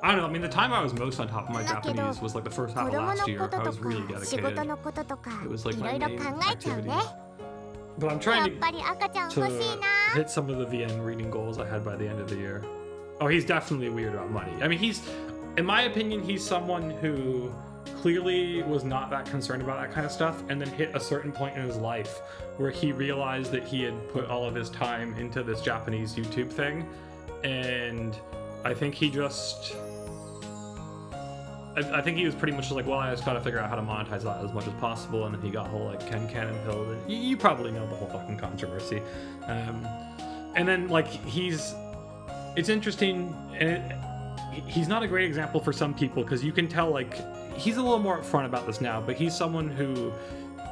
I don't know, I mean, the time I was most on top of my Japanese was like the first half of last year. I was really dedicated. It was like my main activity. But I'm trying to hit some of the VN reading goals I had by the end of the year. Oh, he's definitely weird about money. I mean, in my opinion, he's someone who clearly was not that concerned about that kind of stuff, and then hit a certain point in his life where he realized that he had put all of his time into this Japanese YouTube thing, and I think he just... I think he was pretty much just like, well, I just gotta figure out how to monetize that as much as possible, and then he got whole like Ken Cannon Hill, and you probably know the whole fucking controversy. And then like it's interesting, and he's not a great example for some people because you can tell like he's a little more upfront about this now, but he's someone who,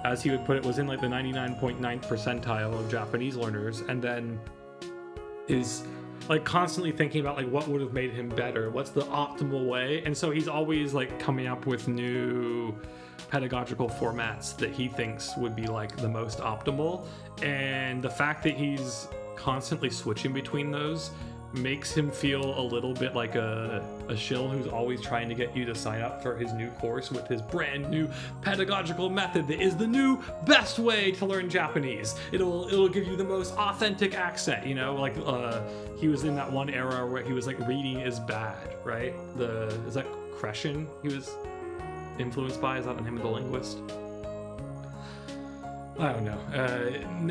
as he would put it, was in like the 99.9th percentile of Japanese learners, and then is like constantly thinking about like what would have made him better, what's the optimal way, and so he's always like coming up with new pedagogical formats that he thinks would be like the most optimal. And the fact that he's constantly switching between those makes him feel a little bit like a shill who's always trying to get you to sign up for his new course with his brand new pedagogical method that is the new best way to learn Japanese. It'll give you the most authentic accent, you know, like he was in that one era where he was like reading is bad, right? Is that Kreshin he was influenced by? Is that the name of the linguist? I don't know.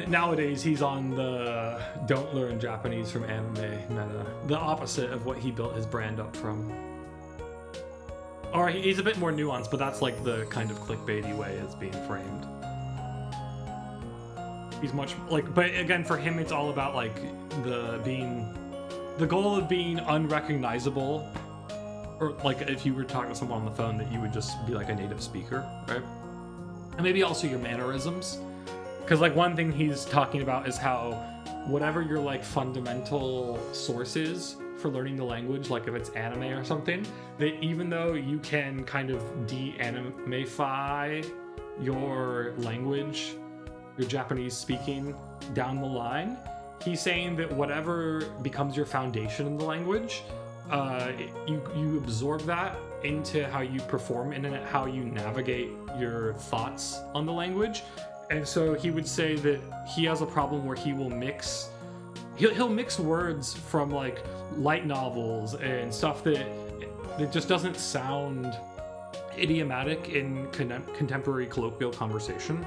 Nowadays, he's on the don't learn Japanese from anime meta. The opposite of what he built his brand up from. Or he's a bit more nuanced, but that's like the kind of clickbaity way it's being framed. He's much like, but again, for him, it's all about like the goal of being unrecognizable. Or like if you were talking to someone on the phone that you would just be like a native speaker, right? And maybe also your mannerisms. Because like one thing he's talking about is how whatever your like fundamental source is for learning the language, like if it's anime or something, that even though you can kind of de-animify your language, your Japanese speaking down the line, he's saying that whatever becomes your foundation in the language, you absorb that into how you perform in it, how you navigate your thoughts on the language. And so he would say that he has a problem where he will mix words from like light novels and stuff that just doesn't sound idiomatic in contemporary colloquial conversation.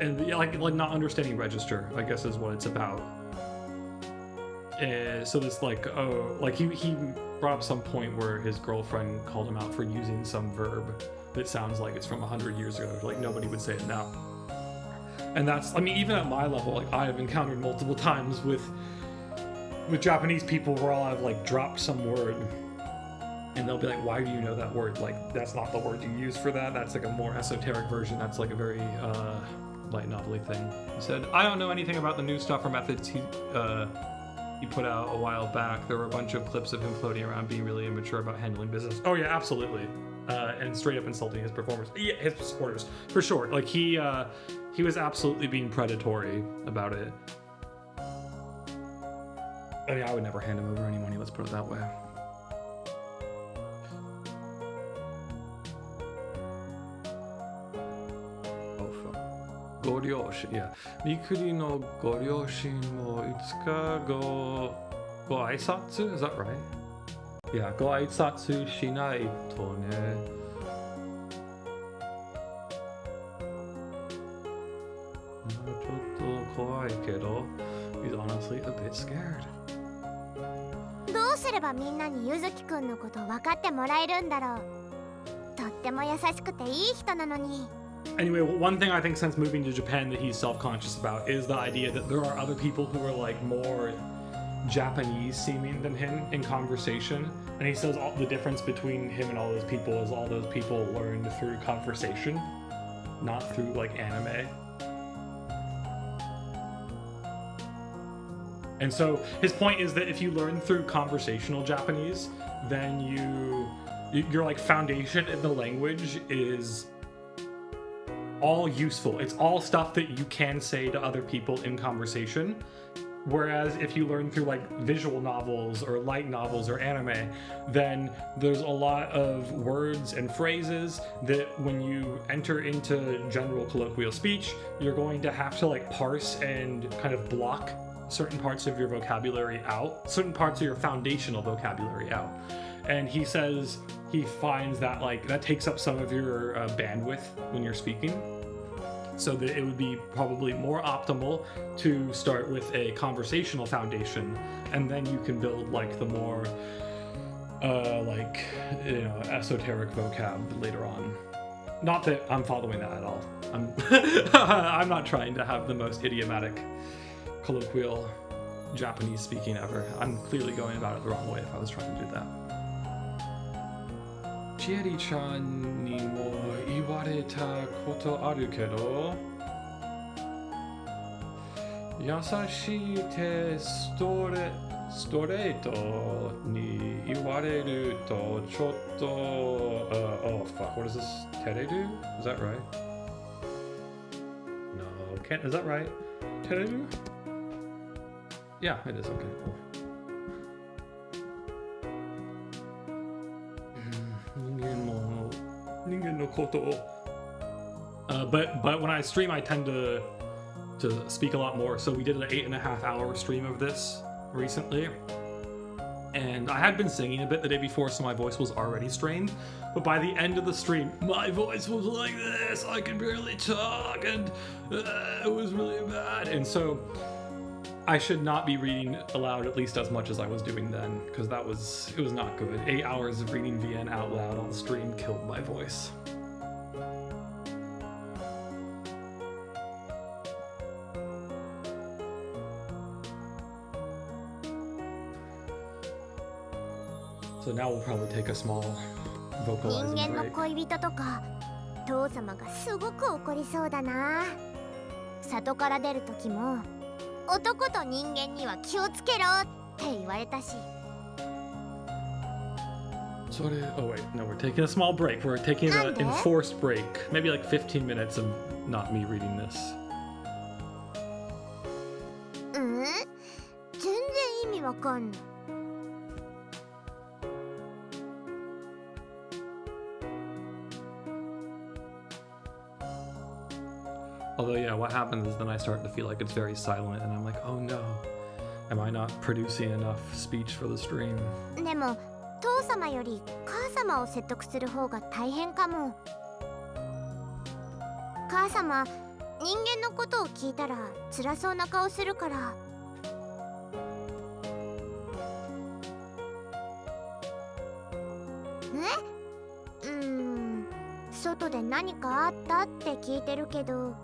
And like not understanding register, I guess, is what it's about. So this like he brought up some point where his girlfriend called him out for using some verb that sounds like it's from 100 years ago. Like nobody would say it now. And that's, I mean, even at my level, like I have encountered multiple times with Japanese people where I'll have like dropped some word and they'll be like, why do you know that word? Like that's not the word you use for that. That's like a more esoteric version. That's like a very light novel-y thing. He said, I don't know anything about the new stuff or methods he put out a while back. There were a bunch of clips of him floating around being really immature about handling business. Oh yeah, absolutely. And straight up insulting his performers. Yeah, his supporters, for sure. Like he was absolutely being predatory about it. I mean, I would never hand him over any money, let's put it that way. Oh fuck. ご両親、いや、Mikuriのご両親もいつかご挨拶? Is that right? Yeah, ご挨拶しないとね。ちょっと怖いけど、he's honestly a bit scared. どうすればみんなにゆずきくんのこと分かってもらえるんだろう。とっても優しくていい人なのに。Anyway, one thing I think since moving to Japan that he's self-conscious about is the idea that there are other people who are like more Japanese seeming than him in conversation, and he says the difference between him and all those people is all those people learned through conversation, not through like anime. And so his point is that if you learn through conversational Japanese, then your like foundation in the language is all useful. It's all stuff that you can say to other people in conversation. Whereas if you learn through like visual novels or light novels or anime, then there's a lot of words and phrases that when you enter into general colloquial speech, you're going to have to like parse and kind of block certain parts of your vocabulary out, certain parts of your foundational vocabulary out. And he says he finds that like that takes up some of your bandwidth when you're speaking, so that it would be probably more optimal to start with a conversational foundation, and then you can build like the more like, you know, esoteric vocab later on. Not that I'm following that at all. I'm not trying to have the most idiomatic colloquial Japanese speaking ever. I'm clearly going about it the wrong way if I was trying to do that. チエリちゃんにも言われたことあるけど、優しい手ストレートに言われるとちょっと、oh fuck, what is this? 照れる? Is that right? No, can't, is that right? 2? Yeah, it is. Okay, cool. But when I stream, I tend to speak a lot more. So we did an 8.5-hour stream of this recently, and I had been singing a bit the day before, so my voice was already strained. But by the end of the stream, my voice was like this. I could barely talk, and it was really bad. And so I should not be reading aloud at least as much as I was doing then, because it was not good. 8 hours of reading VN out loud on stream killed my voice. So now we'll probably take a small 人 vocalizing 間の break. 恋人とか父様がすごく怒りそうだな。里から出る時も男と人間には気をつけろって言われたし。Oh wait, no, we're taking a small break. We're taking an Nande? enforced break. Maybe like 15 minutes of not me reading this. うん？全然意味わかんない。Although, yeah, what happens is then I start to feel like it's very silent, and I'm like, oh no, am I not producing enough speech for the stream? でも父様より母様を説得する方が大変かも。母様、人間のことを聞いたら辛そうな顔するから。外で何かあったって聞いてるけど。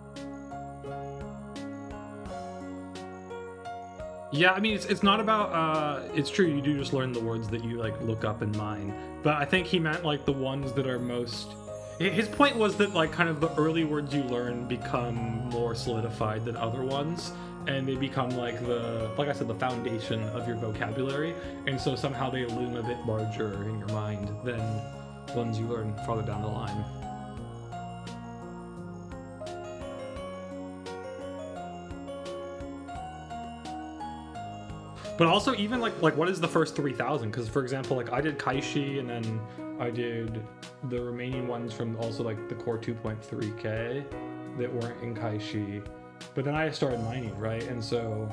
Yeah, I mean, it's not about, it's true, you do just learn the words that you, like, look up in mind. But I think he meant, like, the ones that are most... His point was that, like, kind of the early words you learn become more solidified than other ones. And they become, like I said, the foundation of your vocabulary. And so somehow they loom a bit larger in your mind than ones you learn farther down the line. But also, even like what is the first 3,000? Because for example, like I did Kaishi, and then I did the remaining ones from also like the core 2.3k that weren't in Kaishi. But then I started mining, right? And so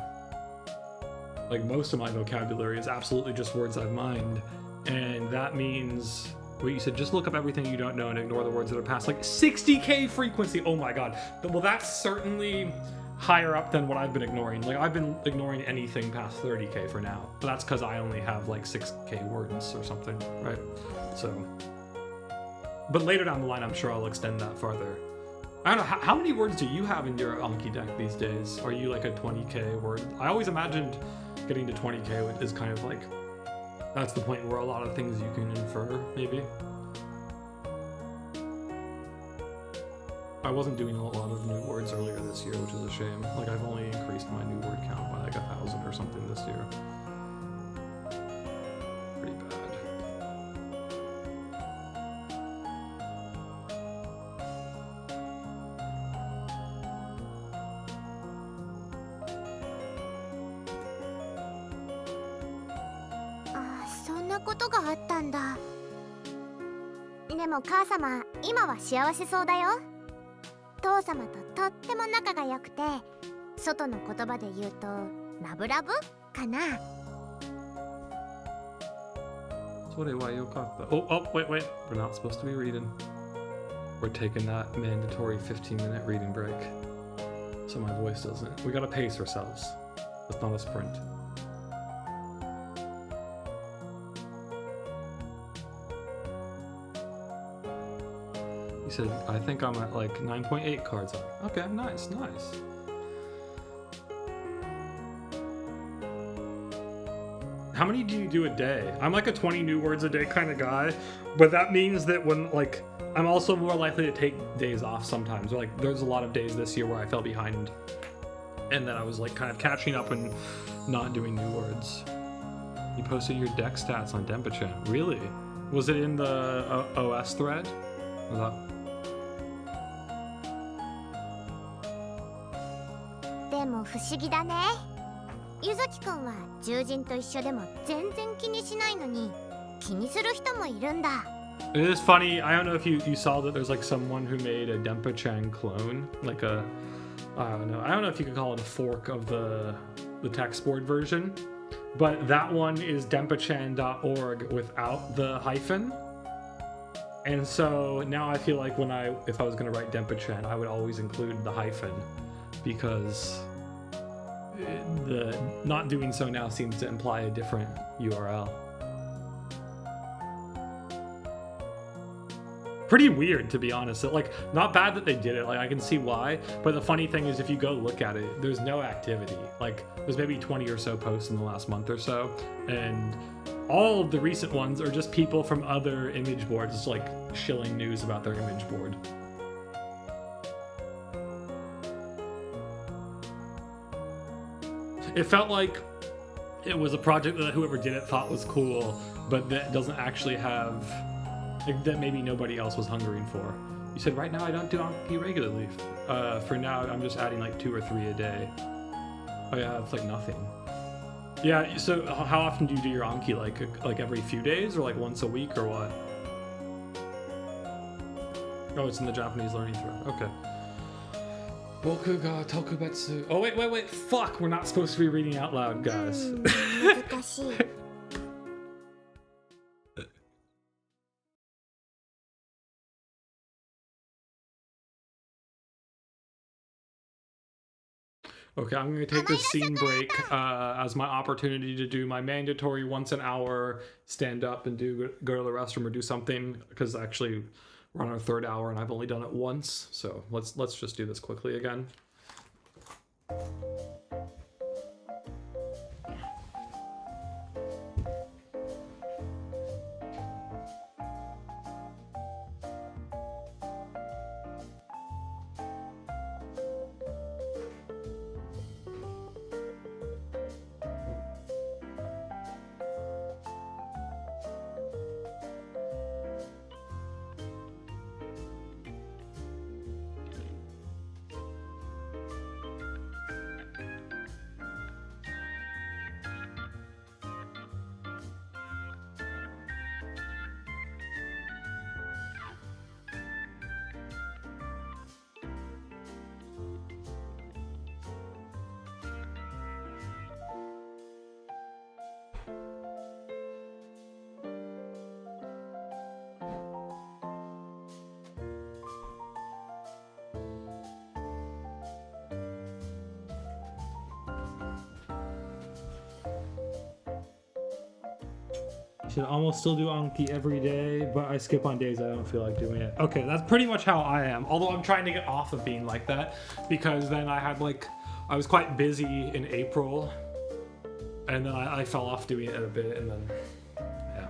like most of my vocabulary is absolutely just words I've mined, and that means what you said, just look up everything you don't know and ignore the words that are past. Like 60k frequency. Oh my god. Well, that's certainly higher up than what I've been ignoring. Like I've been ignoring anything past 30k for now, but that's because I only have like 6k words or something, right? So, but later down the line, I'm sure I'll extend that farther. I don't know, how many words do you have in your Anki deck these days? Are you like a 20k word? I always imagined getting to 20k is kind of like, that's the point where a lot of things you can infer, maybe. I wasn't doing a lot of new words earlier this year, which is a shame. Like I've only increased my new word count by like 1,000 or something this year. Pretty bad.そんなことがあったんだ。でも母様、今は幸せそうだよ。父様ととっても仲が良くて、外の言葉で言うとラブラブかな。それはよかった。Oh, wait. We're not supposed to be reading. We're taking that mandatory 15-minute reading break. So my voice doesn't. We gotta pace ourselves. It's not a sprint. He said, I think I'm at like 9.8 cards. Okay, nice. How many do you do a day? I'm like a 20 new words a day kind of guy, but that means that when like, I'm also more likely to take days off sometimes. Like there's a lot of days this year where I fell behind, and then I was like kind of catching up and not doing new words. You posted your deck stats on Denpa-chan. Really? Was it in the OS thread? Was that... でも不思議だね。ゆずきくんは獣人と一緒でも全然気にしないのに気にする人もいるんだ。 It is funny. I don't know if you saw that there's like someone who made a Denpa-chan clone, like a I don't know if you could call it a fork of the text board version, but that one is denpachan.org without the hyphen. And so now I feel like if I was going to write Denpa-chan, I would always include the hyphen, because the not doing so now seems to imply a different URL. Pretty weird, to be honest. Like, not bad that they did it, like I can see why, but the funny thing is if you go look at it, there's no activity. Like, there's maybe 20 or so posts in the last month or so, and all of the recent ones are just people from other image boards like shilling news about their image board. It felt like it was a project that whoever did it thought was cool, but that doesn't actually have, like, that maybe nobody else was hungering for. You said, right now I don't do Anki regularly. For now, I'm just adding like 2 or 3 a day. Oh yeah, it's like nothing. Yeah, so how often do you do your Anki? Like every few days or like once a week or what? Oh, it's in the Japanese learning thread. Okay. Boku ga tokubetsu. Oh, wait. Fuck, we're not supposed to be reading out loud, guys. 難しい。 Okay, I'm going to take this scene break as my opportunity to do my mandatory once an hour stand up and go to the restroom or do something, because actually we're on our 3rd hour and I've only done it once. So let's just do this quickly again. Should almost still do Anki every day, but I skip on days I don't feel like doing it. Okay, that's pretty much how I am. Although I'm trying to get off of being like that, because then I was quite busy in April, and then I fell off doing it a bit, and then, yeah.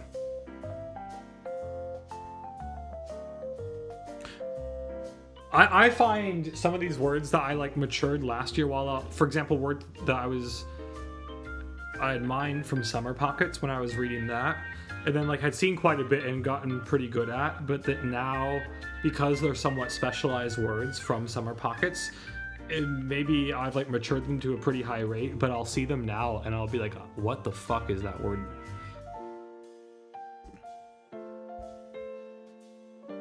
I find some of these words that I like matured last year for example, word that I had mined from Summer Pockets when I was reading that, and then like I'd seen quite a bit and gotten pretty good at, but that now, because they're somewhat specialized words from Summer Pockets, maybe I've like matured them to a pretty high rate, but I'll see them now and I'll be like, what the fuck is that word?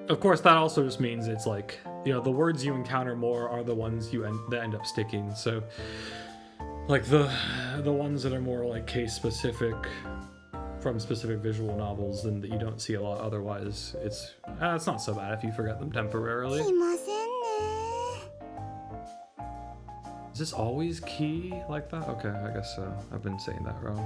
Of course, that also just means it's like, you know, the words you encounter more are the ones that end up sticking. So like the ones that are more like case specific from specific visual novels and that you don't see a lot otherwise, it's not so bad if you forget them temporarily. いませんね。 Is this always key like that? Okay, I guess so. I've been saying that wrong.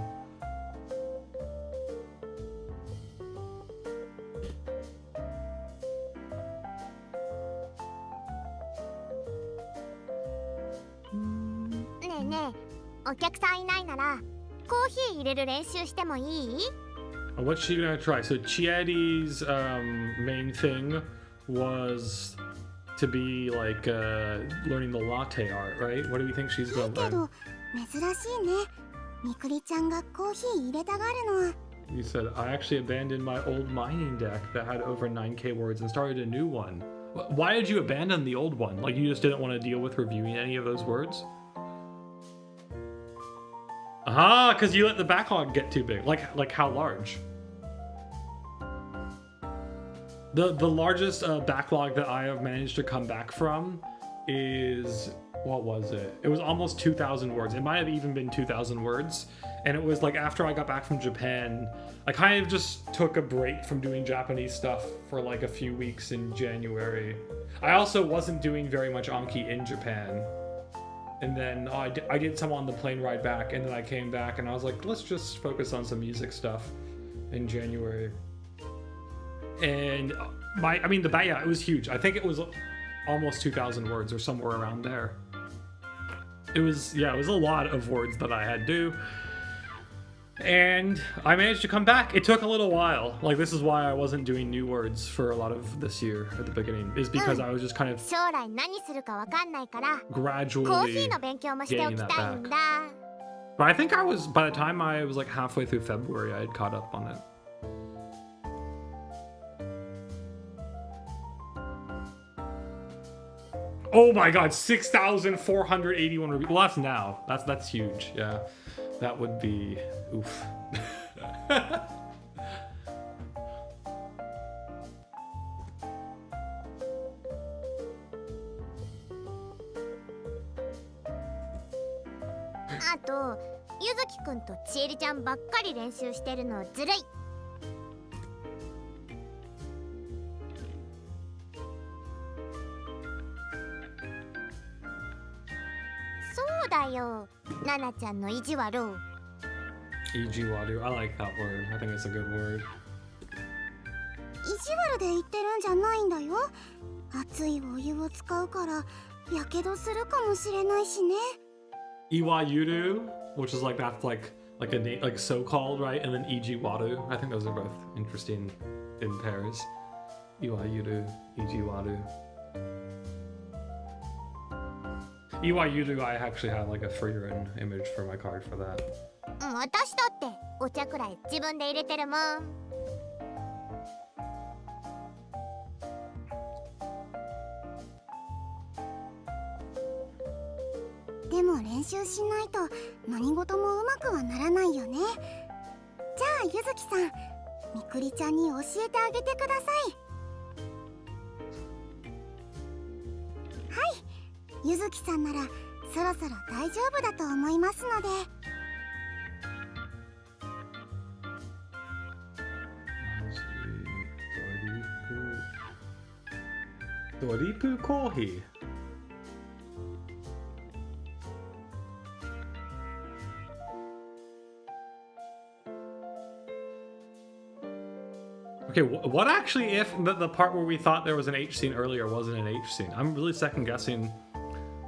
What's she gonna try? So Chieti's main thing was to be like learning the latte art, right? What do we think she's gonna け learn? ど珍しいね。みくりちゃんがコーヒー入れたがるのは。 You said, I actually abandoned my old mining deck that had over 9k words and started a new one. Why did you abandon the old one? Like you just didn't want to deal with reviewing any of those words? Ah, because you let the backlog get too big. Like how large? The largest backlog that I have managed to come back from is, what was it? It was almost 2,000 words. It might have even been 2,000 words. And it was like after I got back from Japan, I kind of just took a break from doing Japanese stuff for like a few weeks in January. I also wasn't doing very much Anki in Japan. And then I did some on the plane ride back, and then I came back and I was like, let's just focus on some music stuff in January. And yeah, it was huge. I think it was almost 2,000 words or somewhere around there. It was a lot of words that I had to do. And I managed to come back. It took a little while. Like, this is why I wasn't doing new words for a lot of this year at the beginning, is because I was just kind of gradually getting that back. But I think by the time I was like halfway through February, I had caught up on it. Oh my god, 6,481 reviews. Well, that's now. That's huge. Yeah, that would be oof. Ato, Yuzuki-kunとちえりちゃんばっかり練習してるのずるい。そうだよ、ナナちゃんの意地悪。Ijiwaru, I like that word. I think it's a good word. 意地悪で言ってるんじゃないんだよ。熱いお湯を使うからやけどするかもしれないしね。Iwayuru, which is like that's like a name, like so-called, right? And then Ijiwaru. I think those are both interesting in pairs. Iwayuru, Ijiwaru. Iwayuru, I actually have like a free-run image for my card for that. 私だってお茶くらい自分で入れてるもん。でも練習しないと何事もうまくはならないよね。じゃあゆずきさん、みくりちゃんに教えてあげてください。はい、ゆずきさんならそろそろ大丈夫だと思いますので。ドリプコーヒー。Okay, what actually if the part where we thought there was an H scene earlier wasn't an H scene? I'm really second guessing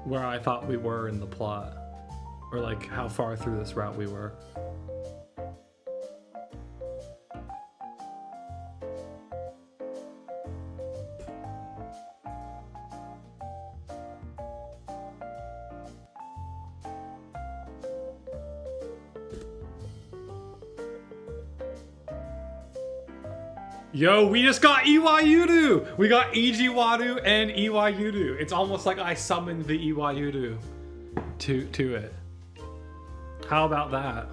where I thought we were in the plot, or like how far through this route we were. Yo, we just got Iwayuru! We got Ijiwaru and Iwayuru. It's almost like I summoned the Iwayuru to it. How about that?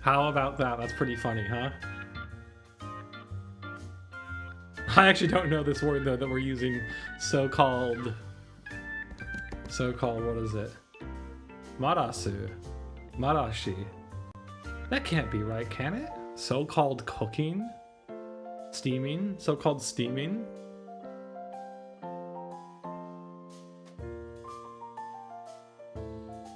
How about that? That's pretty funny, huh? I actually don't know this word though that we're using. So-called, what is it? Marasu. Marashi. That can't be right, can it? So-called cooking? Steaming? So-called steaming?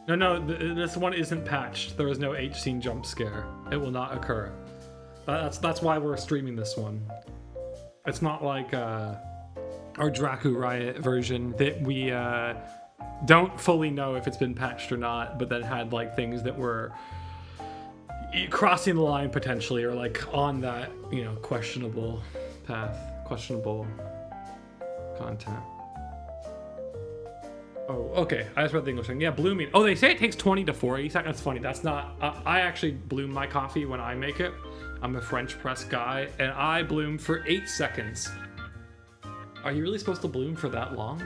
No, this one isn't patched. There is no H scene jump scare. It will not occur. That's why we're streaming this one. It's not like our Draku Riot version that we don't fully know if it's been patched or not, but then had like things that were crossing the line potentially, or like on that, you know, questionable path, questionable content. Oh, okay. I just read the English thing. Yeah, blooming. Oh, they say it takes 20 to 40 seconds. That's funny. That's not. I actually bloom my coffee when I make it. I'm a French press guy, and I bloom for 8 seconds. Are you really supposed to bloom for that long?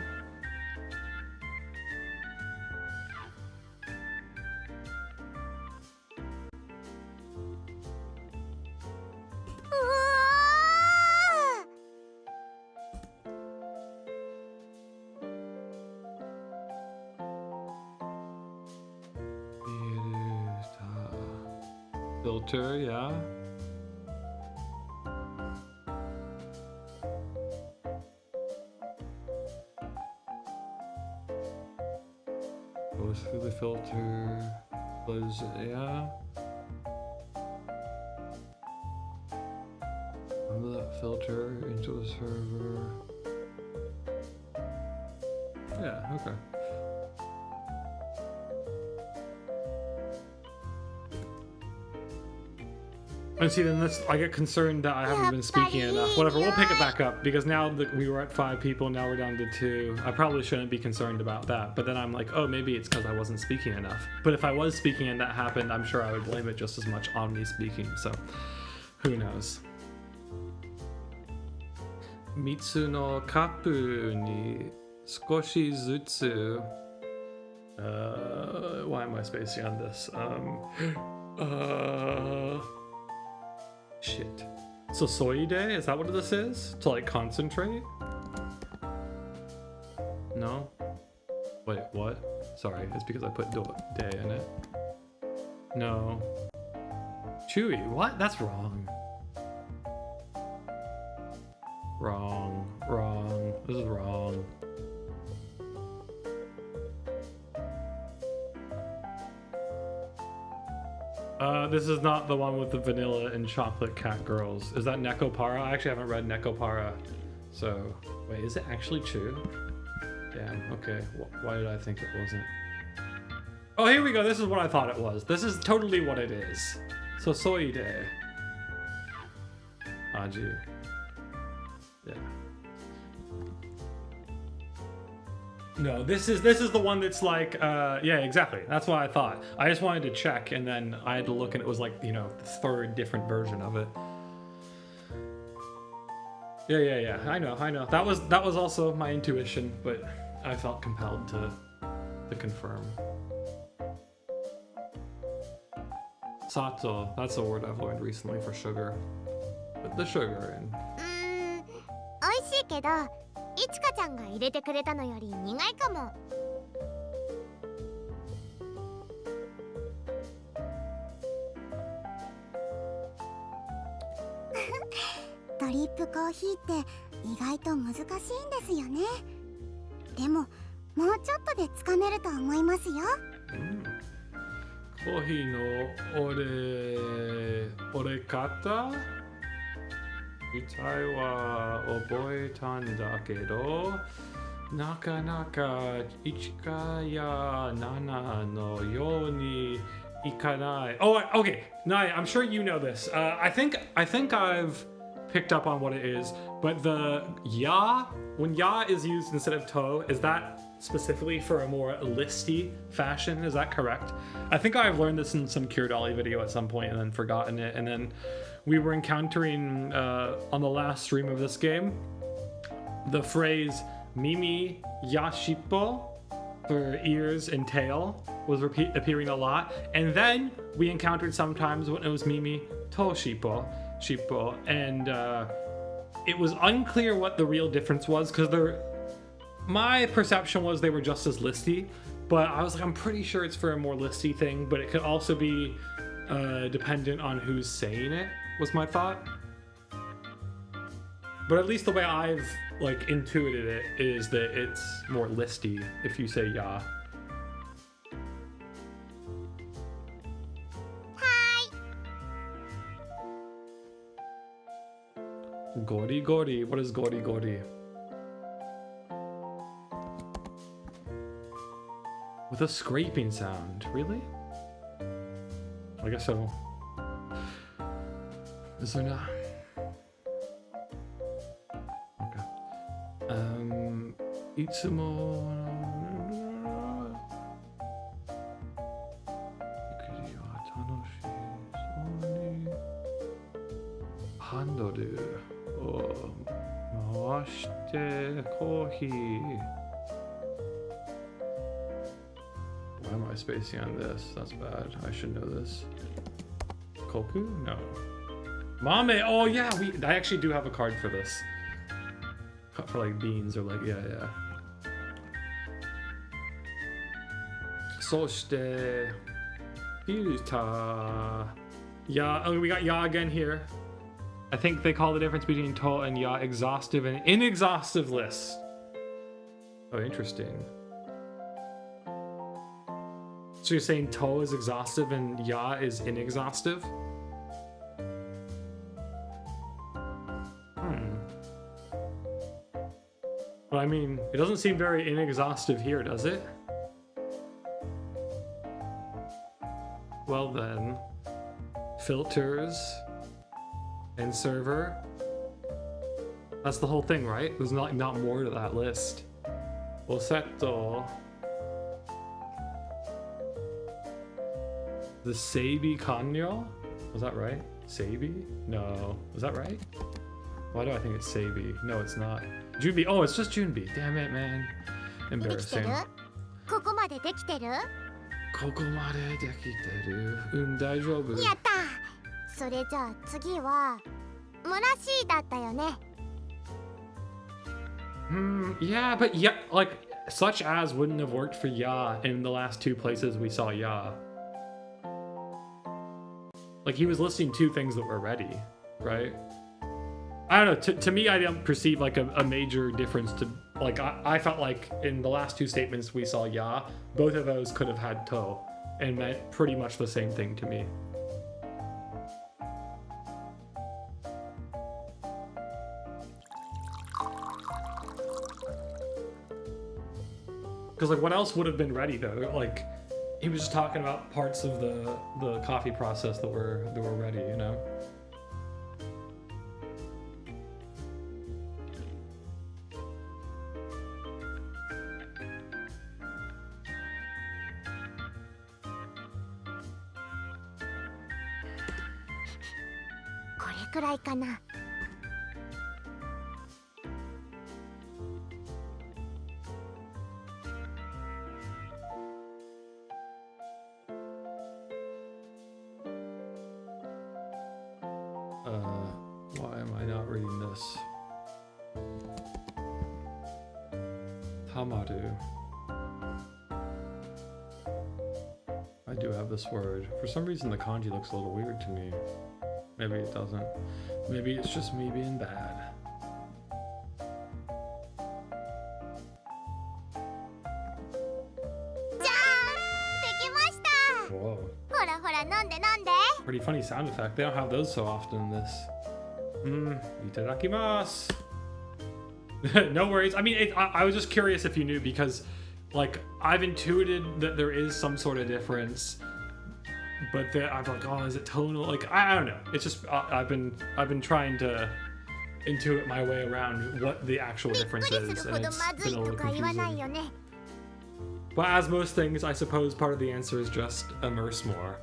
Filter, yeah. Goes through the filter, close it, yeah. Remove that filter into the server. Yeah, okay. And see, then this, I get concerned that I haven't been speaking enough. Whatever, we'll pick it back up because now that we were at 5 people, now we're down to 2. I probably shouldn't be concerned about that. But then I'm like, oh, maybe it's because I wasn't speaking enough. But if I was speaking and that happened, I'm sure I would blame it just as much on me speaking. So, who knows? Mitsu no kapu ni skoshi zutsu. Why am I spacing on this? Shit. So soide, is that what this is? To like concentrate? No? Wait, what? Sorry, it's because I put day in it. No. Chewy, what? That's wrong. Wrong. This is wrong. This is not the one with the vanilla and chocolate cat girls. Is that Nekopara? I actually haven't read Nekopara. So, wait, is it actually true? Damn, okay. Why did I think it wasn't? Oh, here we go. This is what I thought it was. This is totally what it is. So, soide. Aji. Yeah. No, this is the one that's like, yeah, exactly. That's what I thought. I just wanted to check, and then I had to look, and it was like, you know, the third different version of it. Yeah. I know. That was also my intuition, but I felt compelled to confirm. Sato, that's a word I've learned recently for sugar. Put the sugar in. 美味しいけど、いちかちゃんが入れてくれたのより苦いかも。ドリップコーヒーって意外と難しいんですよね。でももうちょっとでつかめると思いますよ。コーヒーの折れ方自体は覚えたんだけど、なかなか1かや7のようにいかない。Oh, okay. Nai, I'm sure you know this. I think I've picked up on what it is, but the ya, when ya is used instead of to, is that specifically for a more listy fashion? Is that correct? I think I've learned this in some Kiradali video at some point and then forgotten it, and then we were encountering on the last stream of this game the phrase Mimi Yashipo for ears and tail was appearing a lot, and then we encountered sometimes when it was Mimi Toshipo, and it was unclear what the real difference was because my perception was they were just as listy, but I was like, I'm pretty sure it's for a more listy thing, but it could also be dependent on who's saying it, was my thought. But at least the way I've like intuited it is that it's more listy if you say ya. Hi. Gori gori. What is gori gori? With a scraping sound, really? I guess so. Is there not? Okay. Itsumo. Handoru. Mawashite kohi. Why am I spacing on this? That's bad. I should know this. Koku? No. Mame! Oh yeah, I actually do have a card for this. For like beans or like, yeah. Soshite. Filter. Ya. Oh, we got ya again here. I think they call the difference between to and ya exhaustive and inexhaustive list. Oh, interesting. So you're saying to is exhaustive and ya is inexhaustive? But I mean, it doesn't seem very inexhaustive here, does it? Well then, filters and server. That's the whole thing, right? There's not more to that list. Bosetto. The Seibi Kanyo? Was that right? Seibi? No. Was that right? Why do I think it's Seibi? No, it's not. Junbi. Oh, it's just Junbi. Damn it, man. できて Embarrassing. る？ここまでできてる？ここまでできてる。大丈夫。やった。それじゃあ次はムラシーだったよね。Yeah, but yeah, like, such as wouldn't have worked for ya in the last two places we saw ya. Like, he was listing two things that were ready, right? I don't know, to me, I don't perceive, like, a major difference to, like, I felt like in the last two statements we saw ya, both of those could have had to, and meant pretty much the same thing to me. Because, like, what else would have been ready, though? Like, he was just talking about parts of the coffee process that were ready, you know?これくらいかな。Why am I not reading this? Tamaru. I do have this word. For some reason the kanji looks a little weird to me. Maybe it doesn't. Maybe it's just me being bad. Whoa. Pretty funny sound effect. They don't have those so often in this. Itadakimasu. No worries. I mean, I was just curious if you knew because, like, I've intuited that there is some sort of difference, but I'm like, oh, is it tonal? Like, I don't know. It's just I've been trying to intuit my way around what the actual difference is, and it's been a little confusing. But as most things, I suppose part of the answer is just immerse more.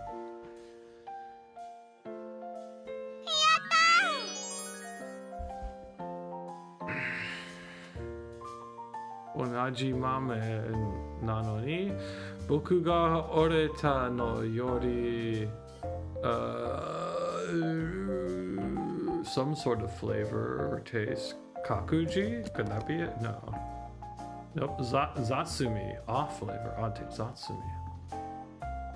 Onaji mame nanoni, boku ga oreta no yori, some sort of flavor or taste. Kakuji? Could that be it? No. Nope. Zatsumi. Off flavor. Odd taste. Zatsumi.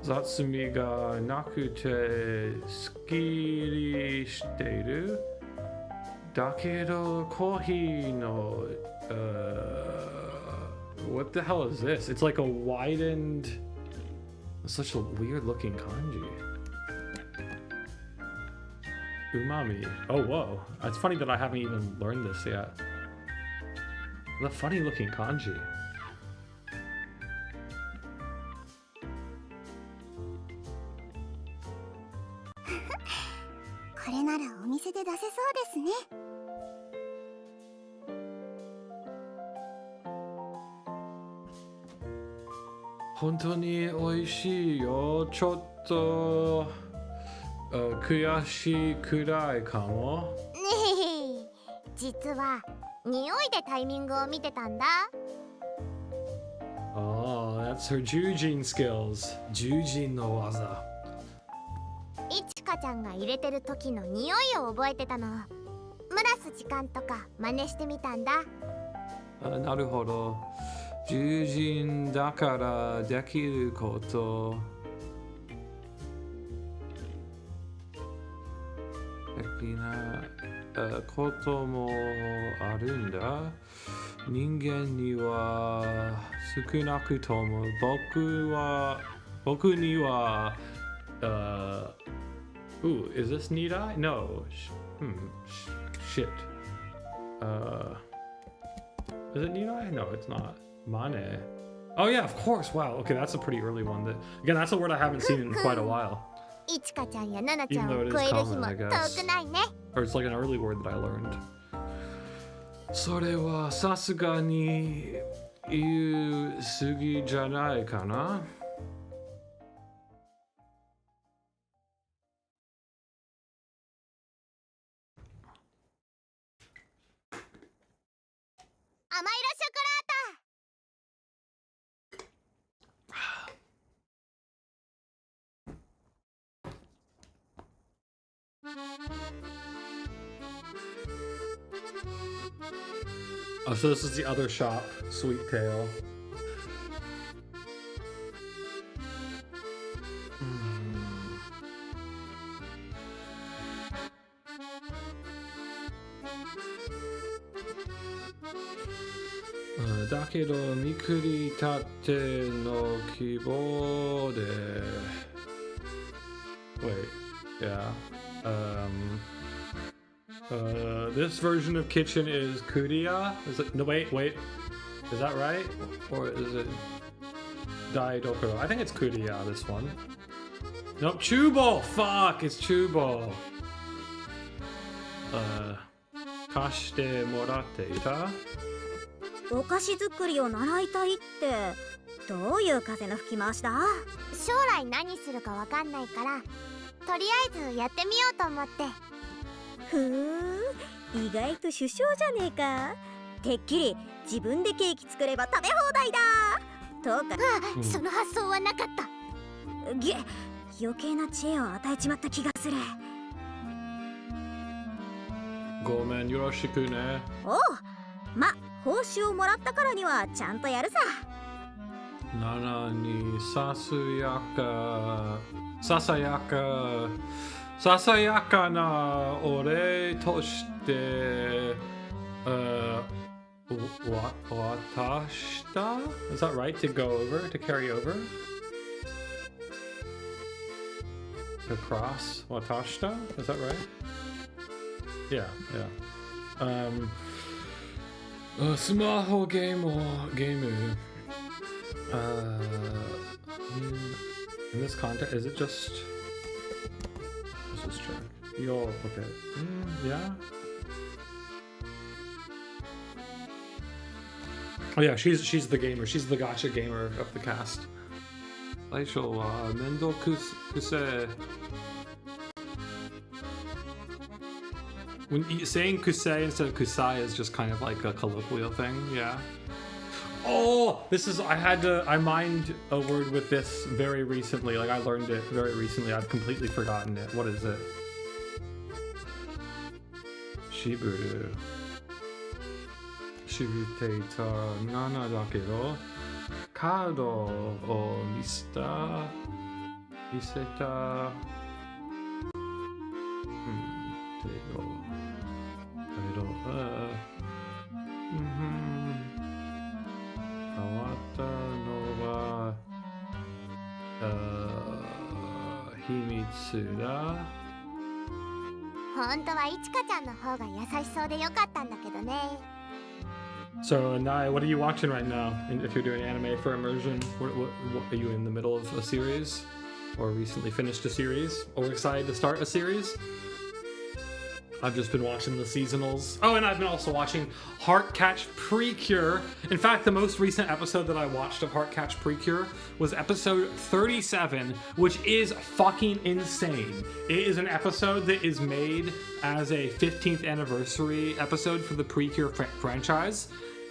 Zatsumi ga nakute skiri shiteiru. Dakedo kohi no... what the hell is this? It's like a widened... Such a weird looking kanji. Umami. Oh, whoa. It's funny that I haven't even learned this yet. What a funny looking kanji. Hontoni oishii yo. Chotto kuyashii kurai kamo. 実は匂いでタイミングを見てたんだ。 Oh, that's her Jujin skills. Jujin no waza. いちかちゃんが入れてる時の匂いを覚えてたの。蒸らす時間とか真似してみたんだ。なるほど。Jujinだからできること。なこともあるんだ。人間には少なくとも僕にはooh, is this need I? No. Shit. Is it need I? No, it's not. Mane. Oh yeah, of course. Wow. Okay, that's a pretty early one. Again, that's a word I haven't seen in quite a while. いちかちゃんやななちゃ Even ん though を it is 超える日 common, も I 遠 guess. くないね。 Or it's like an early word that I learned. それはさすがに言う過ぎじゃないかな。甘いろショコラート。Oh, so this is the other shop, Sweet Tail. Dakedo Mikuri tate no kibo de. Wait, yeah. This version of kitchen is Kuriya. Is it? No, wait. Is that right? Or is it Daidokuro? I think it's Kuriya, this one. Nope, Chubo! Fuck, it's Chubo. Kashite moratte ita? お菓子作りを習いたいってどういう風の吹き回しだ？将来何するかわかんないからとりあえずやってみようと思って。ふーん、意外と首相じゃねえか。てっきり自分でケーキ作れば食べ放題だとか。その発想はなかった。余計な知恵を与えちまった気がする。ごめん、よろしくね。おう、ま、報酬をもらったからにはちゃんとやるさ。ななにささやかなお礼として渡した Is that right? To go over? To carry over? To cross? 渡した Is that right? Yeah. スマホゲーム in this context, is it just... Let's just check. Yo, okay. Yeah? Oh yeah, she's the gamer. She's the gacha gamer of the cast. Laisho wa mendo kusei. When saying kusei instead of kusai is just kind of like a colloquial thing, yeah. Oh, I mined a word with this very recently. Like I learned it very recently. I've completely forgotten it. What is it? Shiburu. Shibute ta nana dakedo. Kado o miseta. Himitsu 本当はいちかちゃんの方が優しそうでよかったんだけどね。So, Nai, what are you watching right now? And if you're doing anime for immersion, what are you in the middle of a series? Or recently finished a series? Or excited to start a series? I've just been watching the seasonals. Oh, and I've been also watching Heartcatch Precure. In fact, the most recent episode that I watched of Heartcatch Precure was episode 37, which is fucking insane. It is an episode that is made as a 15th anniversary episode for the Precure franchise.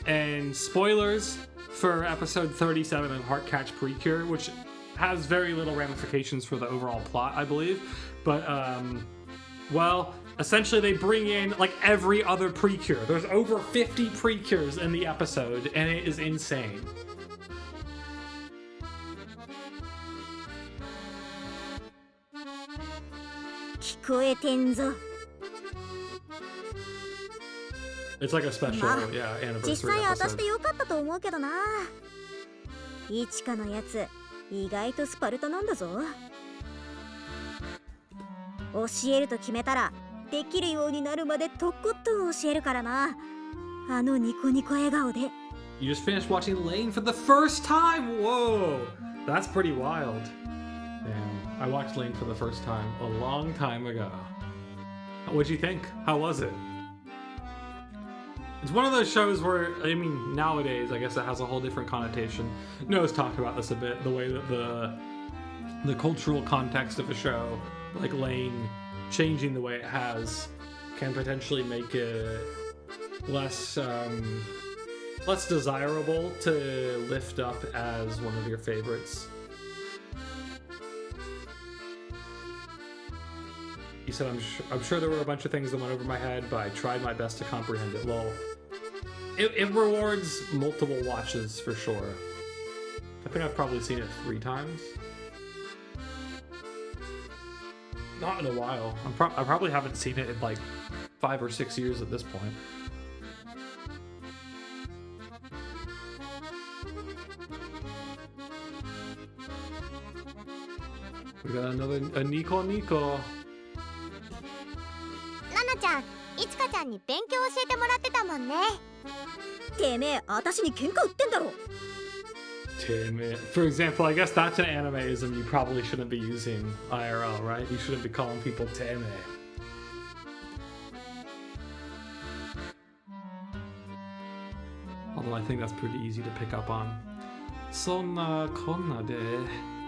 And spoilers for episode 37 of Heartcatch Precure, which has very little ramifications for the overall plot, I believe. But, well... Essentially, they bring in, like, every other Precure. There's over 50 Precures in the episode, and it is insane. It's like a special, まあ yeah, 実 anniversary 際私 episode. でよかったと思うけどな。イチカのやつ意外とスパルタなんだぞ。教えると決めたらできるようになるまでとことん教えるからな。あのニコニコ笑顔で。 You just finished watching Lane for the first time. Whoa, that's pretty wild. Damn, I watched Lane for the first time a long time ago. What'd you think? How was it? It's one of those shows where, I mean, nowadays, I guess it has a whole different connotation. Noah's talked about this a bit, the way that the cultural context of a show, like Lane, changing the way it has, can potentially make it less less desirable to lift up as one of your favorites. He said, I'm sure there were a bunch of things that went over my head, but I tried my best to comprehend it. Well, it rewards multiple watches for sure. I think I've probably seen it 3 times. Not in a while. I probably haven't seen it in like 5 or 6 years at this point. We got another a Nico Nico. ナナちゃん、いちかちゃんに勉強教えてもらってたもんね。てめえ、私に喧嘩売ってんだろ。 For example, I guess that's an animeism you probably shouldn't be using IRL, right? You shouldn't be calling people teme. Although I think that's pretty easy to pick up on. そんなこんなで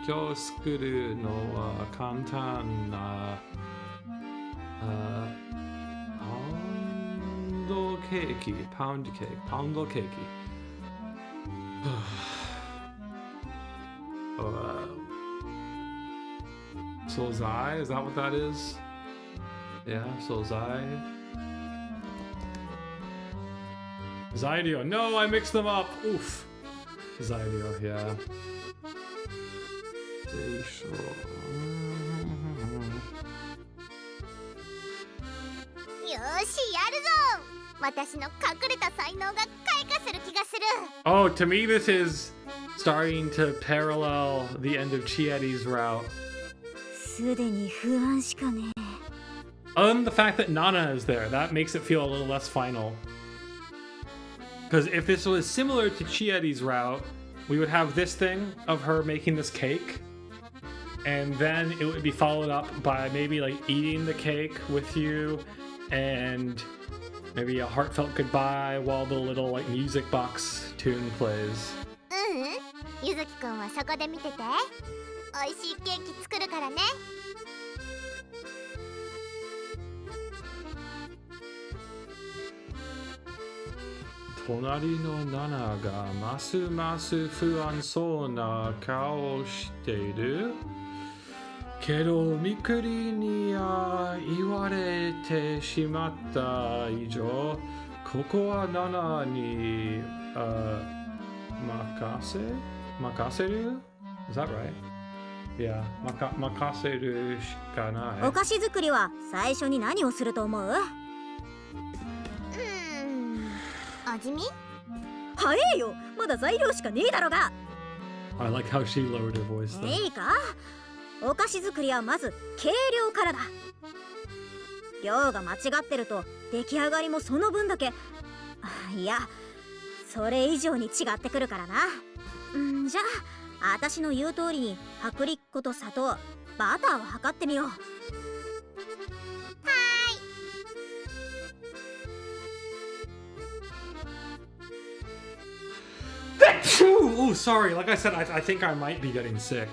今日作るのは簡単なpound cake. Solzai, is that what that is? Yeah, Solzai. Zydio. No, I mixed them up. Oof. Zydio, yeah. よし、やるぞ。私の隠れた才能が開花する気がする。 Oh, to me this is starting to parallel the end of Chieti's route. すでに不安しかねえ。 The fact that Nana is there, that makes it feel a little less final. Because if this was similar to Chieti's route, we would have this thing of her making this cake, and then it would be followed up by maybe like eating the cake with you, and maybe a heartfelt goodbye while the little like music box tune plays. ゆずきくんはそこで見てて。美味しいケーキ作るからね。隣のナナがますます不安そうな顔をしているけどミクリに言われてしまった以上ここはナナに任せる Is that right? Yeah, 任せるしかない。お菓子作りは最初に何をすると思う？味見？早えよ、まだ材料しかねえだろが。 I like how she lowered her voice though. いいか？お菓子作りはまず計量からだ。量が間違ってると出来上がりもその分だけ、いや、それ以上に違ってくるからな。じゃあ私の言う通りに薄力粉と砂糖、バターを測ってみよう。Oh, sorry. Like I said, I think I might be getting sick.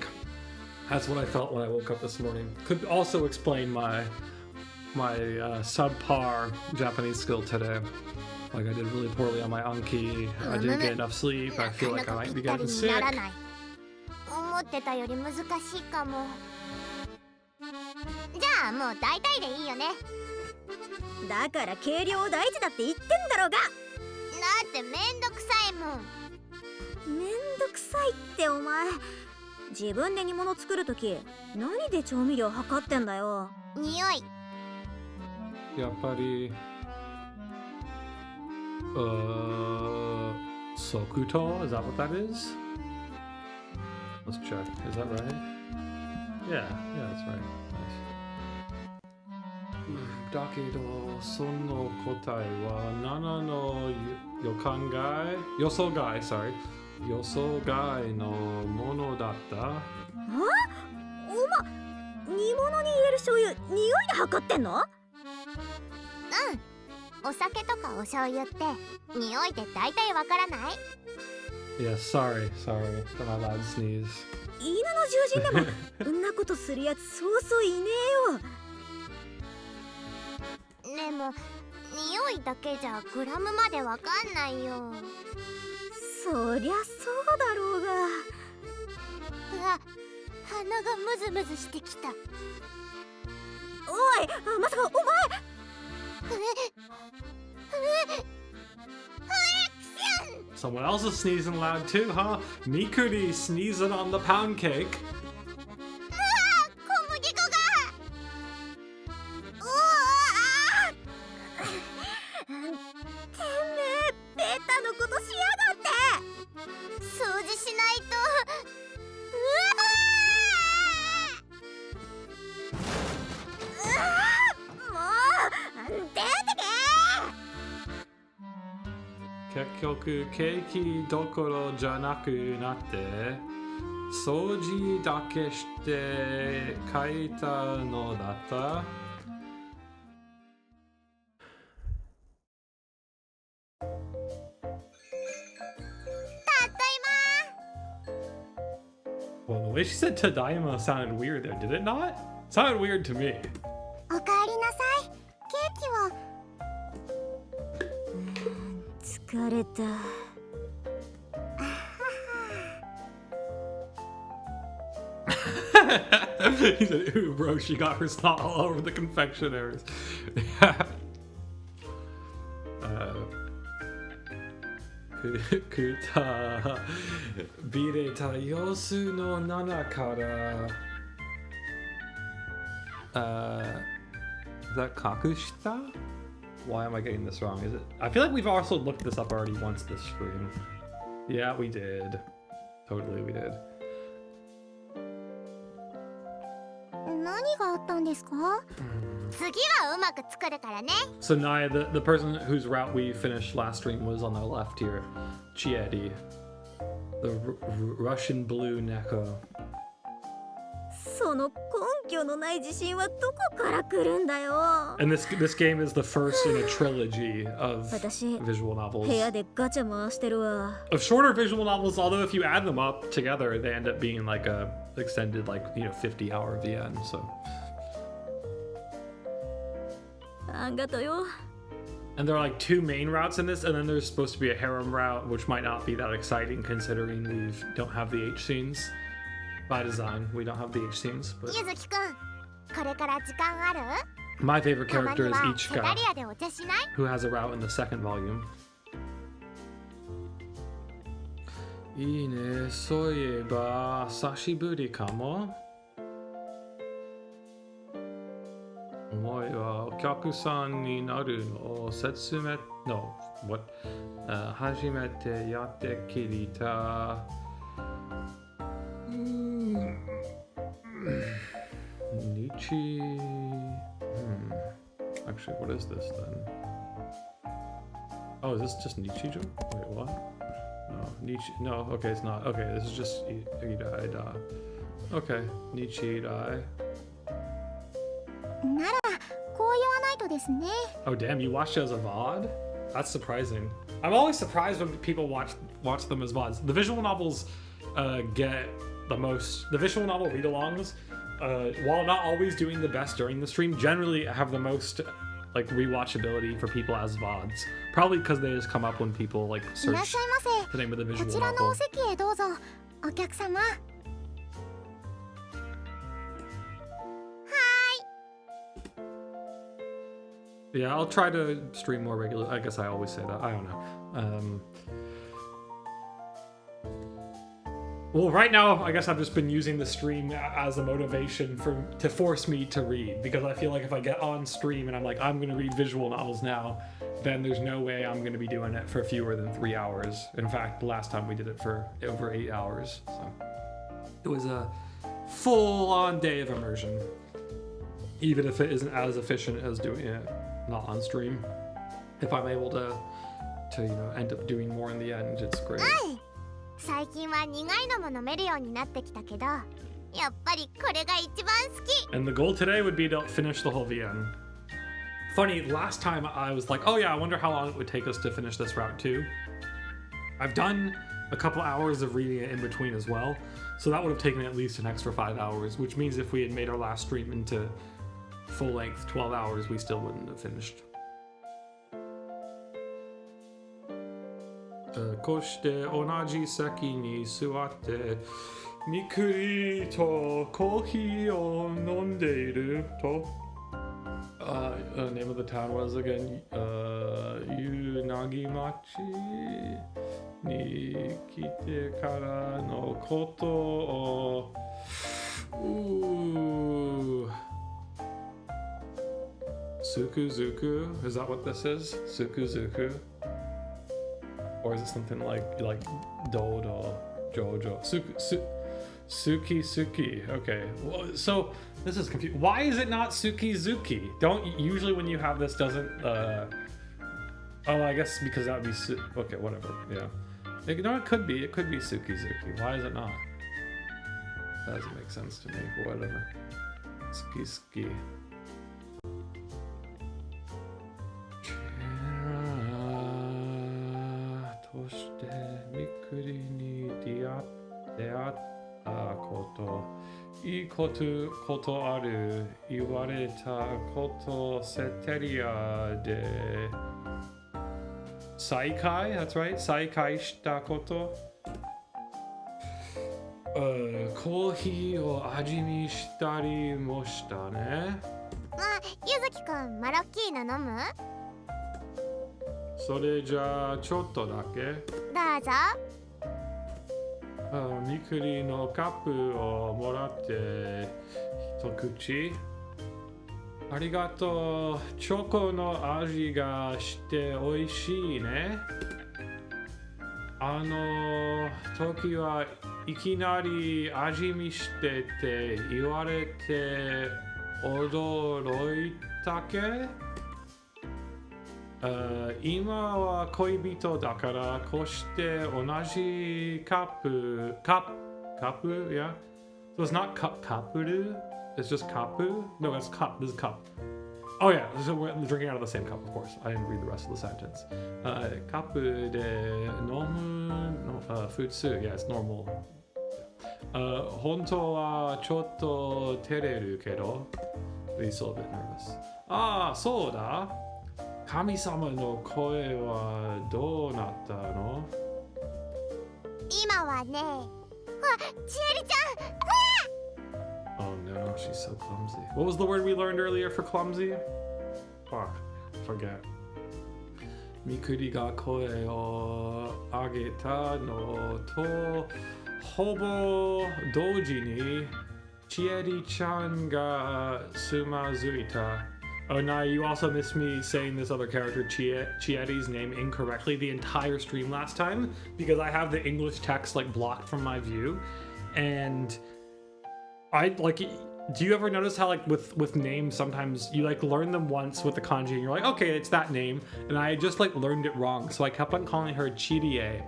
That's what I felt when I woke up this morning. Could also explain my subpar Japanese skill today. Like I did really poorly on my Anki. I didn't get enough sleep. I feel like I might be getting sick. 思ってたより難しいかも。じゃあもう大体でいいよね。だから計量大事だって言ってんだろうが。だってめんどくさいもん。めんどくさいってお前、自分で煮物作るとき何で調味料測ってんだよ。匂い。やっぱり Sokuto, is that what that is? Let's check. Is that right? Yeah, that's right. Nice. Dakedo, son no kotai wa nana no yokangai? Yosogai, sorry. Yosogai no mono datta. 煮物に入れる醤油匂いで測ってんの？お酒とかお醤油って匂いで大体わからない？ Yeah, sorry for my loud sneeze. 犬の獣人でもそんなことするやつそうそういねえよ。でも匂いだけじゃグラムまでわかんないよ。そりゃそうだろうが。うわ、鼻がムズムズしてきた。おい、まさかお前。Someone else is sneezing loud too, huh? Mikuri sneezing on the pound cake. 小麦粉が。てめえベータのことしやがって。掃除しないと。もう出てけ。結局ケーキどころじゃなくなって掃除だけして帰ったのだった。Well, the way she said Tadaima sounded weird there, did it not? It sounded weird to me. おかえりなさい。ケーキは。疲れた。He said, ooh, bro, she got her snot all over the confectionaries. Kuta bireta yosu no nana kara. Is that kakushita? Why am I getting this wrong? Is it? I feel like we've also looked this up already once this stream. Yeah, we did. Totally, we did. 何があったんですか？次はうまく作るからね。 So Naya, the person whose route we finished last stream was on the left here. Chiedi. The Russian blue neko. その根拠のない自信はどこから来るんだよ。 And this game is the first in a trilogy of 私 visual novels. 部屋でガチャ回してるわ。 Of shorter visual novels, although if you add them up together, they end up being like a extended 50-hour VN, so. あんがとよ。 And there are like two main routes in this, and then there's supposed to be a harem route, which might not be that exciting considering we don't have the H scenes. By design, we don't have the H scenes, but ゆずきくん、これから時間ある？ my favorite たまに character is は Ichika, セタリアでお茶しない？ who has a route in the second volume. いいね、そういえば久しぶりかも。お前はお客さんになるのを説明 No, what? 初めてやってきた。Nietzsche. Actually, what is this then? Oh, is this just Nietzsche? Wait, what? No, Nietzsche. No, okay, it's not. Okay, this is just Idai. Okay, Nietzsche Idai. ならこう言わないとですね。 Oh, damn, you watched it as a VOD? That's surprising. I'm always surprised when people watch them as VODs. The visual novels get the most. The visual novel read-alongs, while not always doing the best during the stream, generally have the most rewatchability for people as VODs. Probably because they just come up when people いらっ search しゃいませ。 the name of the こ visual ちらのお novel. 席へどうぞ。お客様。 Yeah, I'll try to stream more regular. I guess I always say that. I don't know. Well, right now, I guess I've just been using the stream as a motivation to force me to read, because I feel like if I get on stream and I'm like, I'm going to read visual novels now, then there's no way I'm going to be doing it for fewer than 3 hours. In fact, the last time we did it for over 8 hours. So it was a full-on day of immersion, even if it isn't as efficient as doing it not on stream. If I'm able to end up doing more in the end, it's great. 最近は苦いのも飲めるようになってきたけど、やっぱりこれが一番好き。 And the goal today would be to finish the whole VN. Funny, last time I was like, oh yeah, I wonder how long it would take us to finish this route too. I've done a couple hours of reading it in between as well, so that would have taken at least an extra 5 hours, which means if we had made our last stream into full length 12 hours, we still wouldn't have finished. こうして同じ席に座ってみくりとコーヒーを飲んでいると name of the town was again ゆなぎ町に来てからのことをSukuzuku? Is that what this is? Sukuzuku? Or is it something like Dodo, Jojo? Suki. Okay. Well, so this is confusing. Why is it not Sukizuki? Don't usually when you have this doesn't. Oh, I guess because that would be okay. Whatever. Yeah. No, it could be. It could be Sukizuki. Why is it not? That doesn't make sense to me. But whatever. Suki. そしてみくりに出会ったこといいことある言われたことセテリアで再会 That's right 再会したことコーヒーを味見したりもしたねゆずきくんマロッキーナ飲むそれじゃあちょっとだけどうぞみくりのカップをもらって一口ありがとうチョコの味がしておいしいねあの時はいきなり味見してって言われて驚いたけ今は恋人だからこうして同じカップ yeah so it's not kappuru it's just kappu no that's cup this is cup oh yeah so we're drinking out of the same cup of course I didn't read the rest of the sentence カップで飲む普通 yeah it's normal 本当はちょっと照れるけど He's still a bit nervous ああそうだ神様の声はどうなったの今はねちえりちゃん Oh no, she's so clumsy. What was the word we learned earlier for clumsy? Fuck, forget. Mikuriが声を上げたのとほぼ同時にちえりちゃんがつまずいたOh, now you also missed me saying this other character, Chieti's name incorrectly the entire stream last time because I have the English text like blocked from my view. And I like, do you ever notice how like with names sometimes you like learn them once with the kanji and you're like, okay, it's that name. And I just like learned it wrong. So I kept on calling her Chirie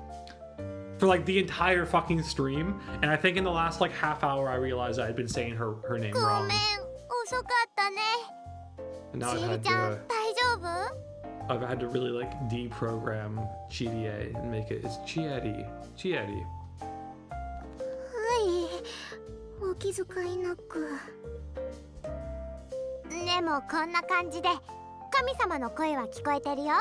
for like the entire fucking stream. And I think in the last like half hour, I realized I had been saying her name ご wrong. めん遅かったね And now ち I've えり had ちゃん to, 大丈夫 I've had to really like deprogram Chirie and make it, it's Chieti. はいお気遣いなくでもこんな感じで神様の声は聞こえてるよ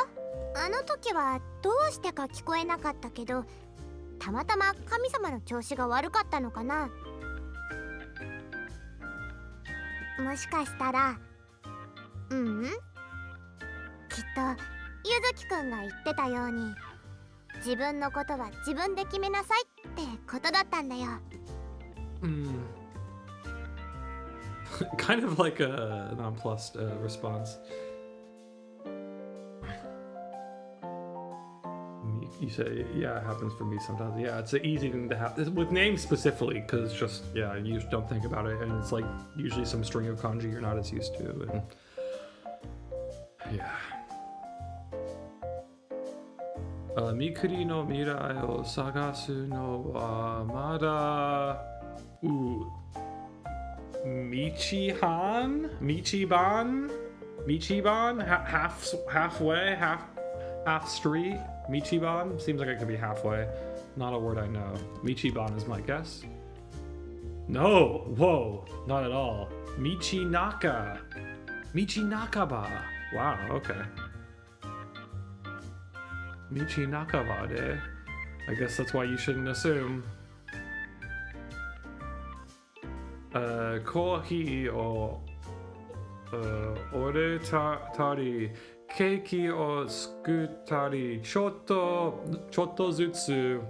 あの時はどうしてか聞こえなかったけどたまたま神様の調子が悪かったのかなもしかしたらきっとゆずきくんが言ってたように自分のことは自分で決めなさいってことだったんだよKind of like a nonplussed response. You say, yeah, it happens for me sometimes. Yeah, it's an easy thing to have with names specifically, because just, yeah, you just don't think about it, and it's like usually some string of kanji you're not as used to, and yeah. Mikuri no mirai o sagasu no wa mada Michiban? Halfway? Half street? Michiban? Seems like it could be halfway. Not a word I know. Michiban is my guess. No! Whoa! Not at all. Michinaka! Michinakaba! Wow, okay. Michinakaba de. I guess that's why you shouldn't assume. Kohi o ore tari keiki o tsukutari chotto zutsu.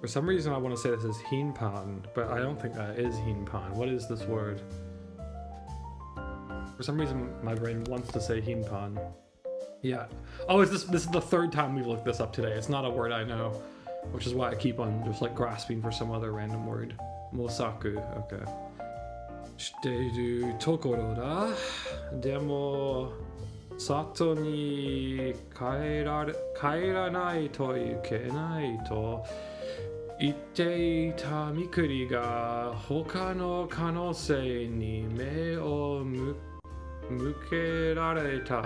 For some reason I want to say this is hinpan, but I don't think that is hinpan. What is this word? For some reason my brain wants to say hinpan. Yeah. Oh, this is the third time we've looked this up today. It's not a word I know, which is why I keep on just like grasping for some other random word. Mosaku, okay. Shiteiru tokoro da. Demo sato ni kairanai to ikenai to itte ita Mikuri ga hoka no kanosei ni me o mukerareta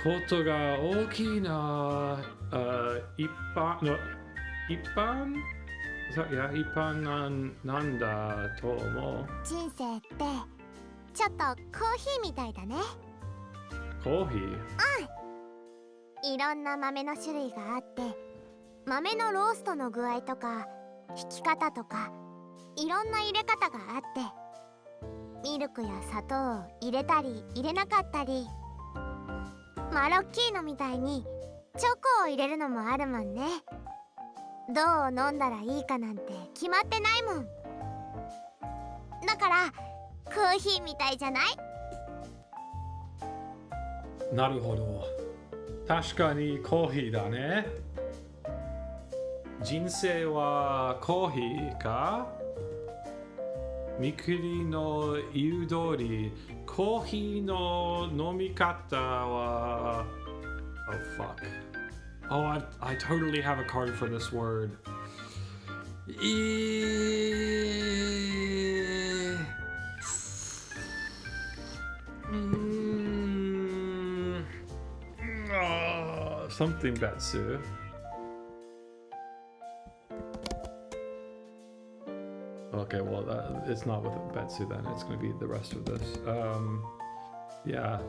koto ga oki na ippan? Yeah, ippan nanda tomo. 人生ってちょっとコーヒーみたいだね。 Kohi? いろんな豆の種類があって、豆のローストの具合とか引き方とかいろんな入れ方があって、ミルクや砂糖を入れたり入れなかったり、マロッキーノみたいにチョコを入れるのもあるもんね。どう飲んだらいいかなんて決まってないもん。だからコーヒーみたいじゃない？なるほど。確かにコーヒーだね。人生はコーヒーか？みくりの言う通り、コーヒーの飲み方は... Oh fuck. Oh, I totally have a card for this word. Something Betsu. Okay, well, it's not with Betsu then. It's going to be the rest of this. Yeah.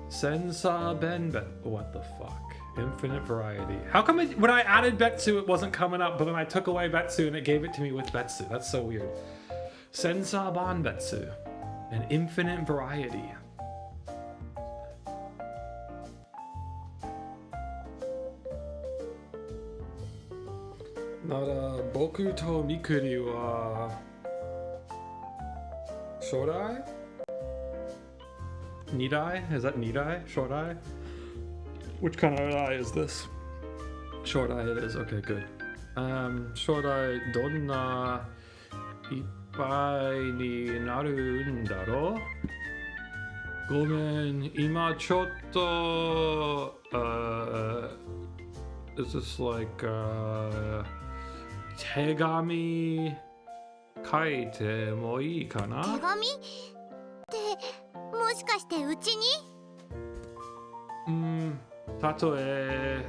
Sensa Ben. What the fuck? Infinite variety. How come when I added Betsu it wasn't coming up, but then I took away Betsu and it gave it to me with Betsu? That's so weird. Sensa Ban Betsu. An infinite variety. Nara boku to Mikuri wa Shodai? Nidai? Is that Nidai? Shodai? Which kind of eye is this? Short eye it is. Okay, good. Short eye, donna ippai ni naru ndaro? Gomen, ima chotto... is this like... tegami kaite mo ii kana? 手紙ってもしかしてうちにTatoe.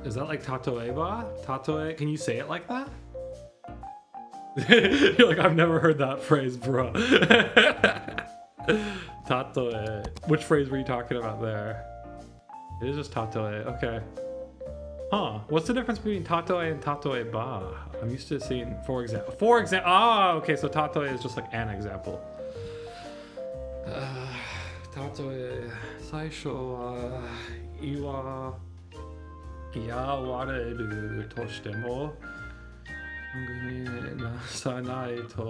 Is that like tatoeba? Tatoe? Can you say it like that? You're like, I've never heard that phrase, bro. Tatoe. Which phrase were you talking about there? It is just tatoe. Okay. Huh. What's the difference between tatoe and tatoeba? I'm used to seeing, for example. Ah, okay, so tatoe is just like an example. Tatoe, saisho wa iwa yawareru toshite mo hangumi nasanai to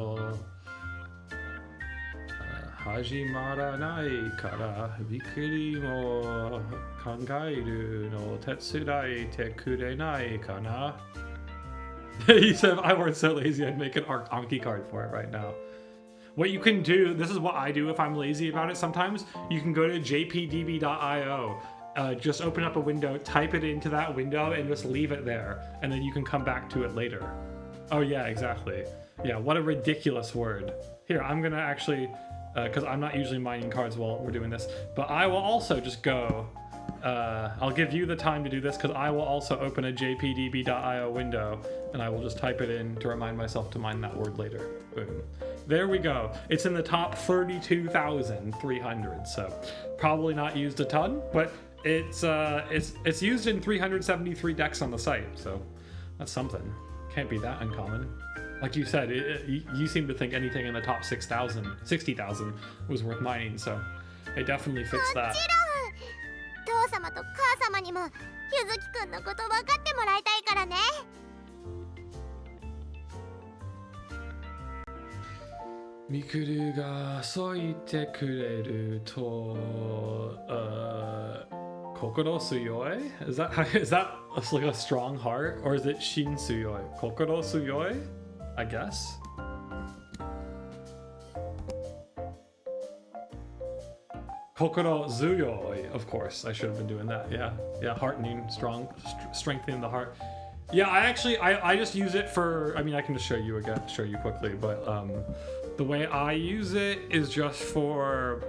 Hajimaranai kara Mikuri mo kangairu no tetsudaite kurenai kana. He said, if I weren't so lazy, I'd make an Anki card for it right now. What you can do, this is what I do if I'm lazy about it sometimes, you can go to jpdb.io, just open up a window, type it into that window, and just leave it there. And then you can come back to it later. Oh yeah, exactly. Yeah, what a ridiculous word. Here, I'm gonna actually, because I'm not usually mining cards while we're doing this, but I will also just go, I'll give you the time to do this because I will also open a jpdb.io window and I will just type it in to remind myself to mine that word later. Boom. There we go. It's in the top 32,300, so probably not used a ton, but it's used in 373 decks on the site, so that's something. Can't be that uncommon. Like you said, you seem to think anything in the top 60,000 was worth mining, so it definitely fits that. 父様と母様にもゆずきくんのこと分かってもらいたいからね。ミクルがそう言ってくれると、心強い? Is that like a strong heart, or is it 心強い? 心強い? I guess. Kokoro zuyoi, of course. I should have been doing that. Yeah, heartening, strong, strengthening the heart. Yeah, I just use it for. I mean, I can just show you quickly, but the way I use it is just for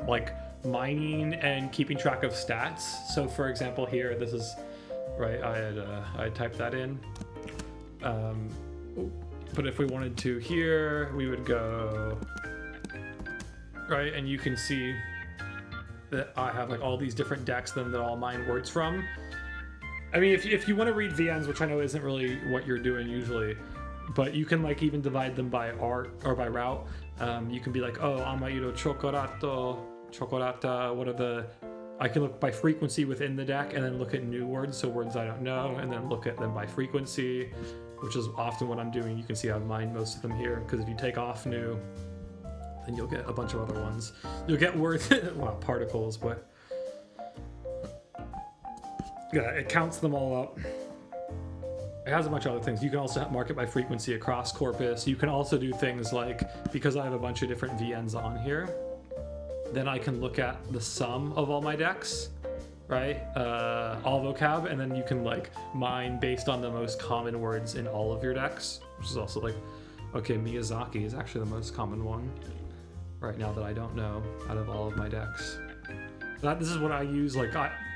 like mining and keeping track of stats. So, for example, here this is right. I typed that in. But if we wanted to here, we would go right, and you can see that I have like all these different decks that I'll mine words from. I mean, if you want to read VNs, which I know isn't really what you're doing usually, but you can like even divide them by art or by route. You can be like, oh, Amairo, Chocolata, what are the... I can look by frequency within the deck and then look at new words, so words I don't know, and then look at them by frequency, which is often what I'm doing. You can see I've mined most of them here, because if you take off new, and you'll get a bunch of other ones. You'll get words, well, particles, but yeah, it counts them all up. It has a bunch of other things. You can also mark it by frequency across corpus. You can also do things like, because I have a bunch of different VNs on here, then I can look at the sum of all my decks, right? All vocab, and then you can like mine based on the most common words in all of your decks, which is also like, okay, Miyazaki is actually the most common one right now that I don't know out of all of my decks. This is what I use. Like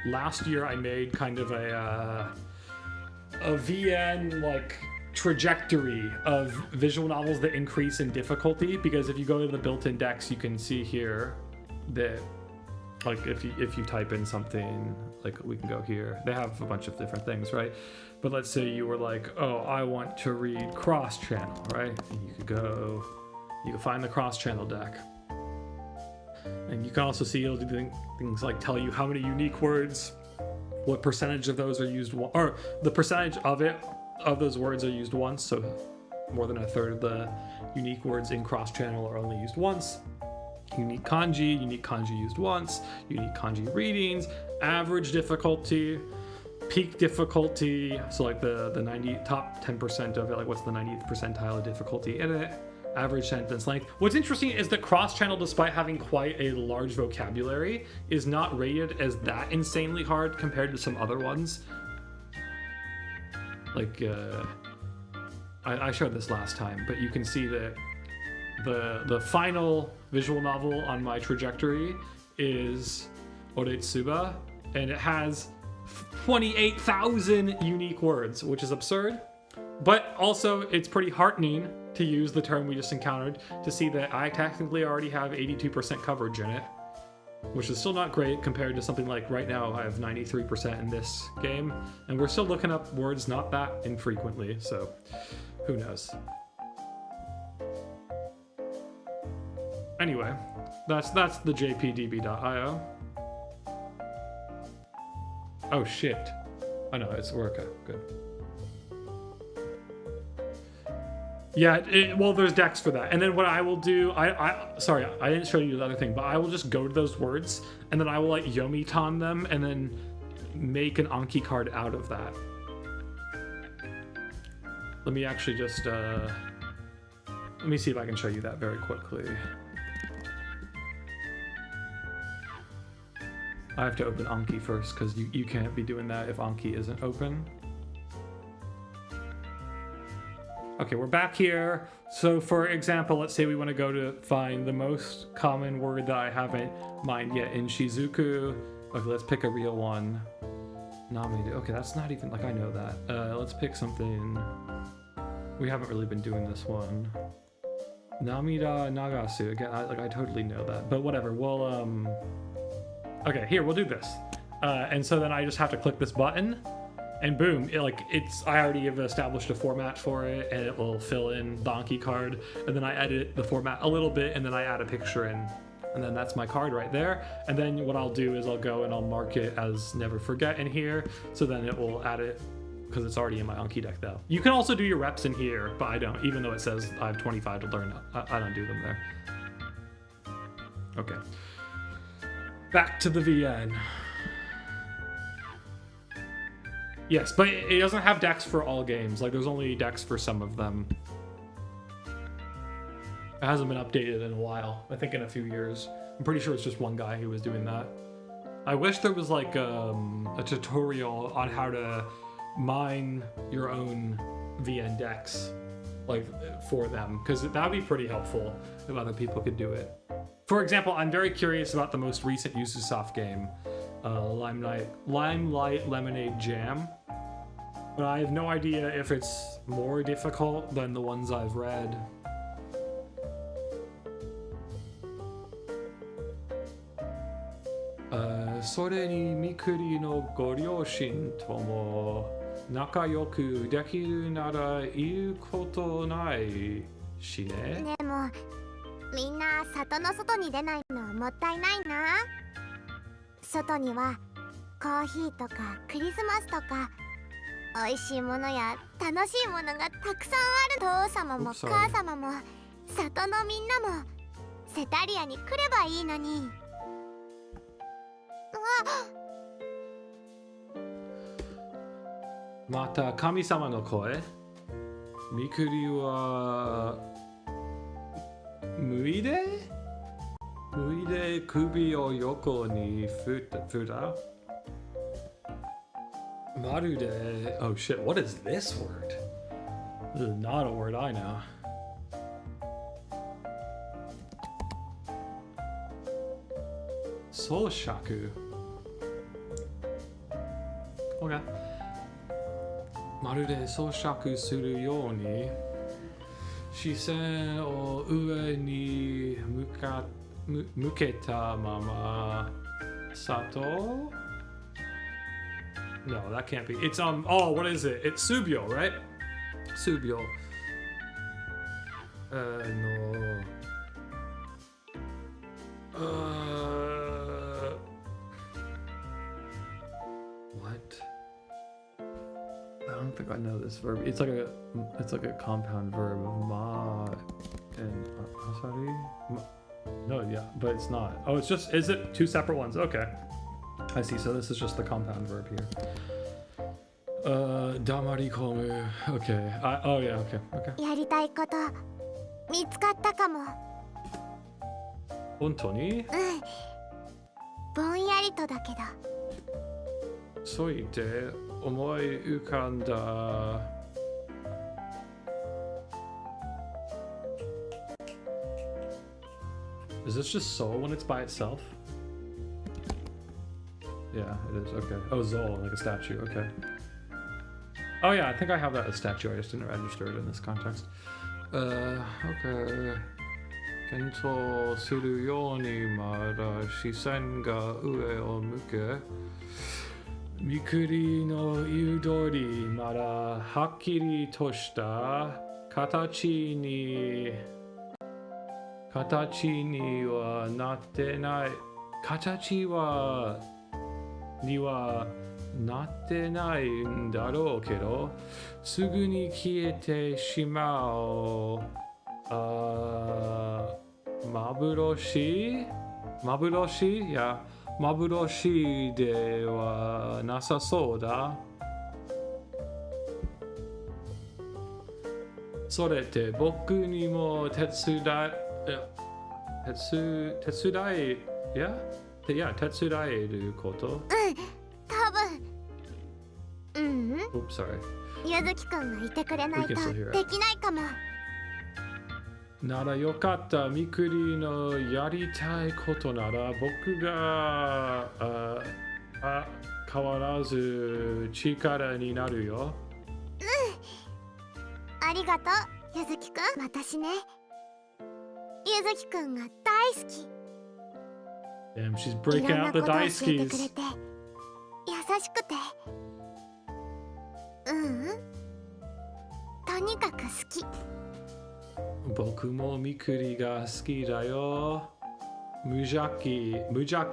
last year I made kind of a VN like trajectory of visual novels that increase in difficulty, because if you go to the built-in decks, you can see here that like if you type in something, like we can go here, they have a bunch of different things, right? But let's say you were like, oh, I want to read cross channel, right? And you can find the cross channel deck. And you can also see it'll do things like tell you how many unique words, what percentage of those are used, or the percentage of those words are used once. So more than a third of the unique words in cross channel are only used once. Unique kanji used once, unique kanji readings, average difficulty, peak difficulty. So like the top 10% of it, like what's the 90th percentile of difficulty in it. Average sentence length. What's interesting is that cross-channel, despite having quite a large vocabulary, is not rated as that insanely hard compared to some other ones. Like, I showed this last time, but you can see that the final visual novel on my trajectory is Oretsuba, and it has 28,000 unique words, which is absurd. But also, it's pretty heartening, to use the term we just encountered, to see that I technically already have 82% coverage in it, which is still not great compared to something like right now I have 93% in this game, and we're still looking up words not that infrequently, so who knows. Anyway, that's the jpdb.io. Oh shit. Oh no, it's Orca. Good. Yeah, well, there's decks for that. And then what I will do, sorry, I didn't show you the other thing, but I will just go to those words, and then I will like Yomitan them, and then make an Anki card out of that. Let me actually just, let me see if I can show you that very quickly. I have to open Anki first, because you can't be doing that if Anki isn't open. Okay, we're back here. So for example, let's say we want to go to find the most common word that I haven't mined yet in Shizuku. Okay, let's pick a real one. Namide. Okay, that's not even, like, I know that. Let's pick something. We haven't really been doing this one. Namida Nagasu. Again, I totally know that. But whatever, we'll, okay, here, we'll do this. And so then I just have to click this button. And boom, I already have established a format for it, and it will fill in the Anki card, and then I edit the format a little bit, and then I add a picture in, and then that's my card right there. And then what I'll do is I'll go and I'll mark it as never forget in here, so then it will add it, because it's already in my Anki deck though. You can also do your reps in here, but I don't, even though it says I have 25 to learn, I don't do them there. Okay. Back to the VN. Yes, but it doesn't have decks for all games. Like, there's only decks for some of them. It hasn't been updated in a while. I think in a few years. I'm pretty sure it's just one guy who was doing that. I wish there was like a tutorial on how to mine your own VN decks, like, for them, because that would be pretty helpful if other people could do it. For example, I'm very curious about the most recent Ubisoft game, Limelight Lemonade Jam. But I have no idea if it's more difficult than the ones I've read. Sore ni Mikuri no goryoshin tomo nakayoku dekiru nara iu koto nai shi ne. でもみんな里の外に出ないのはもったいないな。外にはコーヒーとかクリスマスとか美味しいものや楽しいものがたくさんある。父様も母様も里のみんなもセタリアに来ればいいのに。また神様の声。みくりは無意で首を横に振った。まるで Oh shit, what is this word? This is not a word I know. Soushaku. Okay. まるで装飾するように視線を上に向けたまま里 No, that can't be. It's oh, what is it? It's Subyo, right? Subyo. No. What? I don't think I know this verb. It's like a compound verb. Ma and asari. No, yeah, but it's not. Oh, it's just. Is it two separate ones? Okay. I see. So this is just the compound verb here. Damari komu. Okay. Oh yeah. Okay. Okay. やりたいこと見つかったかも。本当に？ぼんやりとだけど。そう言って思い浮かんだ。Is this just soul when it's by itself? Yeah, it is. Okay. Oh, Zol, like a statue. Okay. Oh yeah, I think I have that as statue. I just didn't register it in this context. Okay. 検討するようにまだ視線が上を向け。みくりの言う通りまだはっきりとした形にはなってない。形にはなってないんだろうけど、すぐに消えてしまう。幻いや、幻ではなさそうだ。それって僕にも手伝えること？多分。Oops, sorry. ゆずきくんがいてくれないとできないかも。ならよかった。みくりのやりたいことなら僕が変わらず力になるよ。ありがとう、ゆずきくん。私ね、ゆずきくんが大好き。Damn, she's い breaking ろんな out こ the とを教え dice てくれ keys. て優しくて、とにかく好き。僕もみくりが好きだよ。無邪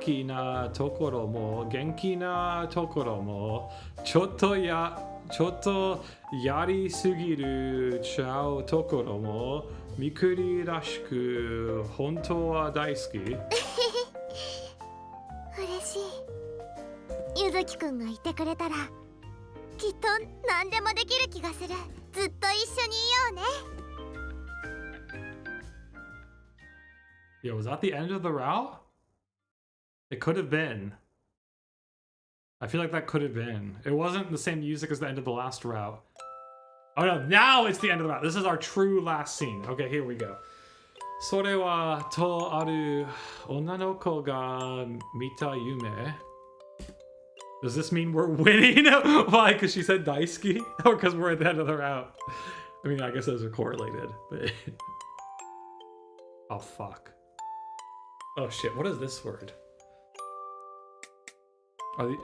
気なところも元気なところもちょっとやりすぎるちゃうところもみくりらしく本当は大好き。嬉しい。ゆずきくんがいてくれたらきっと何でもできる気がする。ずっと一緒にいようね。Yo, was that the end of the route? It could have been. I feel like that could have been. It wasn't the same music as the end of the last route. Oh no, now it's the end of the route. This is our true last scene. Okay, here we go. それはとある女の子が見た夢。Does this mean we're winning? Why? Because she said daisuki? Or because we're at the end of the route? I mean, I guess those are correlated, but... Oh, fuck. Oh, shit. What is this word?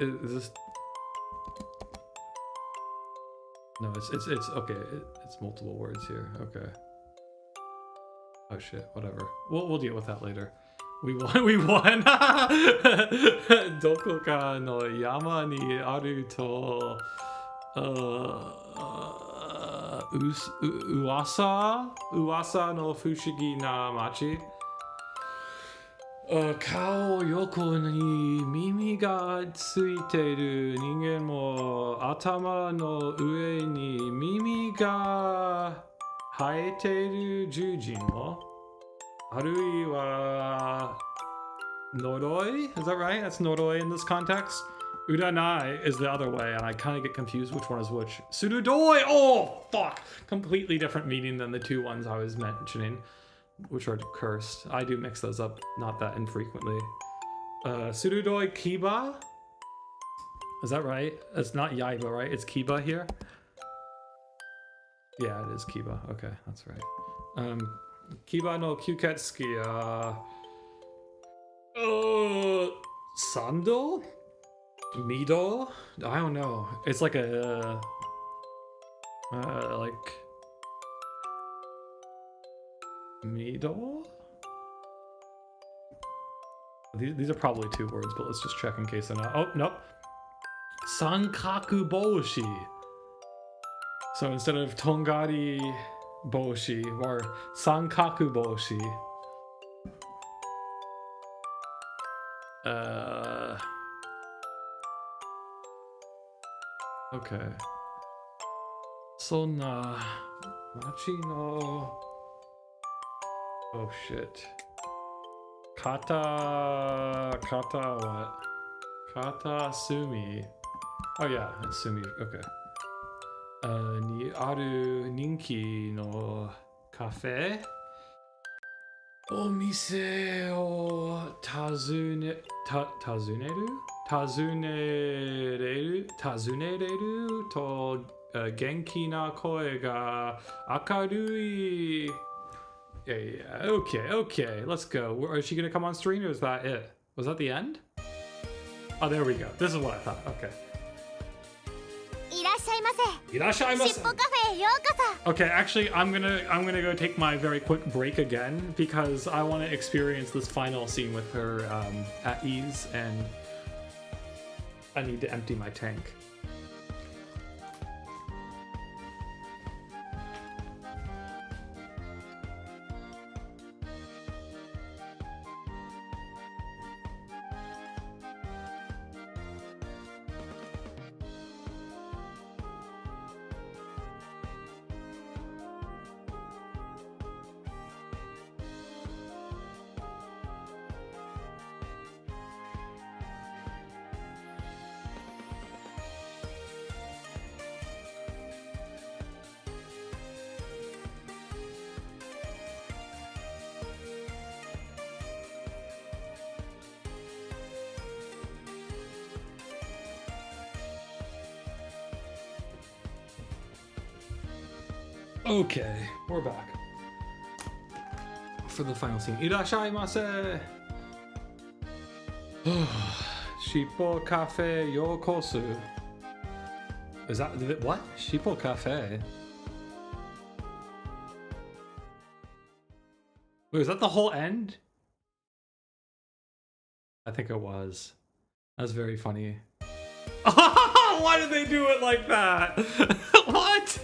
Is this... No, it's okay. It's multiple words here. Okay. Oh, shit. Whatever. We'll deal with that later. We won. We won. どこかの山にあると、噂の不思議な町。顔横に耳がついている人間も頭の上に耳が生えている獣人もあるいはNoroi? Is that right? That's Noroi in this context. Uranai is the other way, and I kind of get confused which one is which. Surudoi! Oh, fuck! Completely different meaning than the two ones I was mentioning, which are cursed. I do mix those up, not that infrequently. Surudoi Kiba? Is that right? It's not Yaiba, right? It's Kiba here? Yeah, it is Kiba. Okay, that's right. Kiba no Kyuketsuki, Sando? Mido? I don't know. It's like a... like... Mido? These are probably two words, but let's just check in case they're not. Oh, nope. Sankaku Boshi. So instead of Tongari Boshi, or Sankaku Boshi. Okay. Sonna Machi no... Oh shit. Kata what? Kata Sumi. Oh yeah, it's Sumi. Okay. Ni aru ninki no cafe. Omise o tazunereru to genki na koe ga akarui. Yeah, okay, let's go. Is she gonna come on stream or is that it? Was that the end? Oh, there we go. This is what I thought. Okay. いらっしゃいませ。いらっしゃいませ。しっぽカフェへようこそ。 Okay, actually, I'm gonna go take my very quick break again because I want to experience this final scene with her at ease and I need to empty my tank. Okay, we're back for the final scene. Irashaimase! Shippo Cafe Yokosu. Is that what? Shippo Cafe? Wait, was that the whole end? I think it was. That's very funny. Why did they do it like that? What?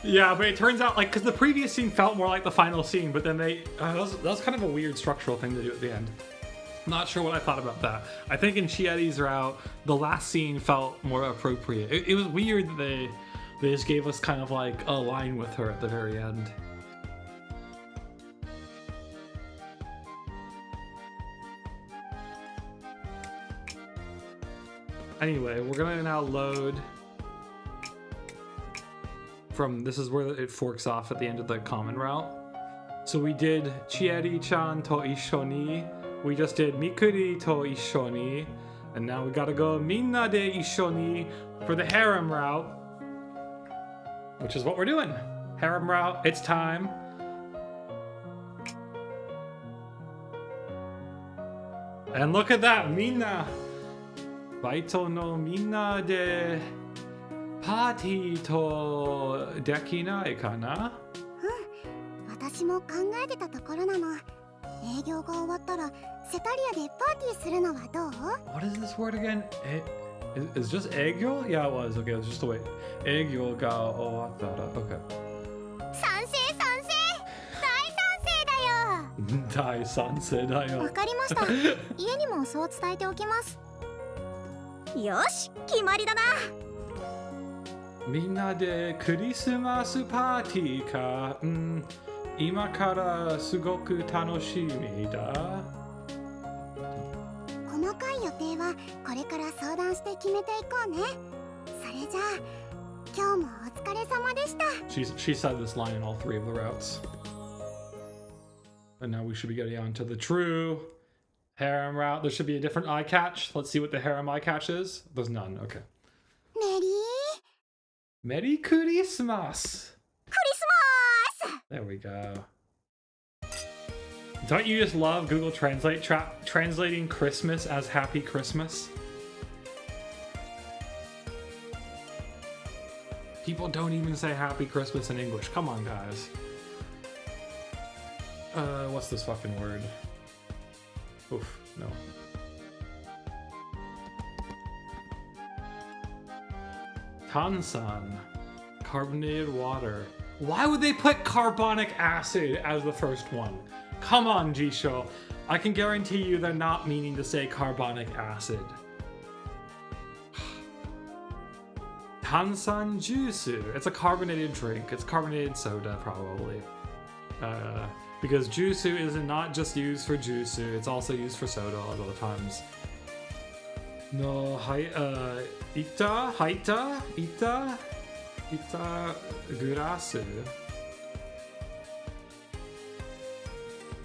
Yeah, but it turns out, like, because the previous scene felt more like the final scene, but then they... that was kind of a weird structural thing to do at the end. Not sure what I thought about that. I think in Chieti's route, the last scene felt more appropriate. It was weird that they just gave us kind of, like, a line with her at the very end. Anyway, we're gonna now load from, this is where it forks off at the end of the common route. So we did Chieri-chan to Ishoni, we just did Mikuri to Ishoni, and now we gotta go Minna de Ishoni for the Harem route, which is what we're doing. Harem route, it's time. And look at that, Minna! Baito no minna de party to dekinai kana? 私も考えてたところなの。営業が終わったらセタリアでパーティーするのはどう？ What is this word again? Is just egyo? Yeah, it was. Okay, it was just a wait. Egyo ga owattara. Okay. 賛成賛成！大賛成だよ。大賛成だよ。わかりました。家にもそう伝えておきます。よし、決まりだな。みんなでクリスマスパーティーか。今からすごく楽しみだ。細かい予定はこれから相談して決めていこうね。それじゃあ、今日もお疲れ様でした。She said this line in all three of the routes. And now we should be getting on to the true Harem route. There should be a different eye catch. Let's see what the Harem eye catch is. There's none. Okay. メリー Merry Christmas! クリスマス There we go. Don't you just love Google Translate translating Christmas as Happy Christmas? People don't even say Happy Christmas in English. Come on, guys. What's this fucking word? Oof, no. Tansan. Carbonated water. Why would they put carbonic acid as the first one? Come on, Jisho. I can guarantee you they're not meaning to say carbonic acid. Tansan juice. It's a carbonated drink. It's carbonated soda, probably. Because juice is not just used for juice, it's also used for soda a lot of the times. No, ita gurasu.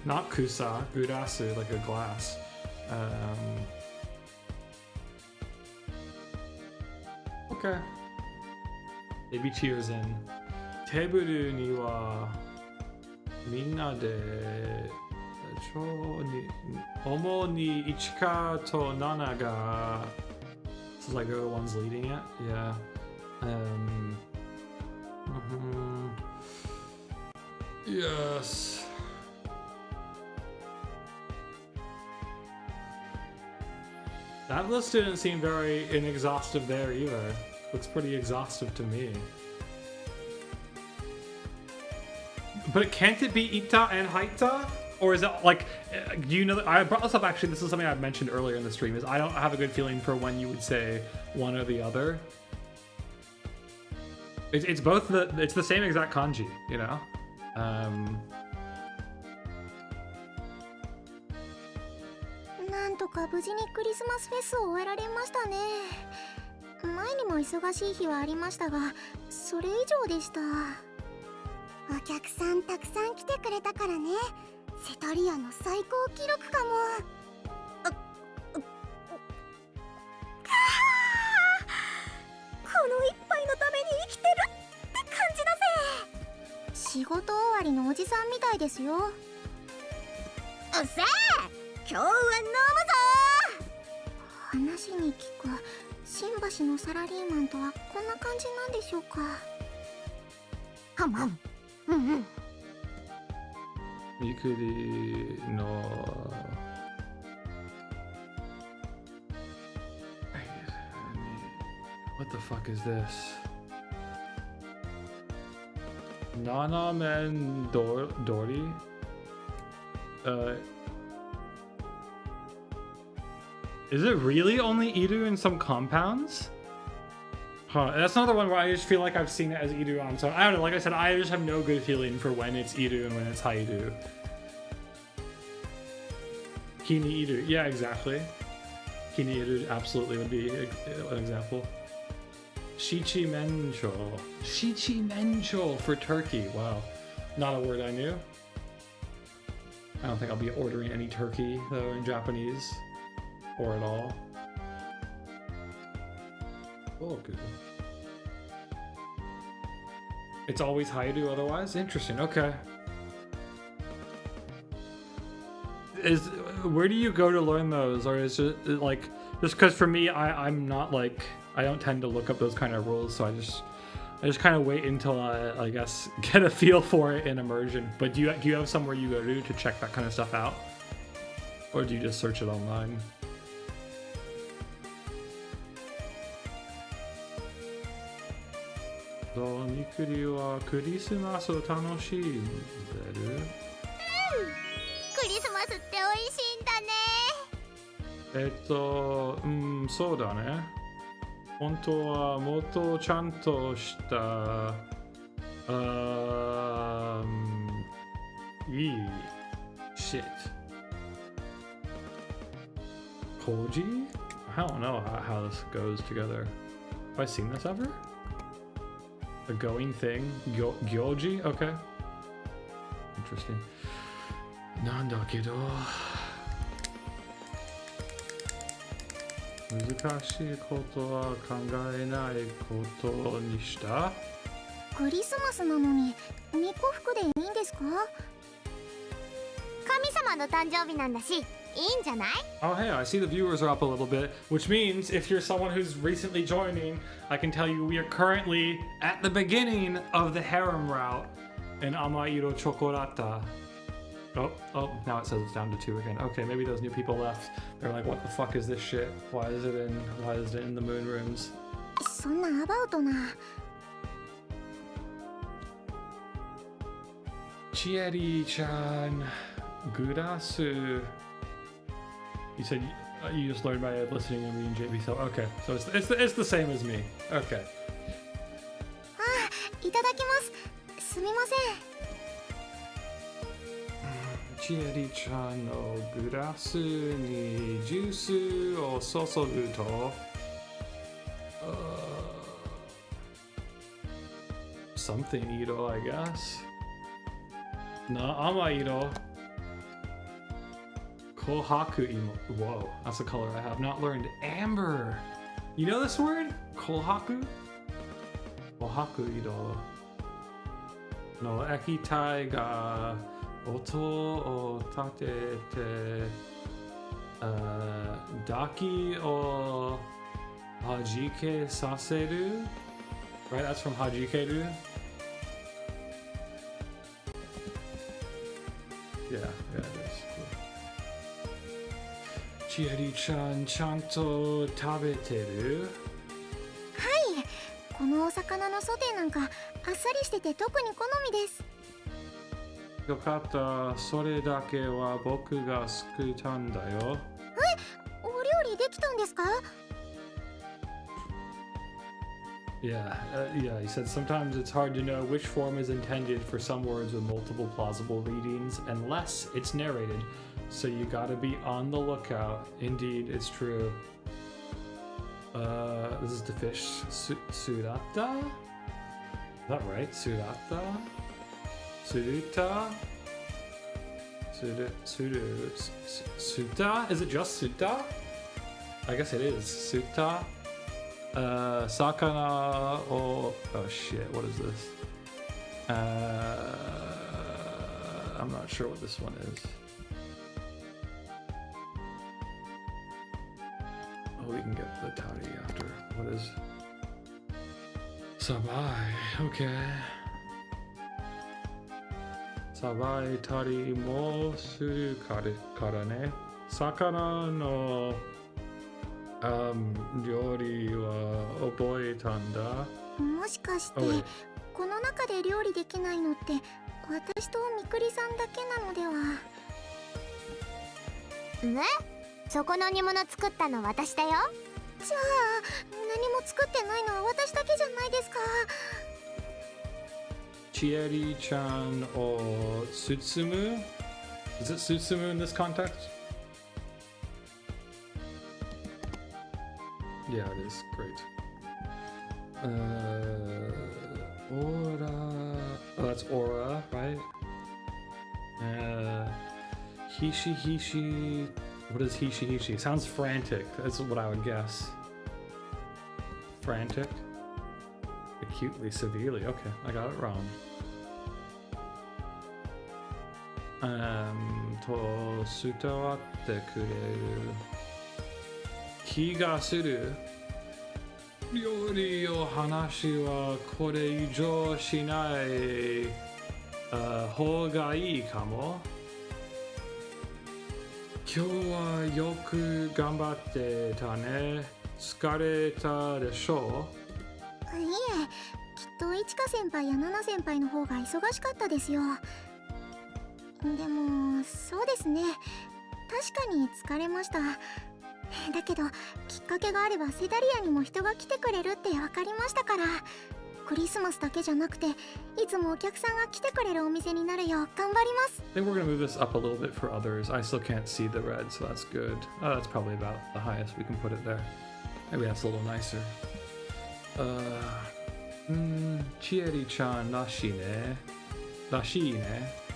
Not kusa, gurasu, like a glass. Okay. Maybe cheers in. Teburu ni wa minna de omo ni ichika to nana ga. This is like they're the ones leading it. Yeah. Yes. That list didn't seem very inexhaustive there either. Looks pretty exhaustive to me. But can't it be Ita and Haita? Or is it like, do you know, I brought this up actually, this is something I've mentioned earlier in the stream, is I don't have a good feeling for when you would say one or the other. It's both it's the same exact kanji, you know? なんとか無事にクリスマスフェスを終えられましたね。前にも忙しい日はありましたが、それ以上でした。お客さんたくさん来てくれたからね。セタリアの最高記録かも。この一杯のために生きてるって感じだぜ。仕事終わりのおじさんみたいですよ。うっせえ、今日は飲むぞ。話に聞く新橋のサラリーマンとはこんな感じなんでしょうか。はんはん。うんうん。Mikuri no... What the fuck is this? Nanamen Dori? Is it really only Iru in some compounds? Huh, that's another one where I just feel like I've seen it as Iru on, so I don't know, like I said, I just have no good feeling for when it's Iru and when it's Hairu. Kini Iru, yeah, exactly. Kini Iru absolutely would be an example. Shichi Mencho. Shichi Mencho for turkey, wow. Not a word I knew. I don't think I'll be ordering any turkey, though, in Japanese. Or at all. Oh, good. It's always Haidu otherwise? Interesting, okay. Where do you go to learn those? Or is it like, just because for me, I'm not like, I don't tend to look up those kind of rules, so I just kind of wait until I guess, get a feel for it in immersion. But do you have somewhere you go to check that kind of stuff out? Or do you just search it online? Mikuri wa Christmasを楽しんでる？クリスマスって美味しいんだね。そうだね。本当はもっとちゃんとしたいい shit. Koji? I don't know how this goes together. Have I seen this ever? A going thing? Gyoji? Okay. Interesting. なんだけど難しいことは考えないことにした。クリスマスなのに巫女服でいいんですか？神様の誕生日なんだし、いいんじゃない？ Oh hey, I see the viewers are up a little bit, which means if you're someone who's recently joining, I can tell you we are currently at the beginning of the Harem route in Amairo Chocalate. Oh, now it says it's down to 2 again. Okay, maybe those new people left. They're like, what the fuck is this shit? Why is it in the moon rooms? そんなアバウトな。Chieri-chan, Gurasu. You said you just learned by listening and reading JB, so okay. So it's the same as me. Okay. いただきます。すみません。Chieri-chan no gurasu ni juice o sosogu to something iro, I guess. Na amairo. Kohaku imo. Whoa, that's a color I have not learned. Amber. You know this word? Kohaku? Kohaku iro. No ekitai ga oto o tatete daki o hajike saseru. Right, that's from Hajikeru. Yeah, it is. Cool. Chieri-chan chanto tabeteru? はい、このお魚のソテーなんかあっさりしてて特に好みです。よかった。それだけは僕が救ったんだよ。お料理できたんですか？ Yeah, he said sometimes it's hard to know which form is intended for some words with multiple plausible readings unless it's narrated, so you gotta be on the lookout. Indeed, it's true. This is the fish. Surata? Is that right? Surata? Suruta? Suta? Is it just Suta? I guess it is. Suta? Sakana or... Oh shit, what is this? I'm not sure what this one is. Oh, we can get the tari after. What is... Sabai, okay. Sabai tari mo suru kara ne. Sakana no... 料理は覚えたんだ。もしかして、この中で料理できないのって私とみくりさんだけなのでは？ね？そこの煮物作ったの私だよ。じゃあ何も作ってないのは私だけじゃないですか。チエリちゃんを包む？ Is it 包む in this context? Yeah, it is. Great. Aura. Oh, that's aura, right? Hishi hishi. What is hishi hishi? Sounds frantic. That's what I would guess. Frantic? Acutely, severely. Okay, I got it wrong. To sutawatte kureru. 気がする。料理の話はこれ以上しない方がいいかも。今日はよく頑張ってたね。疲れたでしょ？いえ、きっといちか先輩やなな先輩の方が忙しかったですよ。でもそうですね、確かに疲れました。だけどきっかけがあればセダリアにも人が来てくれるって分かりましたから、クリスマスだけじゃなくていつもお客さんが来てくれるお店になるよう頑張ります。 I think we're gonna move this up a little bit for others. I still can't see the red, so that's good. Oh, that's probably about the highest we can put it there. Maybe that's a little nicer. Chieri-chan らしいね。らしいね。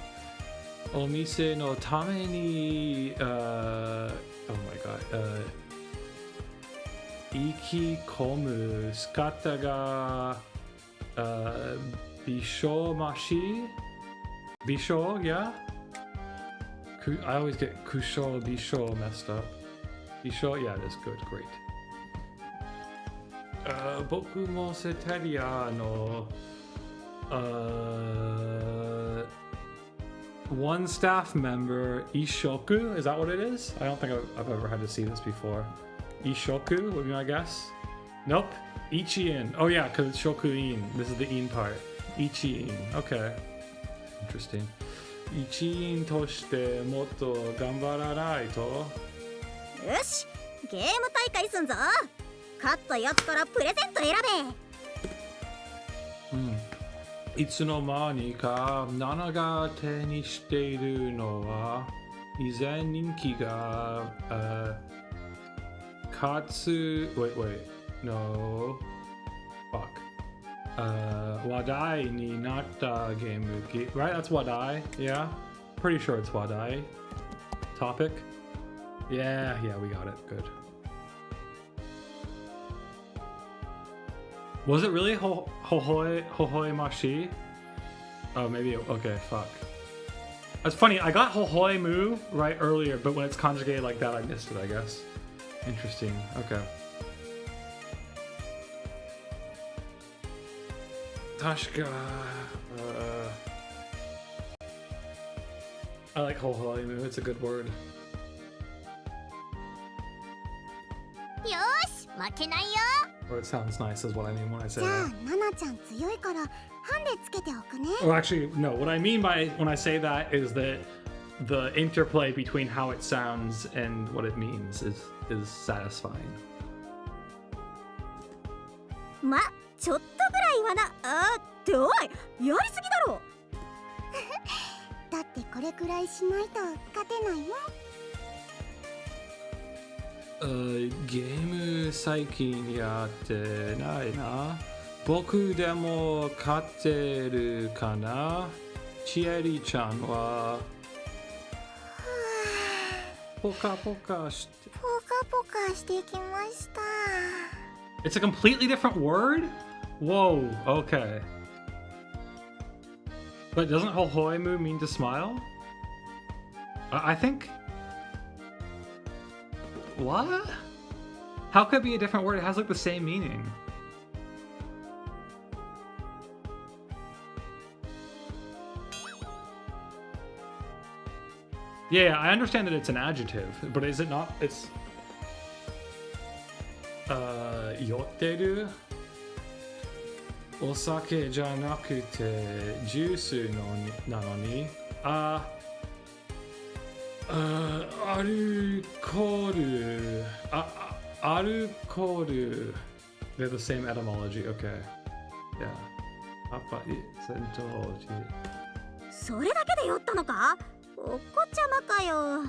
お店のために、Oh my god. 生き込む仕方が、微笑ましい？微笑? Yeah? I always get 苦笑、微笑 messed up. 微笑? Yeah, that's good. Great. 僕もセタリアの、one staff member, Ishoku, is that what it is? I don't think I've ever had to see this before. Ishoku would be my guess. Nope. Ichi-in. Oh yeah, because it's Shoku-in. This is the in part. Ichi-in. Okay. Interesting. Ichi-in としてもっと頑張らないと。よし、ゲーム大会すんぞ。勝ったやつからプレゼント選べ。いつの間にかナナが手にしているのは以前人気がwait no fuck 話題になったゲーム機 right that's 話題 yeah pretty sure it's 話題 topic yeah we got it good Was it really Hohoi Mashi? Oh, maybe. Okay, fuck. That's funny. I got Hohoi Mu right earlier, but when it's conjugated like that, I missed it, I guess. Interesting. Okay. Tashka. I like Hohoi Mu. It's a good word. よし負けないよ。 Or it sounds nice is what I mean when I say じゃあ that. ナナちゃん強いからハンデつけておくね。 Well, actually, no. What I mean by when I say that is that the interplay between how it sounds and what it means is satisfying. ま、ちょっとぐらいはな。あーっておい、やりすぎだろ。だってこれくらいしないと勝てないもん。ゲーム最近やってないな。僕でも勝てるかな。チエリちゃんはポカポカして。ポカポカしてきました。 It's a completely different word? Whoa, okay. But doesn't hohoimu mean to smile? I think... What? How could it be a different word? It has like the same meaning. Yeah, I understand that it's an adjective, but is it not? It's... 酔ってるお酒じゃなくてジュースなのにアルコールアルコール They're the same etymology, okay. Yeah. それだけで酔ったのか？お子ちゃまかよ。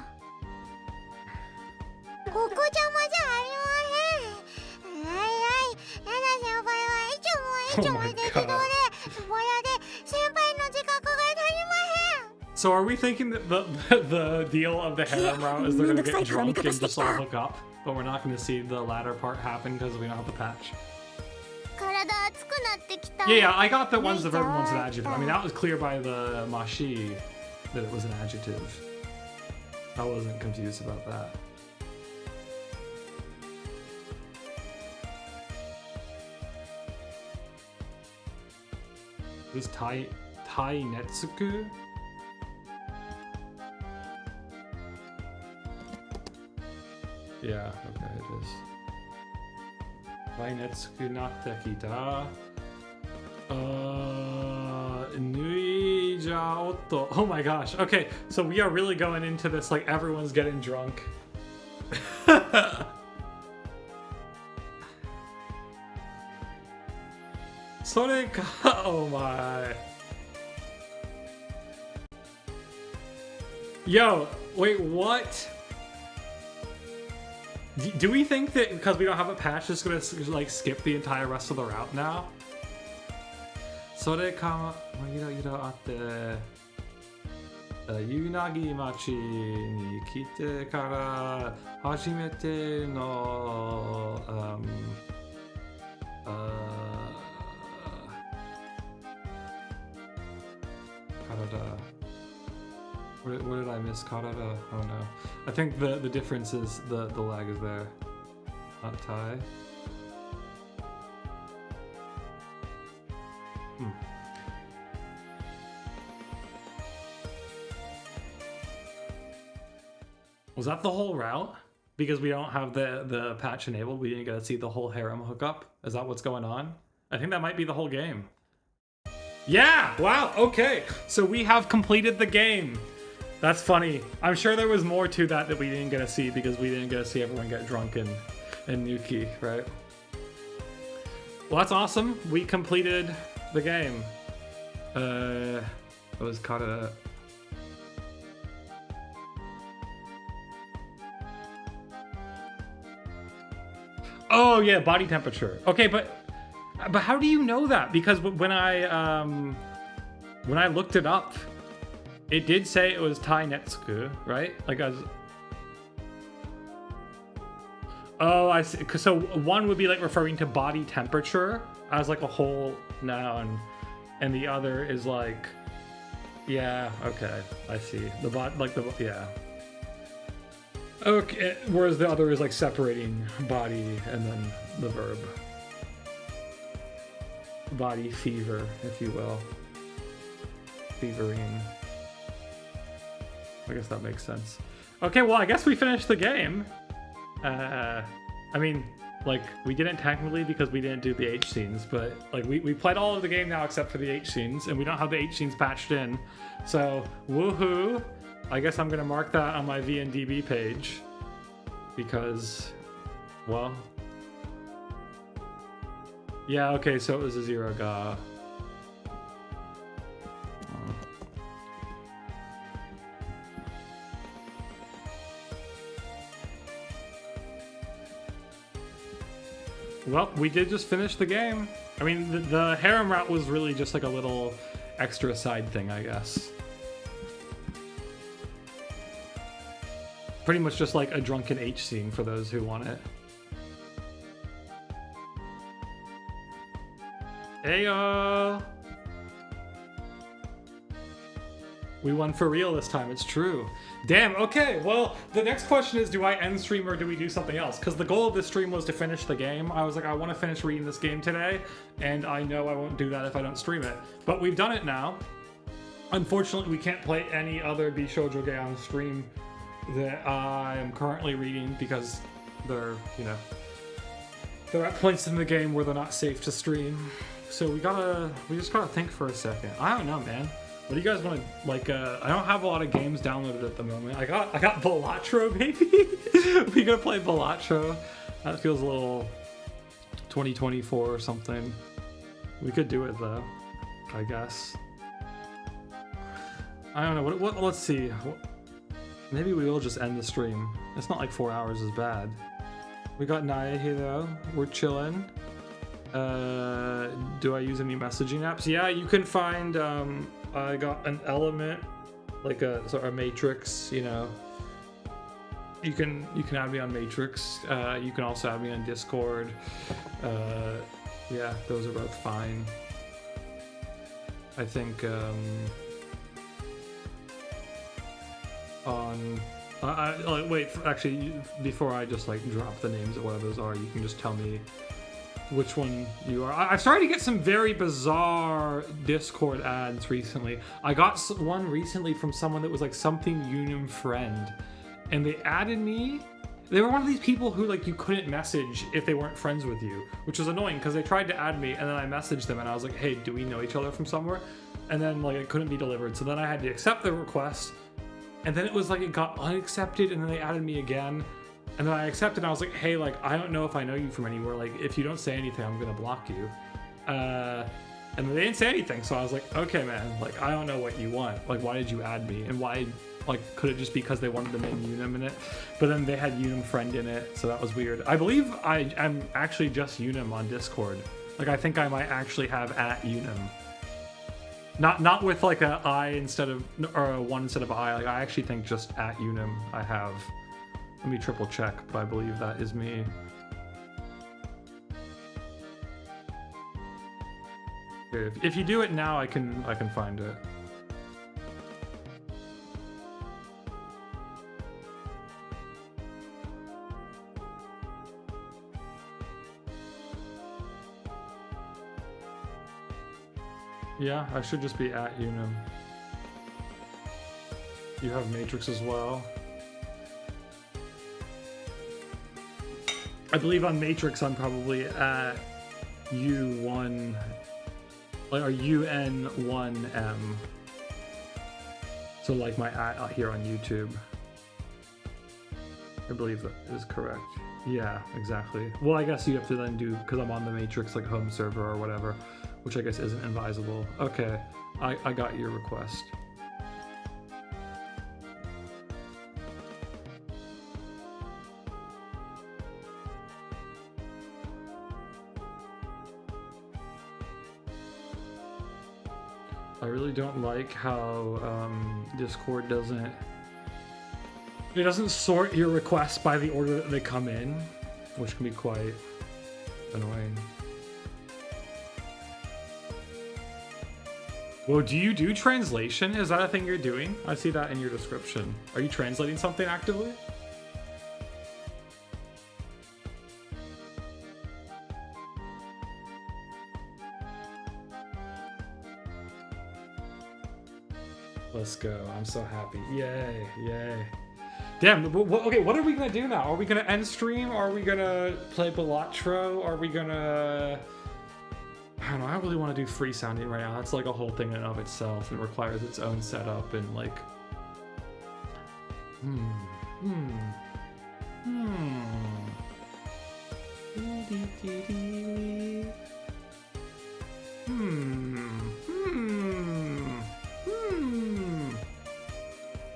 お子ちゃまじゃありません。先輩はいつも適当で、ぼやで先輩の自覚が足りません。 So are we thinking that the deal of the harem route is they're gonna get drunk and just all hook up, but we're not gonna see the latter part happen because we don't have the patch? 体熱くなってきた。 Yeah, I got that one's the verb and one's an adjective. I mean, that was clear by the mashi that it was an adjective. I wasn't confused about that. This Tai Netsuku? Yeah, okay, it is. Tai Netsuku natte kita. Nui ja otto. Oh my gosh. Okay, so we are really going into this like everyone's getting drunk. Oh my. Yo, wait, what? Do we think that because we don't have a patch, it's gonna like skip the entire rest of the route now? それか、いろいろあって、ユナギ町に来てから初めての、What did I miss? Karada? Oh no. I think the difference is the lag is there. Not Thai. Was that the whole route? Because we don't have the patch enabled, we didn't get to see the whole harem hookup? Is that what's going on? I think that might be the whole game. Yeah! Wow, okay. So we have completed the game. That's funny. I'm sure there was more to that we didn't get to see because we didn't get to see everyone get drunk in Nuki, right? Well, that's awesome. We completed the game. It was Kata. Oh yeah, body temperature. Okay, but how do you know that? Because when I looked it up, it did say it was Tai Netsuku, right? Like I was. Oh, I see. So one would be like referring to body temperature as like a whole noun, and the other is like, yeah, okay, I see. The body, like the yeah. Okay, whereas the other is like separating body and then the verb. Body fever, if you will. Fevering. I guess that makes sense. Okay, well, I guess we finished the game. I mean, like, we didn't technically because we didn't do the H scenes, but like we played all of the game now except for the H scenes, and we don't have the H scenes patched in. So woohoo! I guess I'm gonna mark that on my VNDB page because, well, yeah, okay, so it was a 0 ga. Well, we did just finish the game. I mean, the harem route was really just like a little extra side thing, I guess. Pretty much just like a drunken H scene for those who want it. Heyo! We won for real this time, it's true. Damn, okay, well, the next question is, do I end stream or do we do something else? Because the goal of this stream was to finish the game. I was like, I want to finish reading this game today, and I know I won't do that if I don't stream it. But we've done it now. Unfortunately, we can't play any other Bishoujo on stream that I am currently reading because they're, you know, they're at points in the game where they're not safe to stream. So we just gotta think for a second. I don't know, man. What do you guys want to, like, I don't have a lot of games downloaded at the moment. I got Balatro, baby. We gotta play Balatro. That feels a little 2024 or something. We could do it though, I guess. I don't know, what let's see. Maybe we will just end the stream. It's not like 4 hours is bad. We got Naya here though, we're chilling. Do I use any messaging apps? Yeah, you can find, I got an element, like a matrix, you know. You can add me on Matrix. You can also add me on Discord. Yeah, those are both fine. I think wait, actually, before I just like drop the names of what those are, you can just tell me which one you are. I've started to get some very bizarre Discord ads recently. I got one recently from someone that was like something Unum friend, and they added me. They were one of these people who like you couldn't message if they weren't friends with you, which was annoying because they tried to add me and then I messaged them and I was like, hey, do we know each other from somewhere? And then like it couldn't be delivered, so then I had to accept the request, and then it was like it got unaccepted, and then they added me again. And then I accepted, and I was like, hey, like, I don't know if I know you from anywhere. Like, if you don't say anything, I'm gonna block you. And then they didn't say anything, so I was like, okay, man, like, I don't know what you want. Like, why did you add me? And why, like, could it just be because they wanted the name Unum in it? But then they had Unum friend in it, so that was weird. I believe I'm actually just Unum on Discord. Like, I think I might actually have @Unum. Not with, like, a I instead of, or a 1 instead of I. Like, I actually think just @Unum I have. Let me triple check, but I believe that is me. Here, if you do it now, I can find it. Yeah, I should just be @Unum. You have Matrix as well. I believe on Matrix I'm probably at U1, like, or UN1M. So like my @ here on YouTube. I believe that is correct. Yeah, exactly. Well, I guess you have to then do, because I'm on the Matrix like home server or whatever, which I guess isn't advisable. Okay, I got your request. I really don't like how Discord doesn't sort your requests by the order that they come in, which can be quite annoying. Well, do you do translation? Is that a thing you're doing? I see that in your description. Are you translating something actively? Let's go. I'm so happy. Yay, yay. Damn, okay, what are we gonna do now? Are we gonna end stream? Are we gonna play Balatro? Are we gonna... I don't know, I don't really want to do free sounding right now. That's like a whole thing in and of itself. It requires its own setup and like...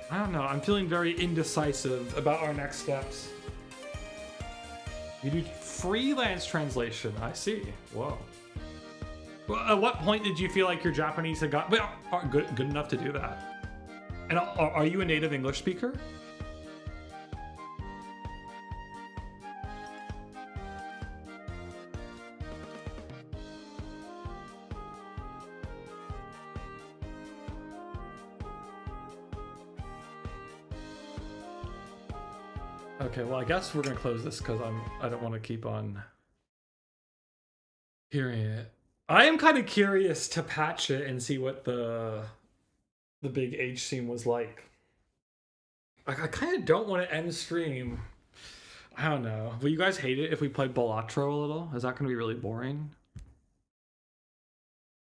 I don't know, I'm feeling very indecisive about our next steps. You do freelance translation, I see. Whoa. Well, at what point did you feel like your Japanese had got good enough to do that? And are you a native English speaker? Okay, well, I guess we're gonna close this because I don't want to keep on hearing it. I am kind of curious to patch it and see what the big H scene was like. I kind of don't want to end stream. I don't know. Will you guys hate it if we play Balatro a little? Is that going to be really boring?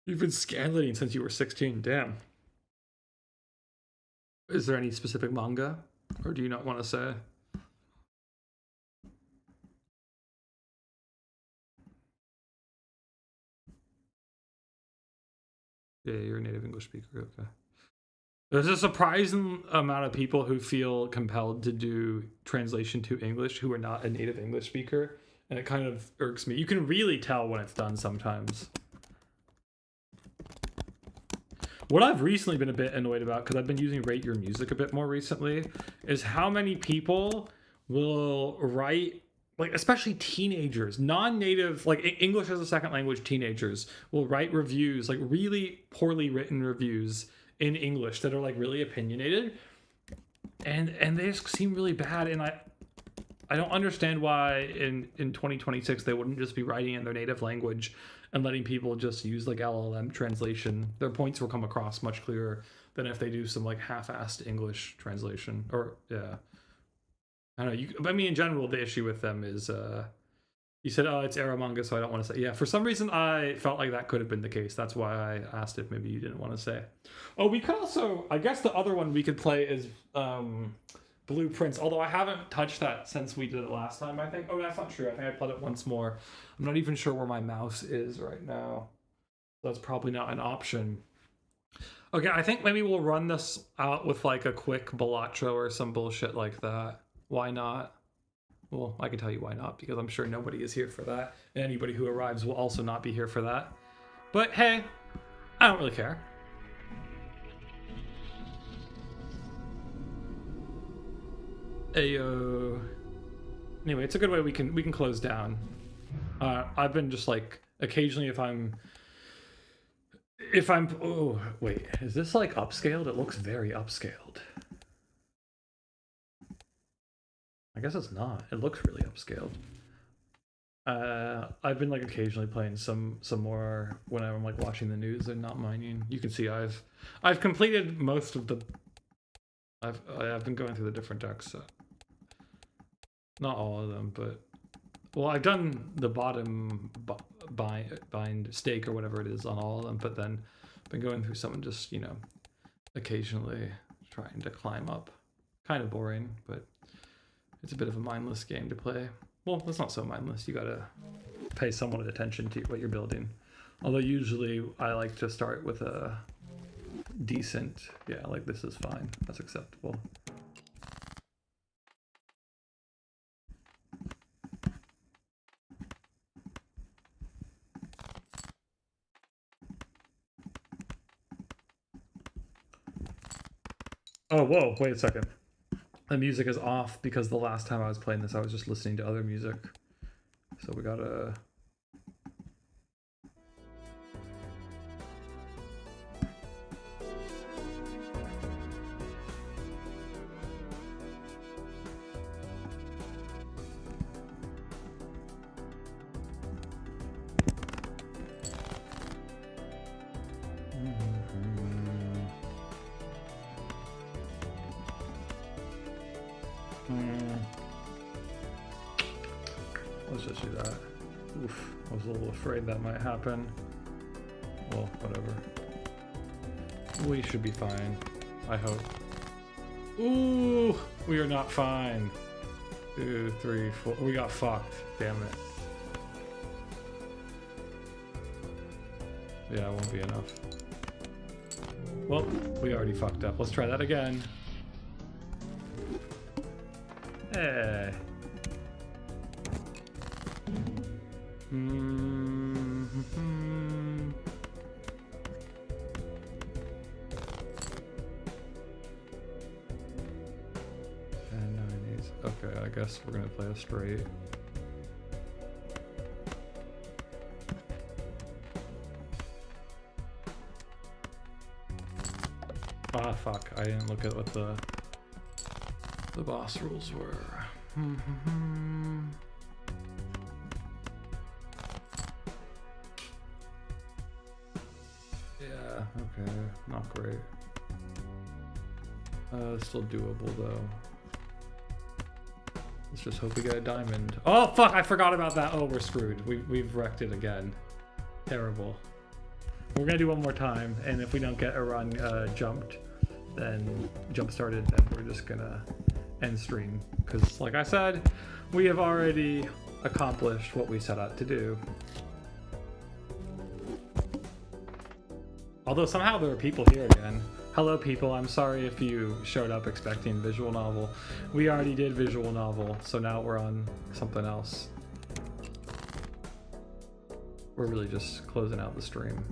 You've been scanlating since you were 16. Damn. Is there any specific manga? Or do you not want to say? Yeah, you're a native English speaker, okay. There's a surprising amount of people who feel compelled to do translation to English who are not a native English speaker, and it kind of irks me. You can really tell when it's done sometimes. What I've recently been a bit annoyed about, because I've been using Rate Your Music a bit more recently, is how many people will write, like especially teenagers, non-native, like English as a second language teenagers will write reviews, like really poorly written reviews in English that are like really opinionated, and they just seem really bad. And I don't understand why in 2026 they wouldn't just be writing in their native language and letting people just use like LLM translation. Their points will come across much clearer than if they do some like half-assed English translation. Or yeah, I don't know. I mean, in general, the issue with them is you said, oh, it's Arrow manga, so I don't want to say. Yeah, for some reason, I felt like that could have been the case. That's why I asked if maybe you didn't want to say. Oh, we could also, I guess the other one we could play is Blueprints, although I haven't touched that since we did it last time, I think. Oh, that's not true. I think I played it once more. I'm not even sure where my mouse is right now. That's probably not an option. Okay, I think maybe we'll run this out with like a quick Balatro or some bullshit like that. Why not? Well, I can tell you why not, because I'm sure nobody is here for that. And anybody who arrives will also not be here for that. But hey, I don't really care. Ayo. Anyway, it's a good way we can close down. I've been just like occasionally if I'm oh wait, is this like upscaled? It looks very upscaled. I guess it's not. It looks really upscaled. I've been like occasionally playing some more whenever I'm like watching the news and not mining. You can see I've completed most of the. I've been going through the different decks. So. Not all of them, but well, I've done the bottom bind stake or whatever it is on all of them, but then I've been going through some and just occasionally trying to climb up. Kind of boring, but. It's a bit of a mindless game to play. Well, it's not so mindless. You gotta pay somewhat attention to what you're building. Although usually I like to start with a decent, yeah, like this is fine. That's acceptable. Oh, whoa, wait a second. The music is off because the last time I was playing this, I was just listening to other music. So we gotta... let's just do that. Oof, I was a little afraid that might happen. Well, whatever. We should be fine, I hope. Ooh, we are not fine. 2, 3, 4. We got fucked. Damn it. Yeah, it won't be enough. Well, we already fucked up. Let's try that again. Hey. Okay, I guess we're gonna play a straight. Ah, fuck, I didn't look at what the boss rules were. Yeah, okay, not great. Still doable though. Let's just hope we get a diamond. Oh fuck, I forgot about that. Oh, we're screwed. We've wrecked it again. Terrible. We're gonna do one more time, and if we don't get a run jump started, then we're just gonna end stream. Because like I said, we have already accomplished what we set out to do. Although somehow there are people here again. Hello people, I'm sorry if you showed up expecting visual novel. We already did visual novel, so now we're on something else. We're really just closing out the stream.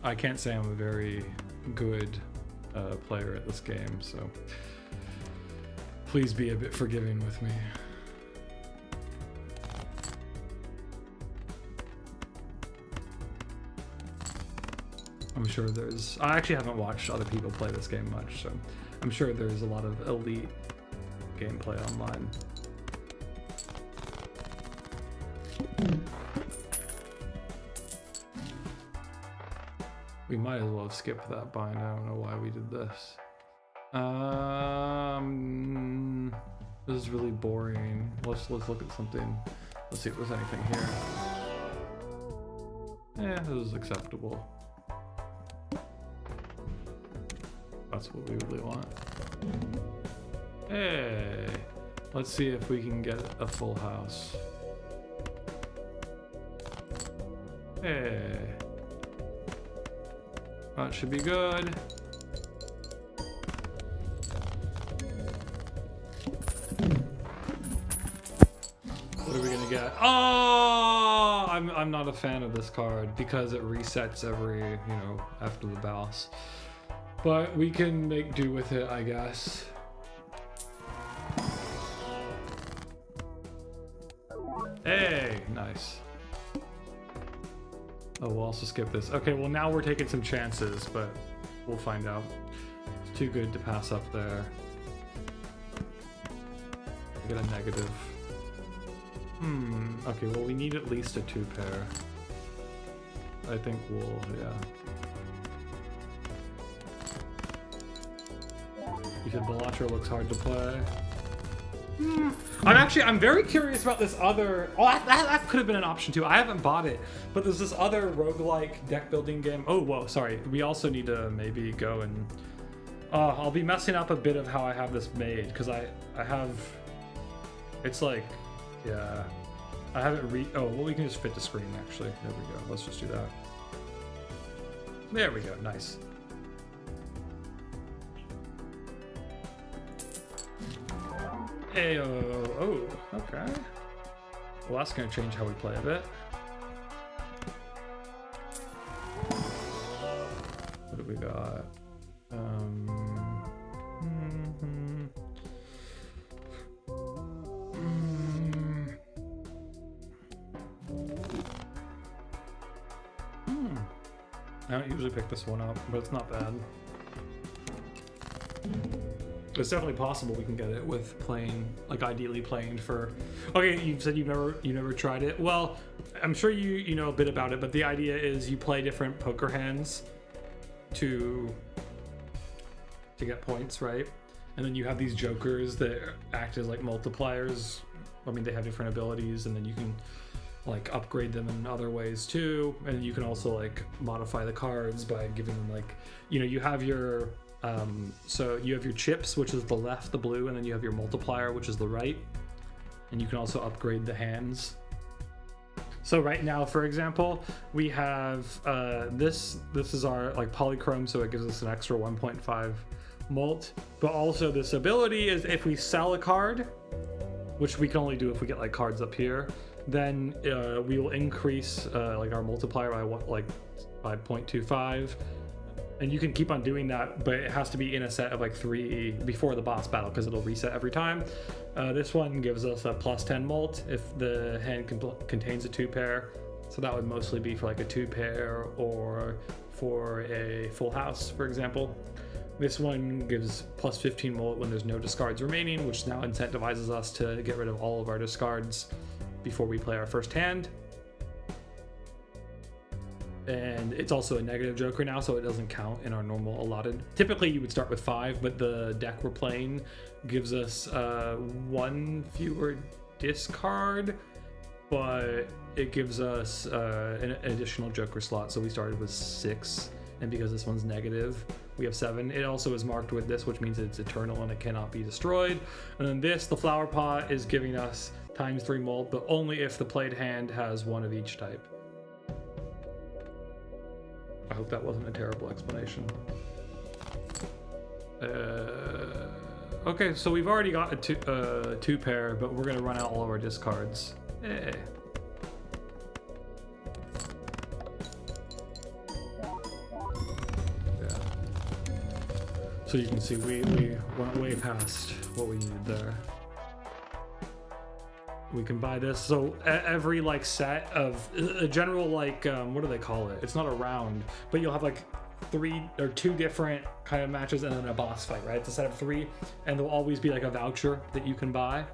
I can't say I'm a very good player at this game, so please be a bit forgiving with me. I'm sure there's... I actually haven't watched other people play this game much, so I'm sure there's a lot of elite gameplay online. We might as well have skipped that bind. I don't know why we did this. This is really boring. Let's look at something. Let's see if there's anything here. Yeah, this is acceptable. That's what we really want. Hey, let's see if we can get a full house. Hey, that should be good. What are we gonna get? Oh, I'm not a fan of this card because it resets every, after the boss. But we can make do with it, I guess. Hey, nice. Oh, we'll also skip this. Okay, well now we're taking some chances, but we'll find out. It's too good to pass up there. I get a negative. Okay, well we need at least a 2 pair. I think we'll, yeah. You said Balatro looks hard to play. I'm very curious about this other... Oh, that could have been an option too. I haven't bought it, but there's this other roguelike deck building game. Oh, whoa, sorry. We also need to maybe go and... I'll be messing up a bit of how I have this made, because I have... It's like... Yeah. I haven't Oh, well, we can just fit the screen, actually. There we go. Let's just do that. There we go. Nice. Hey, oh, okay. Well, that's gonna change how we play a bit. What do we got? I don't usually pick this one up, but it's not bad. It's definitely possible we can get it with playing, like ideally playing for... Okay, you said you never tried it. Well, I'm sure you know a bit about it, but the idea is you play different poker hands to get points, right? And then you have these jokers that act as like multipliers. I mean, they have different abilities, and then you can like upgrade them in other ways too. And you can also like modify the cards by giving them like, you know, you have your so you have your chips, which is the left, the blue, and then you have your multiplier, which is the right. And you can also upgrade the hands. So right now, for example, we have this is our like polychrome, so it gives us an extra 1.5 molt. But also this ability is if we sell a card, which we can only do if we get like cards up here, then we will increase like our multiplier by 0.25. And you can keep on doing that, but it has to be in a set of like 3 before the boss battle, because it'll reset every time. This one gives us a plus 10 molt if the hand contains a 2-pair. So that would mostly be for like a 2-pair or for a full house, for example. This one gives plus 15 molt when there's no discards remaining, which now incentivizes us to get rid of all of our discards before we play our first hand. And it's also a negative joker now, so it doesn't count in our normal allotted. Typically you would start with 5, but the deck we're playing gives us 1 fewer discard, but it gives us an additional joker slot. So we started with 6, and because this one's negative, we have 7. It also is marked with this, which means it's eternal and it cannot be destroyed. And then this, the flower pot, is giving us times 3 molt, but only if the played hand has 1 of each type. I hope that wasn't a terrible explanation. Okay, so we've already got a 2-pair, but we're gonna run out all of our discards. Hey. Yeah. So you can see we went way past what we needed there. We can buy this. So every like set of a general like what do they call it? It's not a round, but you'll have like 3 or 2 different kind of matches and then a boss fight, right? It's a set of 3, and there'll always be like a voucher that you can buy.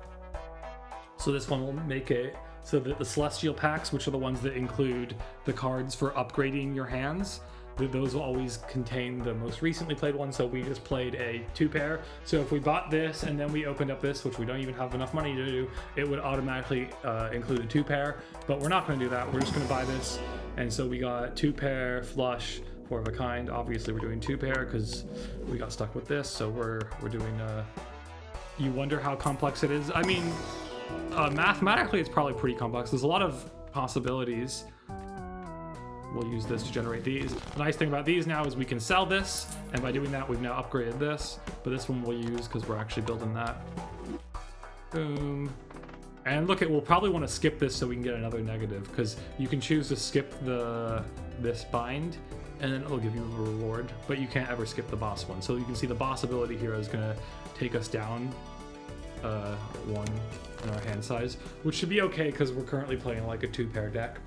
So this one will make it so that the celestial packs, which are the ones that include the cards for upgrading your hands, those will always contain the most recently played one. So we just played a 2-pair. So if we bought this and then we opened up this, which we don't even have enough money to do, it would automatically include a 2-pair. But we're not going to do that. We're just going to buy this. And so we got 2-pair, flush, 4 of a kind. Obviously we're doing 2-pair because we got stuck with this. So we're doing. You wonder how complex it is. I mean, mathematically it's probably pretty complex. There's a lot of possibilities. We'll use this to generate these. The nice thing about these now is we can sell this, and by doing that we've now upgraded this, but this one we'll use because we're actually building that. Boom. And look, we'll probably want to skip this so we can get another negative, because you can choose to skip this bind and then it'll give you a reward, but you can't ever skip the boss one. So you can see the boss ability here is going to take us down 1 in our hand size, which should be okay because we're currently playing like a 2-pair deck,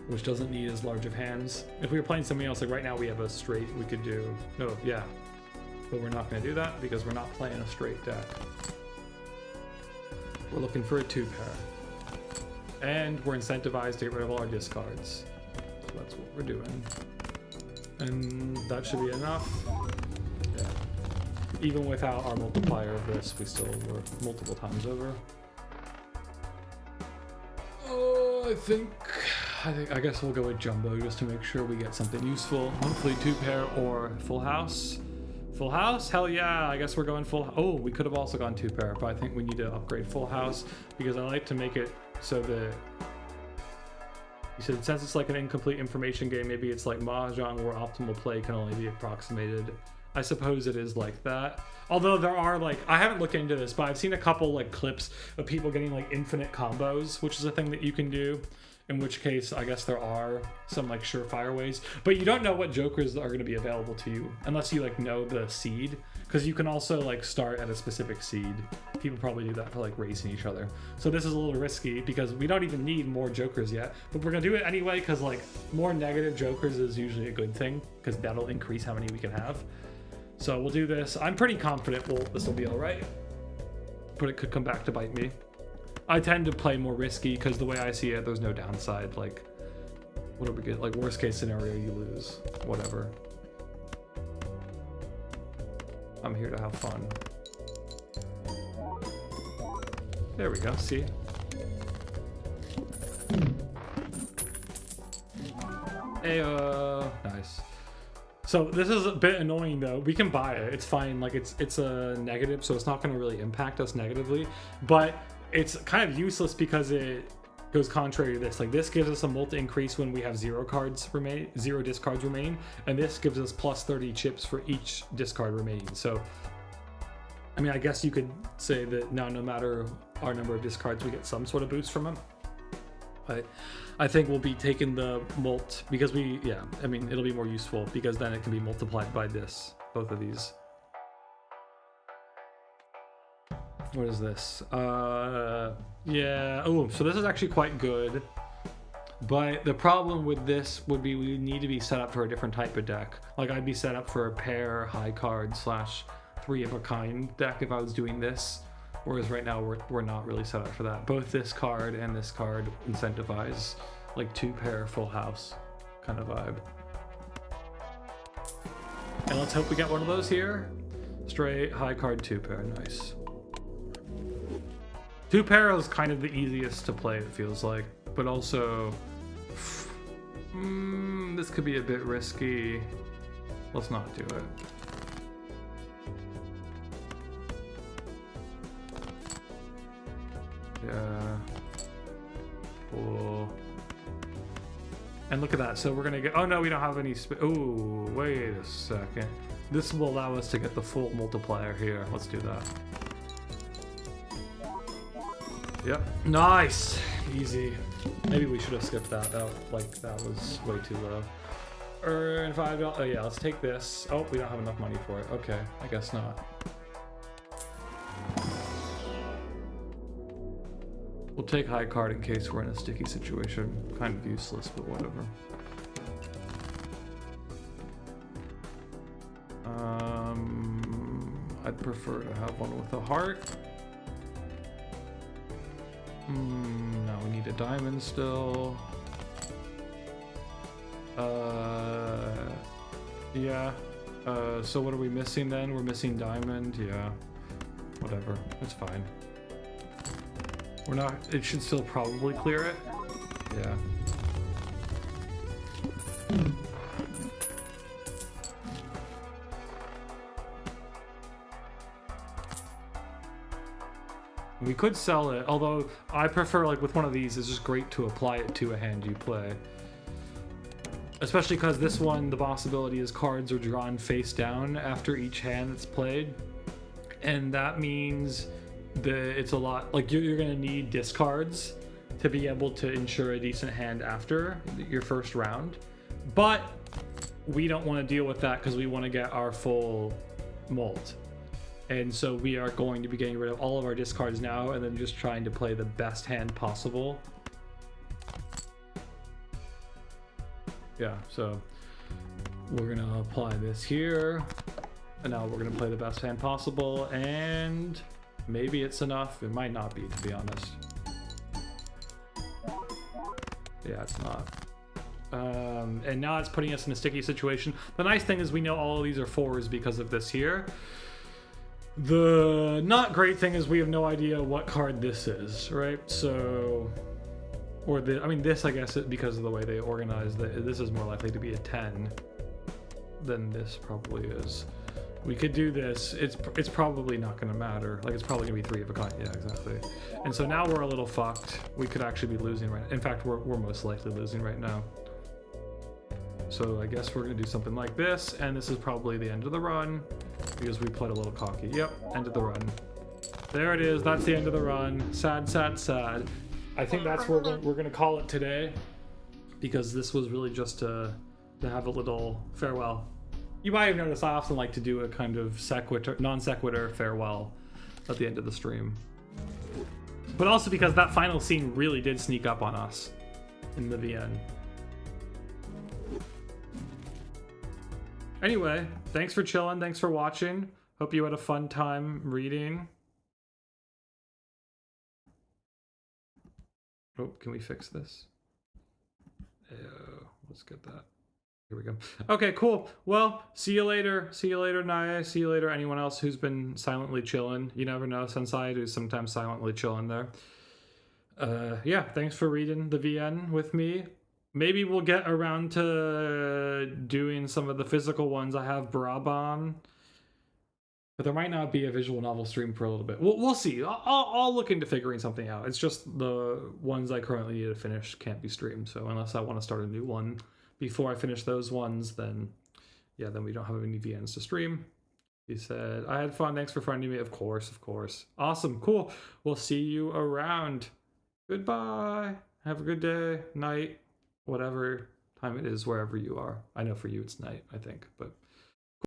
which doesn't need as large of hands. If we were playing something else, like right now we have a straight, we could do, no, yeah. But we're not gonna do that because we're not playing a straight deck. We're looking for a 2-pair. And we're incentivized to get rid of all our discards. So that's what we're doing. And that should be enough. Yeah. Even without our multiplier of this, we still work multiple times over. Oh, I guess we'll go with jumbo just to make sure we get something useful. Hopefully 2-pair or full house. Full house? Hell yeah, I guess we're going full. Oh, we could have also gone 2-pair, but I think we need to upgrade full house because I like to make it so that you said since it's like an incomplete information game, maybe it's like Mahjong where optimal play can only be approximated. I suppose it is like that. Although there are like, I haven't looked into this, but I've seen a couple like clips of people getting like infinite combos, which is a thing that you can do. In which case, I guess there are some like surefire ways, but you don't know what jokers are going to be available to you unless you like know the seed, because you can also like start at a specific seed. People probably do that for like racing each other. So this is a little risky because we don't even need more jokers yet, but we're gonna do it anyway because like more negative jokers is usually a good thing because that'll increase how many we can have. So we'll do this. I'm pretty confident this will be all right, but it could come back to bite me. I tend to play more risky because the way I see it, there's no downside. Like, what do we get? Like, worst case scenario, you lose. Whatever. I'm here to have fun. There we go, see? Ayo, nice. So this is a bit annoying though. We can buy it, it's fine. Like it's a negative, so it's not gonna really impact us negatively. But it's kind of useless because it goes contrary to this. Like this gives us a multi increase when we have 0 discards remaining, and this gives us plus 30 chips for each discard remaining. So I mean, I guess you could say that now no matter our number of discards, we get some sort of boost from them. But I think we'll be taking the mult because I mean, it'll be more useful because then it can be multiplied by this, both of these. What is this? Yeah, oh, so this is actually quite good. But the problem with this would be we need to be set up for a different type of deck. Like I'd be set up for a pair high card / 3 of a kind deck if I was doing this. Whereas right now we're not really set up for that. Both this card and this card incentivize like 2 pair full house kind of vibe. And let's hope we get one of those here. Straight high card 2 pair, nice. 2 pair is kind of the easiest to play, it feels like, but also this could be a bit risky. Let's not do it. Yeah. Cool. And look at that. So we're gonna get. Oh no, we don't have any. Oh, wait a second. This will allow us to get the full multiplier here. Let's do that. Yep. Nice. Easy. Maybe we should have skipped that. That was way too low. Earn $5. Oh yeah. Let's take this. Oh, we don't have enough money for it. Okay. I guess not. We'll take high card in case we're in a sticky situation. Kind of useless, but whatever. I'd prefer to have one with a heart. No, we need a diamond still. Yeah. So what are we missing then? We're missing diamond. Yeah. Whatever. It's fine. We're not, it should still probably clear it. Yeah. We could sell it, although I prefer, like with one of these, it's just great to apply it to a hand you play. Especially because this one, the possibility is cards are drawn face down after each hand that's played. And that means it's a lot, like you're gonna need discards to be able to ensure a decent hand after your first round, but we don't want to deal with that because we want to get our full mult, and so we are going to be getting rid of all of our discards now and then just trying to play the best hand possible. Yeah, so we're gonna apply this here, and now we're gonna play the best hand possible, and maybe it's enough. It might not be, to be honest. Yeah, it's not. And now it's putting us in a sticky situation. The nice thing is we know all of these are 4s because of this here. The not great thing is we have no idea what card this is, right? So, or I mean this, I guess, because of the way they organize this is more likely to be a 10 than this probably is. We could do this. It's probably not going to matter. Like, it's probably going to be 3 of a kind. Yeah, exactly. And so now we're a little fucked. We could actually be losing right now. In fact, we're most likely losing right now. So I guess we're going to do something like this. And this is probably the end of the run because we played a little cocky. Yep, end of the run. There it is. That's the end of the run. Sad, sad, sad. I think that's where we're going to call it today because this was really just to have a little farewell. You might have noticed I often like to do a kind of non sequitur farewell at the end of the stream. But also because that final scene really did sneak up on us in the VN. Anyway, thanks for chilling, thanks for watching. Hope you had a fun time reading. Oh, can we fix this? Oh, let's get that. Here we go. Okay, cool. Well, see you later. See you later, Naya. See you later, anyone else who's been silently chilling. You never know, Sensei, who's sometimes silently chilling there. Yeah, thanks for reading the VN with me. Maybe we'll get around to doing some of the physical ones. I have Brabant, but there might not be a visual novel stream for a little bit. We'll see. I'll look into figuring something out. It's just the ones I currently need to finish can't be streamed. So unless I want to start a new one before I finish those ones, then yeah, then we don't have any VNs to stream. He said, I had fun. Thanks for friending me. Of course, of course. Awesome. Cool. We'll see you around. Goodbye. Have a good day, night, whatever time it is, wherever you are. I know for you it's night, I think, but